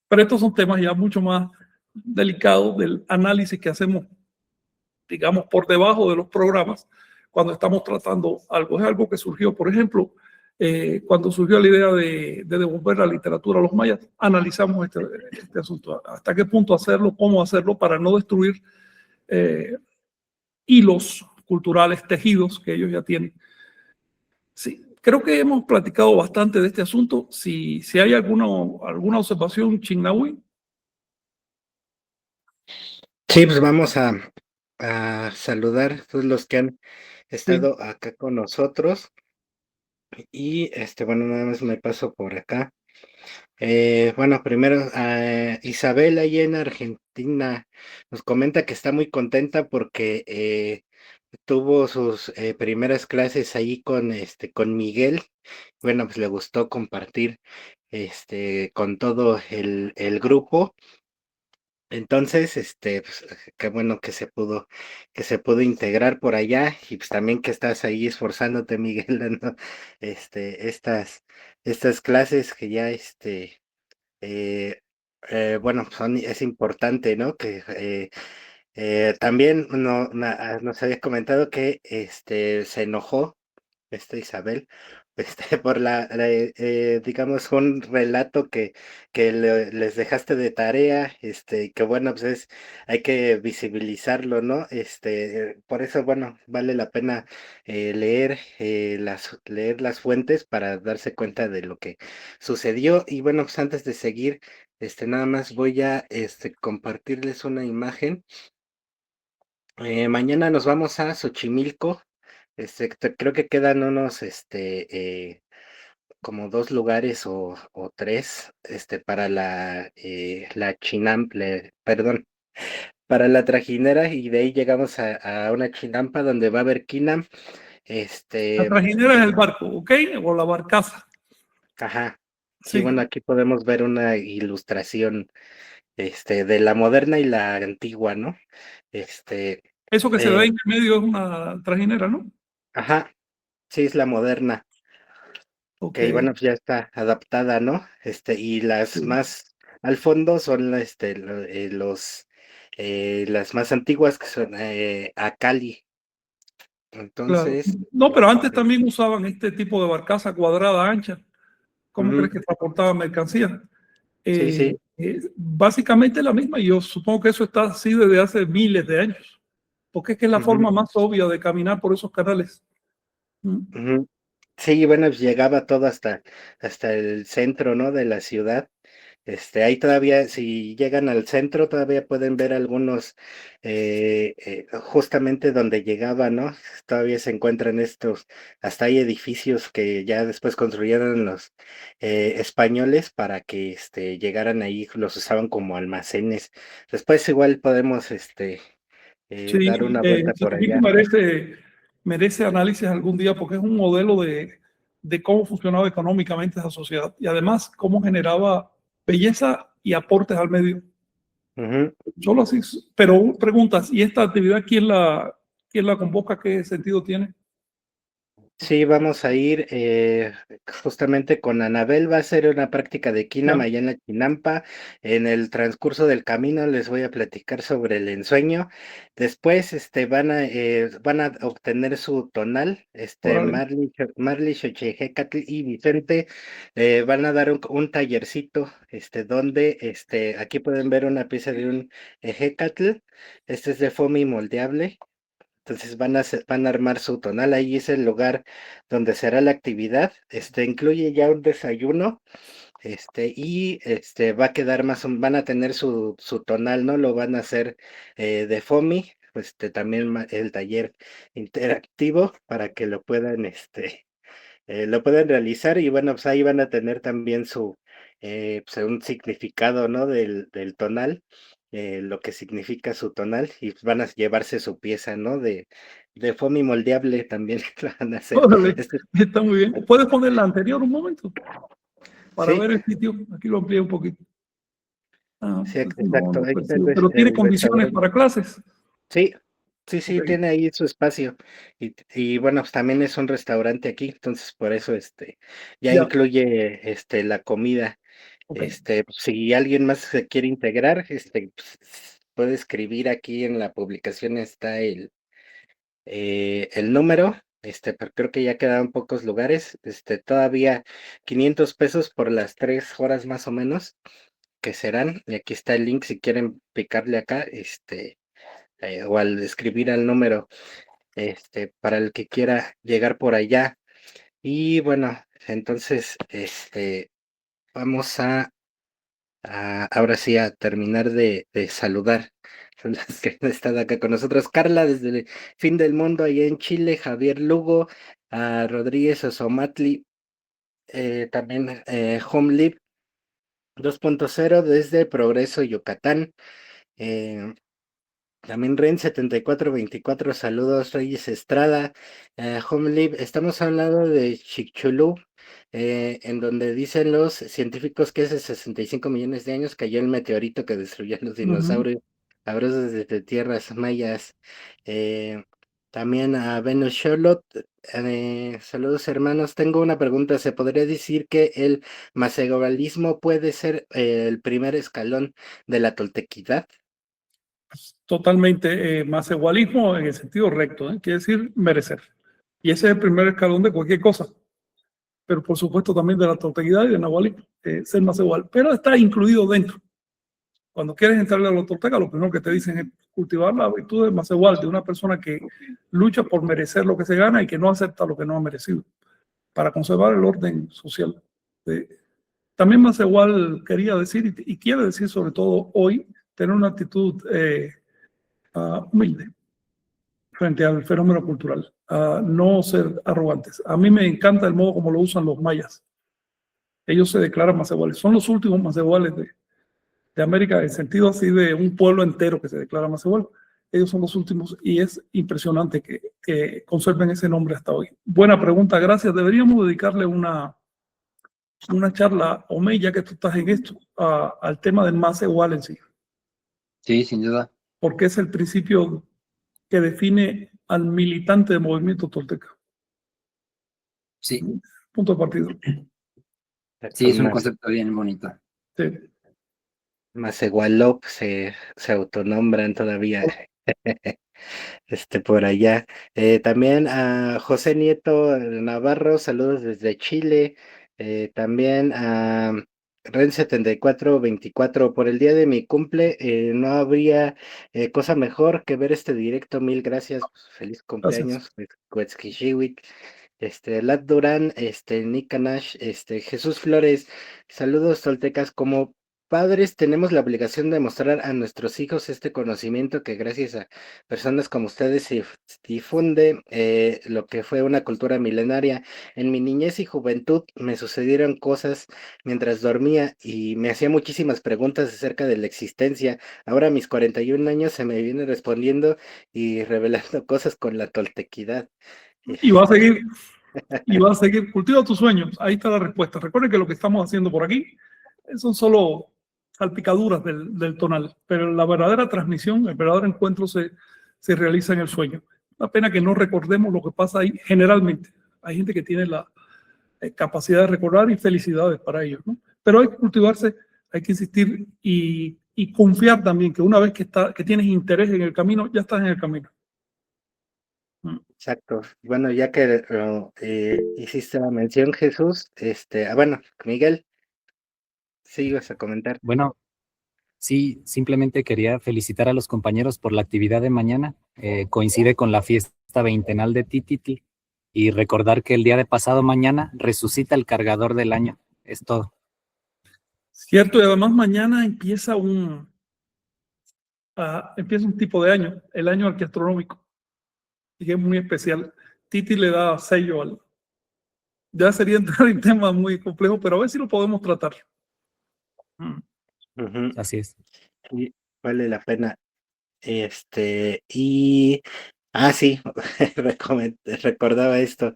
Pero estos son temas ya mucho más delicados del análisis que hacemos, digamos, por debajo de los programas cuando estamos tratando algo. Es algo que surgió, por ejemplo, cuando surgió la idea de devolver la literatura a los mayas, analizamos este asunto, hasta qué punto hacerlo, cómo hacerlo para no destruir hilos culturales, tejidos que ellos ya tienen. Sí, creo que hemos platicado bastante de este asunto. Si hay alguna observación, Chignahui. Sí, pues vamos a saludar a todos los que han Sí, estado acá con nosotros. Y bueno, nada más me paso por acá. Bueno, primero a Isabel ahí en Argentina nos comenta que está muy contenta porque tuvo sus primeras clases ahí con Miguel. Bueno, pues le gustó compartir con todo el grupo. Entonces, pues, qué bueno que se pudo integrar por allá, y pues también que estás ahí esforzándote, Miguel, dando estas clases que ya eh, bueno, es importante, ¿no? Que también nos había comentado que se enojó Isabel, por digamos, un relato que les dejaste de tarea, que bueno, pues hay que visibilizarlo, ¿no? Por eso, bueno, vale la pena leer las fuentes para darse cuenta de lo que sucedió. Y bueno, pues antes de seguir, nada más voy a compartirles una imagen. Mañana nos vamos a Xochimilco. Creo que quedan unos, como 2 lugares o 3, para la perdón, para la trajinera, y de ahí llegamos a una chinampa donde va a haber quinam, La este, trajinera es el barco, ¿ok? O la barcaza. ajá. Sí, Sí, bueno, aquí podemos ver una ilustración, de la moderna y la antigua, ¿no? Este, eso que se ve eh, en el medio es una trajinera, ¿no? ajá, sí, es la moderna. Ok, Que bueno, pues ya está adaptada, ¿no? Y las sí, más al fondo son las más antiguas, que son Acali. claro. Entonces, No, pero antes eh, también usaban este tipo de barcaza cuadrada ancha. ¿Cómo ujú, crees que transportaban mercancía? sí, sí, Básicamente la misma, y yo supongo que eso está así desde hace miles de años, porque es que es la ujú, forma más obvia de caminar por esos canales. Mm. ujú. Sí, bueno, pues llegaba todo hasta el centro, ¿no? De la ciudad. Ahí todavía, si llegan al centro, todavía pueden ver algunos, justamente donde llegaba, ¿no? Todavía se encuentran hasta hay edificios que ya después construyeron los españoles para que llegaran ahí, los usaban como almacenes. Después igual podemos Sí, dar una vuelta por Xochimilco allá. merece análisis algún día porque es un modelo de cómo funcionaba económicamente esa sociedad y además cómo generaba belleza y aportes al medio. Ujú. Solo así. Pero preguntas, ¿y esta actividad quién la convoca? ¿Qué sentido tiene? Sí, vamos a ir justamente con Anabel. Va a ser una práctica de Ya, Quinam allá en la Chinampa. En el transcurso del camino les voy a platicar sobre el ensueño. Después van a obtener su tonal. órale. Marly, Xochihecatl y Vicente van a dar un tallercito, donde aquí pueden ver una pieza de un ejecatl. Este es de foamy moldeable. Entonces van a armar su tonal, ahí es el lugar donde será la actividad. Incluye ya un desayuno, y va a quedar van a tener su tonal, ¿no? Lo van a hacer de FOMI, también el taller interactivo para que lo pueden realizar. Y bueno, pues ahí van a tener también pues un significado, ¿no? Del tonal, lo que significa su tonal, y pues van a llevarse su pieza, ¿no? De foamy moldeable también la van a hacer. Órale, Este, está muy bien. ¿Puedes poner la anterior un momento para sí, ver el sitio? Aquí lo amplié un poquito. Ah, sí, pues no, exacto, no ahí está percibo. Pero tiene el condiciones restaurante. para clases. Sí, sí, Ok, sí, tiene ahí su espacio. Y bueno, pues también es un restaurante aquí, entonces por eso ya ya. incluye la comida. Ok. Si alguien más se quiere integrar, pues, puede escribir aquí en la publicación está el número, pero creo que ya quedaban pocos lugares, todavía 500 pesos por las 3 horas más o menos que serán, y aquí está el link si quieren picarle acá, o al escribir al número, para el que quiera llegar por allá. Y bueno, entonces, vamos ahora sí a terminar de saludar. Son las que han estado acá con nosotros. Carla, desde el fin del mundo, allá en Chile, Javier Lugo, a Rodríguez Osomatli, también Homelive 2.0 desde Progreso, Yucatán. eh, También Ren 7424, saludos Reyes Estrada, Homelive, estamos hablando de Chicxulub, en donde dicen los científicos que hace 65 millones de años cayó el meteorito que destruyó a los Ujú. dinosaurios, abrazos desde tierras mayas. eh, También a Venus Charlotte, saludos hermanos, tengo una pregunta, ¿se podría decir que el macegobalismo puede ser el primer escalón de la toltequidad? Totalmente más igualismo en el sentido recto, ¿eh? Quiere decir merecer. Y ese es el primer escalón de cualquier cosa. Pero por supuesto también de la toltequidad y del nahualismo, ser más igual. Pero está incluido dentro. Cuando quieres entrarle a la tolteca, lo primero que te dicen es cultivar la virtud de más igual, de una persona que lucha por merecer lo que se gana y que no acepta lo que no ha merecido, para conservar el orden social. También más igual quería decir, y quiere decir sobre todo hoy, tener una actitud humilde frente al fenómeno cultural, no ser arrogantes. A mí me encanta el modo como lo usan los mayas. Ellos se declaran más iguales, son los últimos más iguales de América, en el sentido así de un pueblo entero que se declara más igual. Ellos son los últimos y es impresionante que conserven ese nombre hasta hoy. Buena pregunta, gracias. Deberíamos dedicarle una charla, Omey, ya que tú estás en esto, al tema del más igual en sí, Sí, sin duda. porque es el principio que define al militante del movimiento tolteca. Sí, Punto de partida. sí, es un Más, concepto bien bonito. Sí. Macehualop se autonombran todavía por allá. También a José Nieto Navarro, saludos desde Chile. También a Ren 7424, por el día de mi cumple, no habría cosa mejor que ver este directo. Mil gracias, feliz Gracias. cumpleaños, Quetzquixhihuitl. Lat Durán, Nick Nash, Jesús Flores, saludos toltecas. Como padres tenemos la obligación de mostrar a nuestros hijos este conocimiento que gracias a personas como ustedes se difunde lo que fue una cultura milenaria. En mi niñez y juventud me sucedieron cosas mientras dormía y me hacía muchísimas preguntas acerca de la existencia. Ahora a mis 41 años se me viene respondiendo y revelando cosas con la toltequidad. Y va a seguir, y va a seguir. Cultiva tus sueños. Ahí está la respuesta. Recuerden que lo que estamos haciendo por aquí son solo salpicaduras del tonal, pero la verdadera transmisión, el verdadero encuentro se realiza en el sueño. Una pena que no recordemos lo que pasa ahí generalmente. Hay gente que tiene la capacidad de recordar y felicidades para ellos, ¿no? Pero hay que cultivarse, hay que insistir y confiar también que una vez que tienes interés en el camino, ya estás en el camino. Exacto. Bueno, ya que hiciste la mención, Jesús, bueno, Miguel, sí ibas a comentar. Bueno, sí, simplemente quería felicitar a los compañeros por la actividad de mañana. Coincide con la fiesta veintenal de Tititi y recordar que el día de pasado mañana resucita el cargador del año. Es todo. Cierto, y además mañana empieza empieza un tipo de año, el año arqueastronómico, y que es muy especial. Titi le da sello al. Ya sería entrar en temas muy complejos, pero a ver si lo podemos tratar. Ujú, Así es. sí, vale la pena. Y, sí, recordaba esto.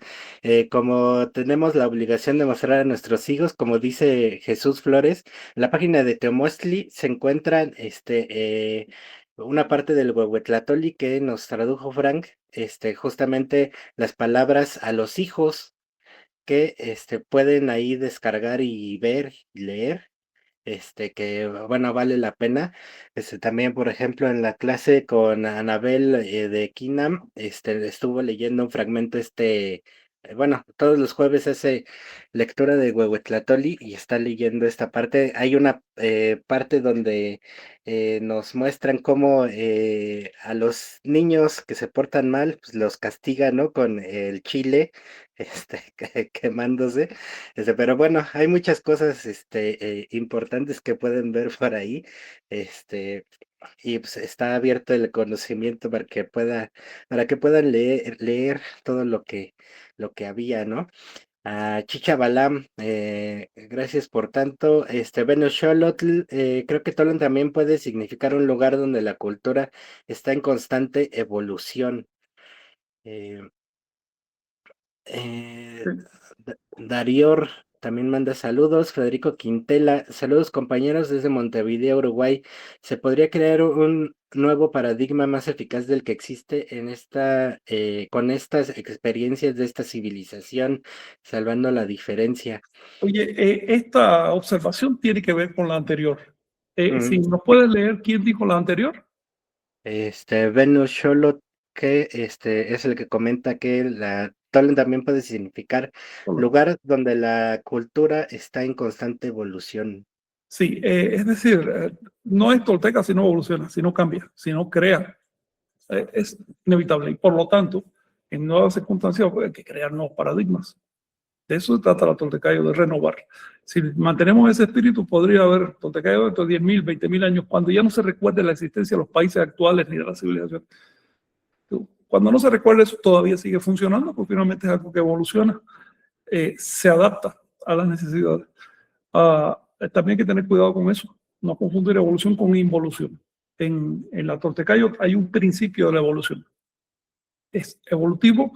Como tenemos la obligación de mostrar a nuestros hijos, como dice Jesús Flores, en la página de Teomostli se encuentran, una parte del Huehuetlatoli que nos tradujo Frank, justamente las palabras a los hijos que, pueden ahí descargar y ver y leer. que, bueno, vale la pena. También, por ejemplo, en la clase con Anabel de Kinam, estuvo leyendo un fragmento, bueno, todos los jueves hace lectura de Huehuetlatoli y está leyendo esta parte. Hay una parte donde nos muestran cómo a los niños que se portan mal, pues los castigan, ¿no? Con el chile, quemándose. Pero bueno, hay muchas cosas importantes que pueden ver por ahí. Este, y pues está abierto el conocimiento para que puedan leer todo lo que había, ¿no? Chicha Balam, gracias por tanto. Venus Xolotl, creo que Tolan también puede significar un lugar donde la cultura está en constante evolución. Eh, eh, Darior también manda saludos. Federico Quintela, saludos compañeros desde Montevideo, Uruguay. ¿Se podría crear un nuevo paradigma más eficaz del que existe con estas experiencias de esta civilización, salvando la diferencia? Oye, esta observación tiene que ver con la anterior. Si Mm, nos puedes leer quién dijo la anterior. Venus Xolotl, que es el que comenta que Tolan también puede significar lugar donde la cultura está en constante evolución. Sí, es decir, no es tolteca si no evoluciona, si no cambia, si no crea. Es inevitable. Y por lo tanto, en nuevas circunstancias pues, hay que crear nuevos paradigmas. De eso se trata la Toltecayo, de renovar. Si mantenemos ese espíritu, podría haber Toltecayo dentro de 10.000, 20.000 años, cuando ya no se recuerde la existencia de los países actuales ni de la civilización. Cuando no se recuerde eso, todavía sigue funcionando, porque finalmente es algo que evoluciona, se adapta a las necesidades. También hay que tener cuidado con eso, no confundir evolución con involución. En la Toltecayo hay un principio de la evolución. Es evolutivo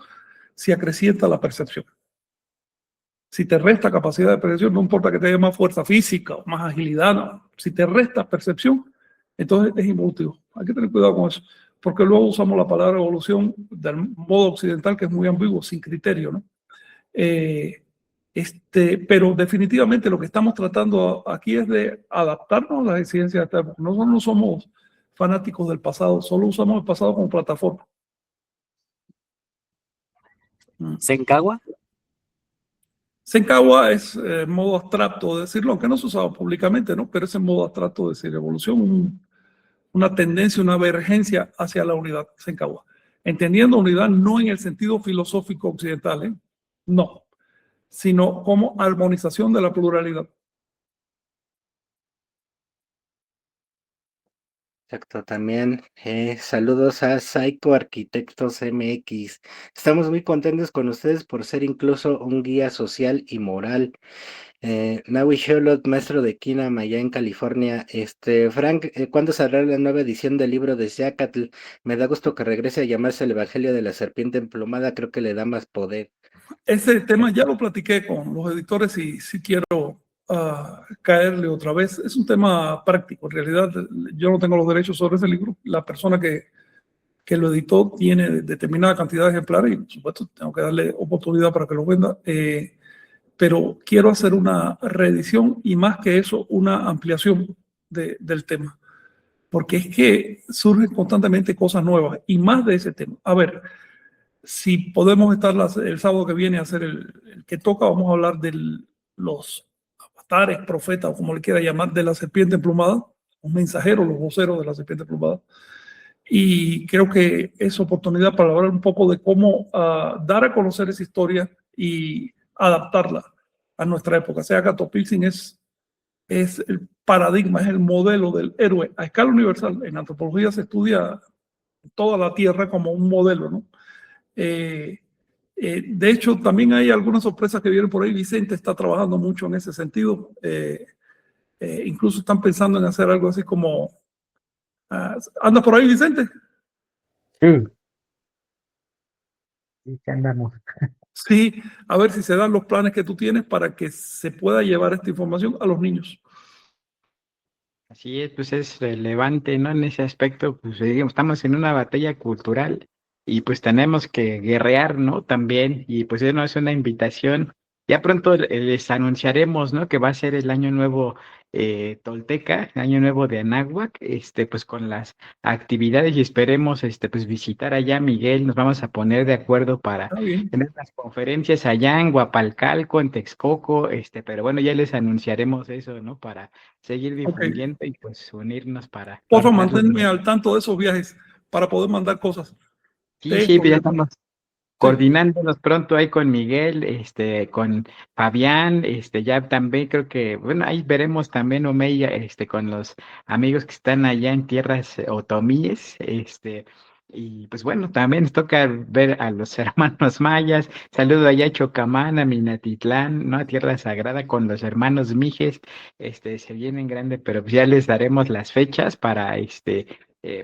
si acrecienta la percepción. Si te resta capacidad de percepción, no importa que te dé más fuerza física o más agilidad, no. Si te resta percepción, entonces es involutivo. Hay que tener cuidado con eso, porque luego usamos la palabra evolución del modo occidental, que es muy ambiguo, sin criterio, ¿no? Pero definitivamente lo que estamos tratando aquí es de adaptarnos a las exigencias de esta época. Nosotros no somos fanáticos del pasado, solo usamos el pasado como plataforma. ¿Sencagua? Sencagua es modo abstracto de decirlo, aunque no se usaba públicamente, ¿no? Pero es en modo abstracto de decir evolución, una tendencia, una vergencia hacia la unidad, Sencagua. Entendiendo unidad no en el sentido filosófico occidental, ¿eh? No, sino como armonización de la pluralidad. Exacto, también saludos a Psycho Arquitectos MX. Estamos muy contentos con ustedes por ser incluso un guía social y moral. Naui Sherlock, maestro de Kinam allá en California. Frank, ¿cuándo saldrá la nueva edición del libro de Xacatl? Me da gusto que regrese a llamarse el Evangelio de la Serpiente Emplumada, creo que le da más poder. Ese tema ya lo platiqué con los editores y si quiero caerle otra vez. Es un tema práctico. En realidad, yo no tengo los derechos sobre ese libro. La persona que lo editó tiene determinada cantidad de ejemplares y, por supuesto, tengo que darle oportunidad para que lo venda. Pero quiero hacer una reedición y, más que eso, una ampliación del tema. Porque es que surgen constantemente cosas nuevas y más de ese tema. A ver, si podemos estar el sábado que viene a hacer el que toca, vamos a hablar de los avatares, profetas, o como le quiera llamar, de la serpiente emplumada, los mensajeros, los voceros de la serpiente emplumada. Y creo que es oportunidad para hablar un poco de cómo dar a conocer esa historia y adaptarla a nuestra época. Seacato Pilsin es el paradigma, es el modelo del héroe a escala universal. En antropología se estudia toda la Tierra como un modelo, ¿no? De hecho, también hay algunas sorpresas que vienen por ahí. Vicente está trabajando mucho en ese sentido. Incluso están pensando en hacer algo así como... ¿Anda por ahí, Vicente? Sí. Sí, andamos. Sí, a ver si se dan los planes que tú tienes para que se pueda llevar esta información a los niños. Así es, pues es relevante, ¿no? En ese aspecto, pues digamos, estamos en una batalla cultural y pues tenemos que guerrear, ¿no? También, y pues eso no es una invitación ya pronto les anunciaremos, ¿no? Que va a ser el año nuevo tolteca, el año nuevo de Anáhuac, pues con las actividades y esperemos, pues visitar allá, Miguel, nos vamos a poner de acuerdo para Está bien. tener las conferencias allá en Guapalcalco, en Texcoco, pero bueno, ya les anunciaremos eso, ¿no? Para seguir Ok. difundiendo y pues unirnos para Por favor, darles manténme al tanto de esos viajes para poder mandar cosas. Sí, sí, Texto pues y ya demás. estamos Sí, coordinándonos pronto ahí con Miguel, con Fabián, ya también creo que, bueno, ahí veremos también Omeya, con los amigos que están allá en tierras otomíes, y pues bueno, también nos toca ver a los hermanos mayas, saludo allá a Chocamán, a Minatitlán, ¿no? A Tierra Sagrada con los hermanos Mijes, se vienen grande, pero pues ya les daremos las fechas para,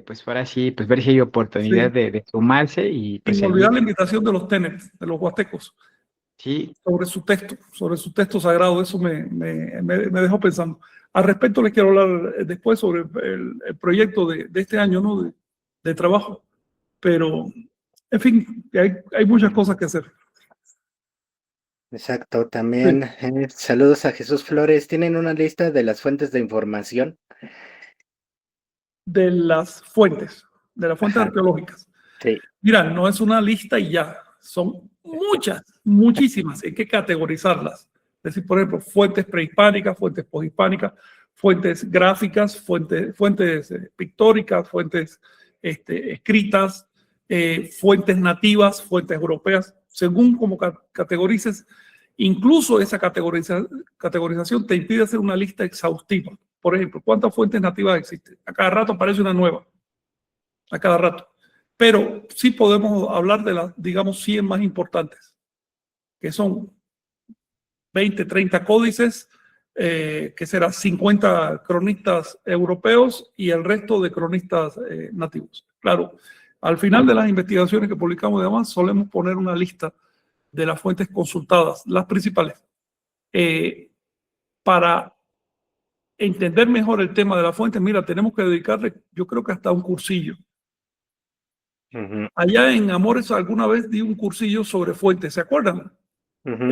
pues ahora sí, pues ver si hay oportunidad sí. de sumarse y pues Sin olvidar seguir. la invitación de los Tenets, de los huastecos, Sí, sobre su texto sagrado. Eso me dejó pensando. Al respecto, les quiero hablar después sobre el proyecto de este año, ¿no? De trabajo. Pero, en fin, hay muchas cosas que hacer. Exacto, Sí. también saludos a Jesús Flores. ¿Tienen una lista de las fuentes de información? De las fuentes Ajá, arqueológicas. sí. Mira, no es una lista y ya, son muchas, muchísimas, hay que categorizarlas. Es decir, por ejemplo, fuentes prehispánicas, fuentes poshispánicas, fuentes gráficas, fuentes pictóricas, fuentes escritas, fuentes nativas, fuentes europeas, según como categorices. Incluso esa categorización te impide hacer una lista exhaustiva. Por ejemplo, ¿cuántas fuentes nativas existen? A cada rato aparece una nueva, a cada rato. Pero sí podemos hablar de las, digamos, 100 más importantes, que son 20, 30 códices, que serán 50 cronistas europeos y el resto de cronistas nativos. Claro, al final de las investigaciones que publicamos y demás, solemos poner una lista de las fuentes consultadas, las principales, para entender mejor el tema de la fuente. Mira, tenemos que dedicarle, yo creo que hasta un cursillo. Ujú, Allá en Amores alguna vez di un cursillo sobre fuentes, ¿se acuerdan? ujú,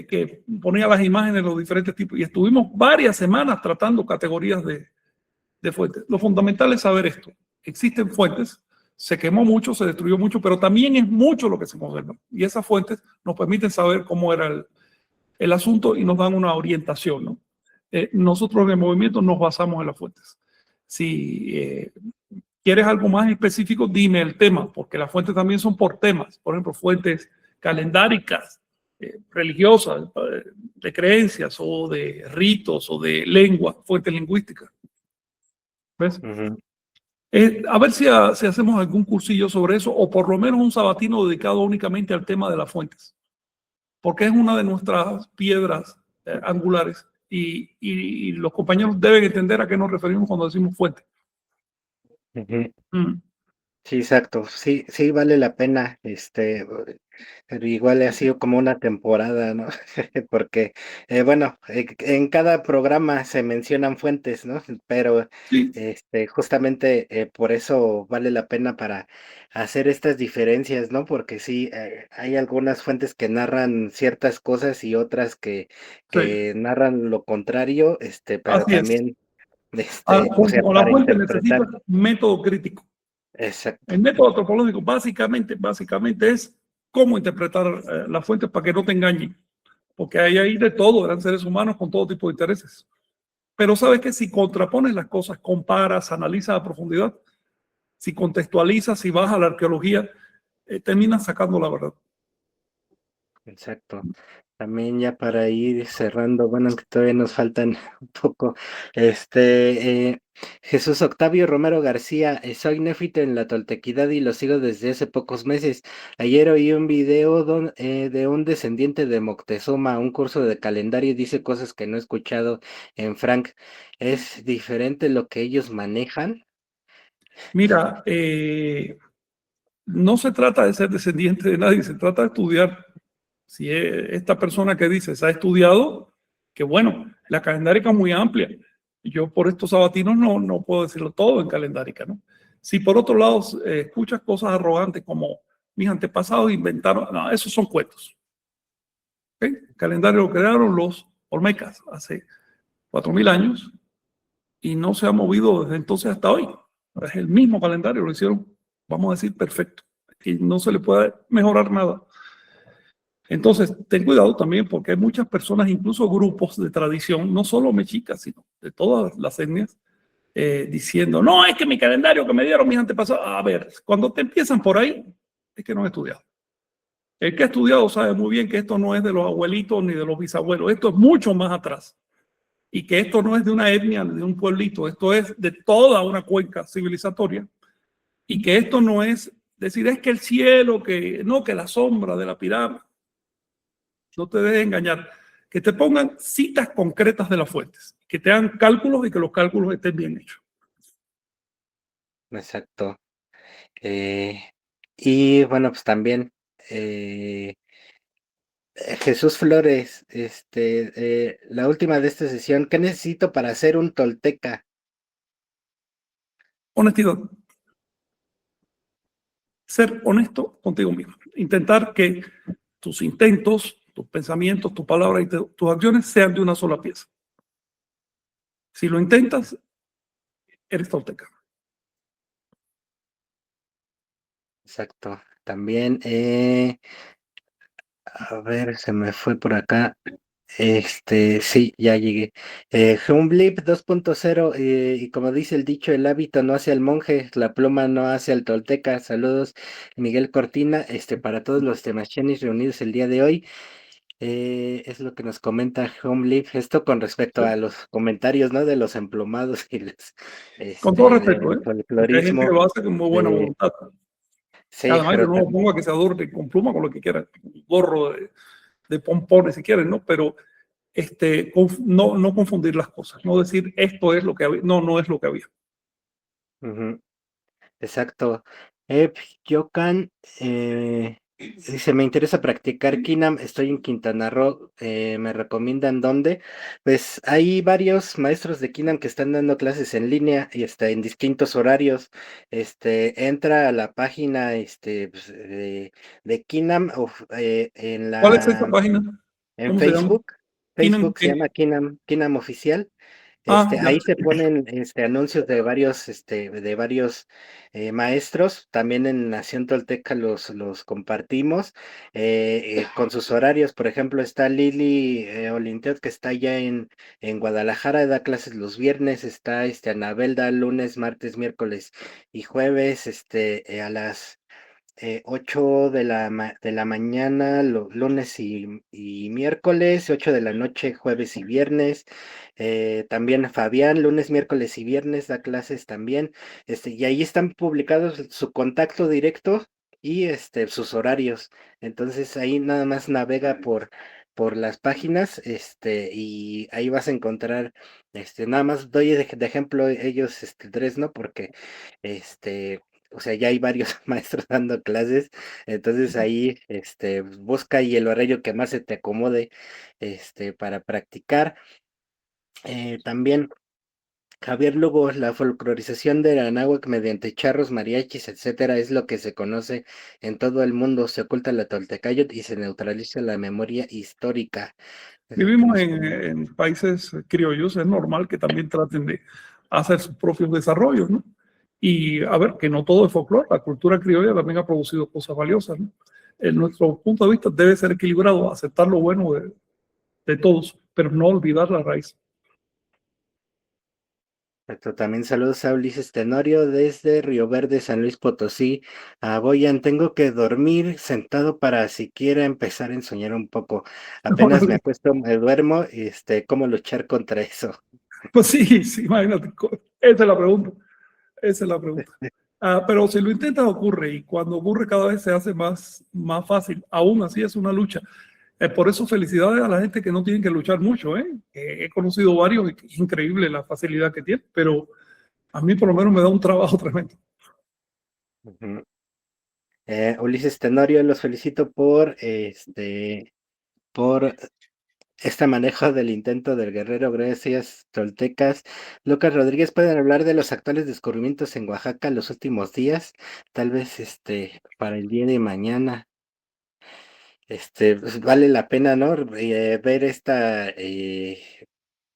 Que ponía las imágenes de los diferentes tipos y estuvimos varias semanas tratando categorías de fuentes. Lo fundamental es saber esto. Existen fuentes, se quemó mucho, se destruyó mucho, pero también es mucho lo que se conserva. Y esas fuentes nos permiten saber cómo era el asunto y nos dan una orientación, ¿no? Nosotros en el movimiento nos basamos en las fuentes. Si quieres algo más específico, dime el tema, porque las fuentes también son por temas. Por ejemplo, fuentes calendáricas, religiosas, de creencias o de ritos o de lengua, fuentes lingüísticas. ¿Ves? ujú. A ver si hacemos algún cursillo sobre eso o por lo menos un sabatino dedicado únicamente al tema de las fuentes, porque es una de nuestras piedras angulares y los compañeros deben entender a qué nos referimos cuando decimos fuente. Ujú. Mm. Sí, exacto. Sí, sí vale la pena, pero igual ha sido como una temporada, ¿no? Porque, bueno, en cada programa se mencionan fuentes, ¿no? Pero, Sí, justamente por eso vale la pena para hacer estas diferencias, ¿no? Porque sí, hay algunas fuentes que narran ciertas cosas y otras sí, que narran lo contrario, pero así es. también, o sea, Junto con la para fuente necesitas interpretar. método crítico. Exacto. El método antropológico básicamente es cómo interpretar las fuentes para que no te engañen, porque hay ahí de todo, eran seres humanos con todo tipo de intereses. Pero sabes que si contrapones las cosas, comparas, analizas a profundidad, si contextualizas, si vas a la arqueología, terminas sacando la verdad. Exacto. También ya para ir cerrando, bueno, aunque todavía nos faltan un poco, Jesús Octavio Romero García, soy néfito en la toltequidad y lo sigo desde hace pocos meses. Ayer oí un video de un descendiente de Moctezuma, un curso de calendario y dice cosas que no he escuchado en Frank. ¿Es diferente lo que ellos manejan? Mira, no se trata de ser descendiente de nadie, se trata de estudiar. Si esta persona que dices ha estudiado, que bueno, la calendárica es muy amplia. Yo por estos sabatinos no puedo decirlo todo en calendárica, ¿no? Si por otro lado escuchas cosas arrogantes como mis antepasados inventaron, no, esos son cuentos. ¿sí? El calendario lo crearon los olmecas hace 4.000 años y no se ha movido desde entonces hasta hoy. Es el mismo calendario, lo hicieron, vamos a decir, perfecto. Y no se le puede mejorar nada. Entonces, ten cuidado también porque hay muchas personas, incluso grupos de tradición, no solo mexicas, sino de todas las etnias, diciendo, no, es que mi calendario que me dieron mis antepasados. A ver, cuando te empiezan por ahí, es que no han estudiado. El que ha estudiado sabe muy bien que esto no es de los abuelitos ni de los bisabuelos, esto es mucho más atrás. Y que esto no es de una etnia, ni de un pueblito, esto es de toda una cuenca civilizatoria. Y que esto no es decir, es que el cielo, que no, que la sombra de la pirámide. No te dejes engañar. Que te pongan citas concretas de las fuentes, que te hagan cálculos y que los cálculos estén bien hechos. Exacto. Y bueno, pues también Jesús Flores, la última de esta sesión, ¿qué necesito para ser un tolteca? Honestidad. Ser honesto contigo mismo. Intentar que tus intentos, tus pensamientos, tus palabras y tus acciones sean de una sola pieza. Si lo intentas, eres tolteca. Exacto. También, a ver, se me fue por acá. Sí, ya llegué. Humblip 2.0, y como dice el dicho, el hábito no hace al monje, la pluma no hace al tolteca. Saludos, Miguel Cortina, para todos los temachenis reunidos el día de hoy. Es lo que nos comenta Humblip. Esto con respecto a los comentarios, ¿no? De los emplumados y los, Con todo respeto, del porque hay gente que folclorismo. lo hace con muy buena de- voluntad. Sí, Además, yo pero no lo pongo a que se adorne con pluma, con lo que quiera, un gorro de pompones si quieren, ¿no? Pero no confundir las cosas, no decir esto es lo que había, no, no es lo que había. ujú. Exacto. Ep Yokan dice, me interesa practicar Kinam, estoy en Quintana Roo, ¿me recomiendan dónde? Pues hay varios maestros de Kinam que están dando clases en línea y en distintos horarios. Entra a la página pues, de Kinam ¿Cuál es esta página? en ¿Cómo se llama? Facebook. Kinan, Facebook se llama Kinam Oficial. ya. Ahí se ponen anuncios de varios maestros. También en Nación Tolteca los compartimos con sus horarios. Por ejemplo, está Lili Olinteot, que está allá en Guadalajara, da clases los viernes. Está Anabel, da lunes, martes, miércoles y jueves, a las 8 de la mañana, lunes y miércoles, 8 de la noche, jueves y viernes. También Fabián, lunes, miércoles y viernes, da clases también. Y ahí están publicados su contacto directo y sus horarios. Entonces ahí nada más navega por las páginas, y ahí vas a encontrar, nada más doy de ejemplo ellos, tres, ¿no? Porque, o sea, ya hay varios maestros dando clases, entonces ahí, busca y el horario que más se te acomode, para practicar. También, Javier Lugo, la folclorización del Anáhuac mediante charros, mariachis, etcétera, es lo que se conoce en todo el mundo. Se oculta la Toltecayot y se neutraliza la memoria histórica. Es lo que Vivimos nos en países criollos, es normal que también traten de hacer sus propios desarrollos, ¿no? Y a ver, que no todo es folclore, la cultura criolla también ha producido cosas valiosas, ¿no? En nuestro punto de vista debe ser equilibrado, aceptar lo bueno de todos, pero no olvidar la raíz. Perfecto. También saludos a Ulises Tenorio desde Río Verde, San Luis Potosí. Boyan, tengo que dormir sentado para siquiera empezar a soñar un poco. Apenas me acuesto, me duermo, ¿cómo luchar contra eso? Pues sí, sí, imagínate, esa es la pregunta, esa es la pregunta. Pero si lo intentas ocurre y cuando ocurre cada vez se hace más fácil, aún así es una lucha. Por eso felicidades a la gente que no tienen que luchar mucho, ¿eh? He conocido varios y es increíble la facilidad que tienen, pero a mí por lo menos me da un trabajo tremendo. Ujú. Ulises Tenorio, los felicito por este manejo del intento del guerrero, gracias, toltecas. Lucas Rodríguez, ¿pueden hablar de los actuales descubrimientos en Oaxaca los últimos días? Tal vez para el día de mañana. pues, vale la pena, ¿no? Ver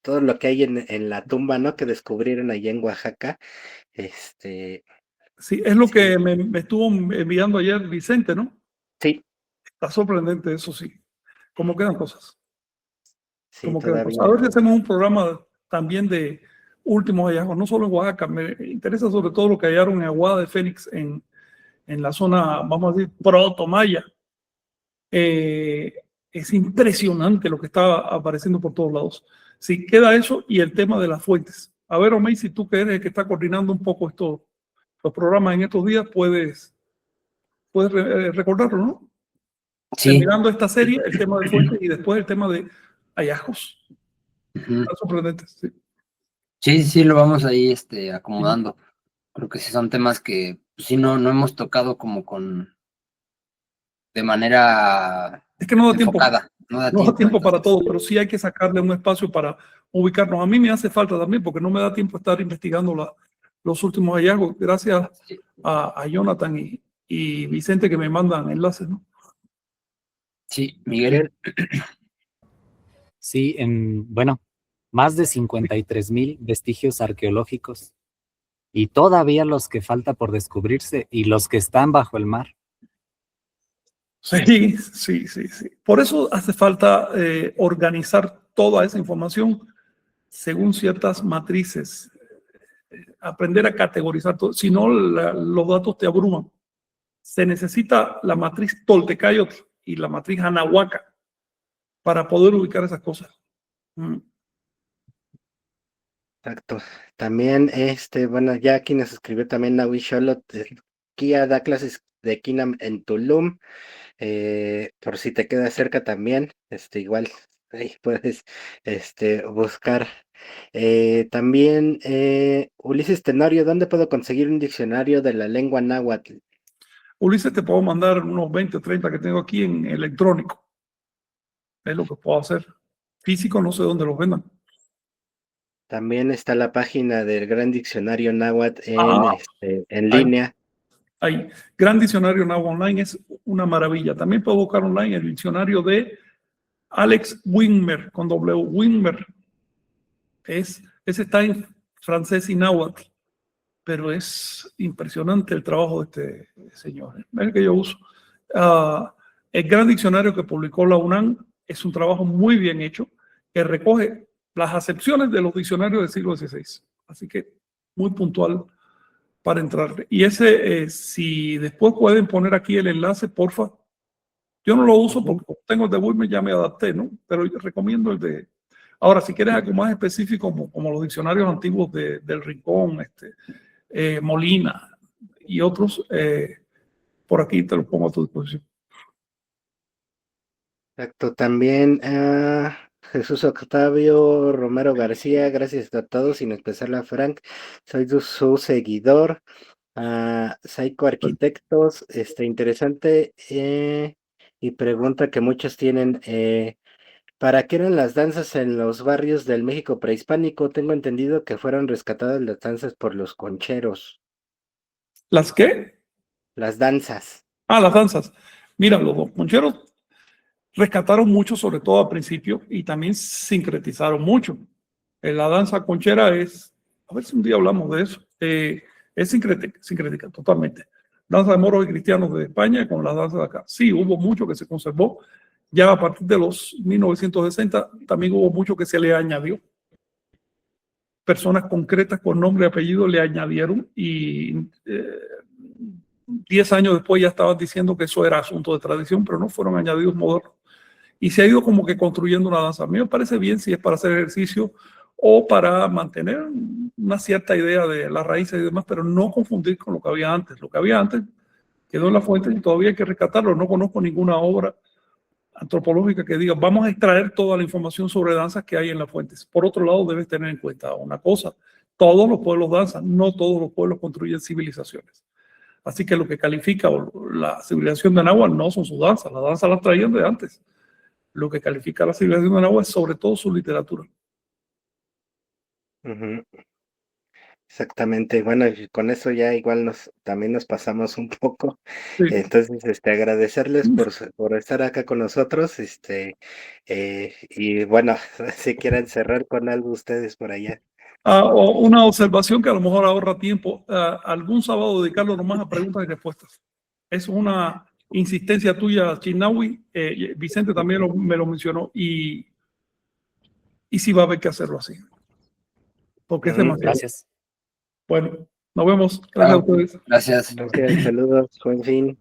todo lo que hay en la tumba, ¿no? Que descubrieron allá en Oaxaca. Sí, es lo Sí, que me estuvo enviando ayer Vicente, ¿no? sí, Está sorprendente, eso sí. ¿Cómo quedan cosas? sí, ¿Cómo quedan cosas? A todavía. ver si hacemos un programa también de últimos hallazgos, no solo en Oaxaca. Me interesa sobre todo lo que hallaron en Aguada de Fénix, en la zona, vamos a decir, proto-maya. Es impresionante lo que está apareciendo por todos lados. Sí, queda eso y el tema de las fuentes. A ver, Omey, si tú que eres el que está coordinando un poco los programas en estos días, puedes recordarlo, ¿no? Sí. Terminando esta serie, el tema de fuentes y después el tema de hallazgos. Ujú. Está sorprendente, sí. Sí, sí, lo vamos ahí acomodando. Creo que sí son temas que pues, sí no hemos tocado como de manera Es que no da tiempo. enfocada. No da No da tiempo para entonces. todo, pero sí hay que sacarle un espacio para ubicarnos. A mí me hace falta también porque no me da tiempo estar investigando los últimos hallazgos. Gracias Sí. a Jonathan y Vicente que me mandan enlaces, ¿no? Sí, Miguel. Sí, bueno, más de 53,000 vestigios arqueológicos y todavía los que falta por descubrirse y los que están bajo el mar. Sí, sí, sí, sí. Por eso hace falta organizar toda esa información según ciertas matrices, aprender a categorizar todo. Si no, los datos te abruman. Se necesita la matriz Toltecayotl y la matriz Anahuaca para poder ubicar esas cosas. Exacto. También, bueno, ya aquí nos escribió también Nahui Sholot. Kia da clases de Kinam en Tulum. Por si te queda cerca también, igual ahí puedes, buscar. También, Ulises Tenorio, ¿dónde puedo conseguir un diccionario de la lengua náhuatl? Ulises, te puedo mandar unos 20 o 30 que tengo aquí en electrónico. Es lo que puedo hacer. Físico, no sé dónde los vendan. También está la página del Gran Diccionario Náhuatl Ah, en ahí, línea. ahí. Gran Diccionario Náhuatl Online es una maravilla. También puedo buscar online el diccionario de Alex Wingmer, con W. Wingmer. Ese está en francés y náhuatl, pero es impresionante el trabajo de este señor. Es el que yo uso. El gran diccionario que publicó la UNAM es un trabajo muy bien hecho que recoge las acepciones de los diccionarios del siglo XVI. Así que muy puntual para entrar. Y ese, si después pueden poner aquí el enlace, porfa. Yo no lo uso porque tengo el de Wilmer, ya me adapté, ¿no? Pero yo recomiendo el de... Ahora, si quieres algo más específico, como los diccionarios antiguos del Rincón, Molina y otros, por aquí te los pongo a tu disposición. Exacto, también Jesús Octavio Romero García, gracias a todos, sin especial a Frank, soy su seguidor. Psycho Arquitectos, interesante, y pregunta que muchos tienen, ¿para qué eran las danzas en los barrios del México prehispánico? Tengo entendido que fueron rescatadas las danzas por los concheros. ¿Las qué? Las danzas. Ah, las danzas. Mira, los dos concheros rescataron mucho, sobre todo al principio, y también sincretizaron mucho. La danza conchera es, a ver si un día hablamos de eso, es sincrética, totalmente. Danza de moros y cristianos de España con las danzas de acá. Sí, hubo mucho que se conservó. Ya a partir de los 1960 también hubo mucho que se le añadió. Personas concretas con nombre y apellido le añadieron y 10 años después ya estaban diciendo que eso era asunto de tradición, pero no fueron añadidos modernos. Y se ha ido como que construyendo una danza. A mí me parece bien si es para hacer ejercicio o para mantener una cierta idea de las raíces y demás, pero no confundir con lo que había antes. Lo que había antes quedó en la fuente y todavía hay que rescatarlo. No conozco ninguna obra antropológica que diga, vamos a extraer toda la información sobre danzas que hay en las fuentes. Por otro lado, debes tener en cuenta una cosa, todos los pueblos danzan, no todos los pueblos construyen civilizaciones. Así que lo que califica la civilización de Anáhuac no son sus danzas, las danzas las traían de antes. Lo que califica a la civilización de Anáhuac es sobre todo su literatura. Ujú. Exactamente. Bueno, y con eso ya igual también nos pasamos un poco. Sí. Entonces, agradecerles por estar acá con nosotros, y bueno, si quieren cerrar con algo ustedes por allá. O una observación que a lo mejor ahorra tiempo. Algún sábado dedicarlo nomás a preguntas y respuestas. Es una insistencia tuya, Chinawi. Vicente también me lo mencionó y sí va a haber que hacerlo así. Porque es demasiado. Gracias. Bueno, nos vemos. Gracias a Claro. ustedes. Gracias. Gracias, saludos, buen fin.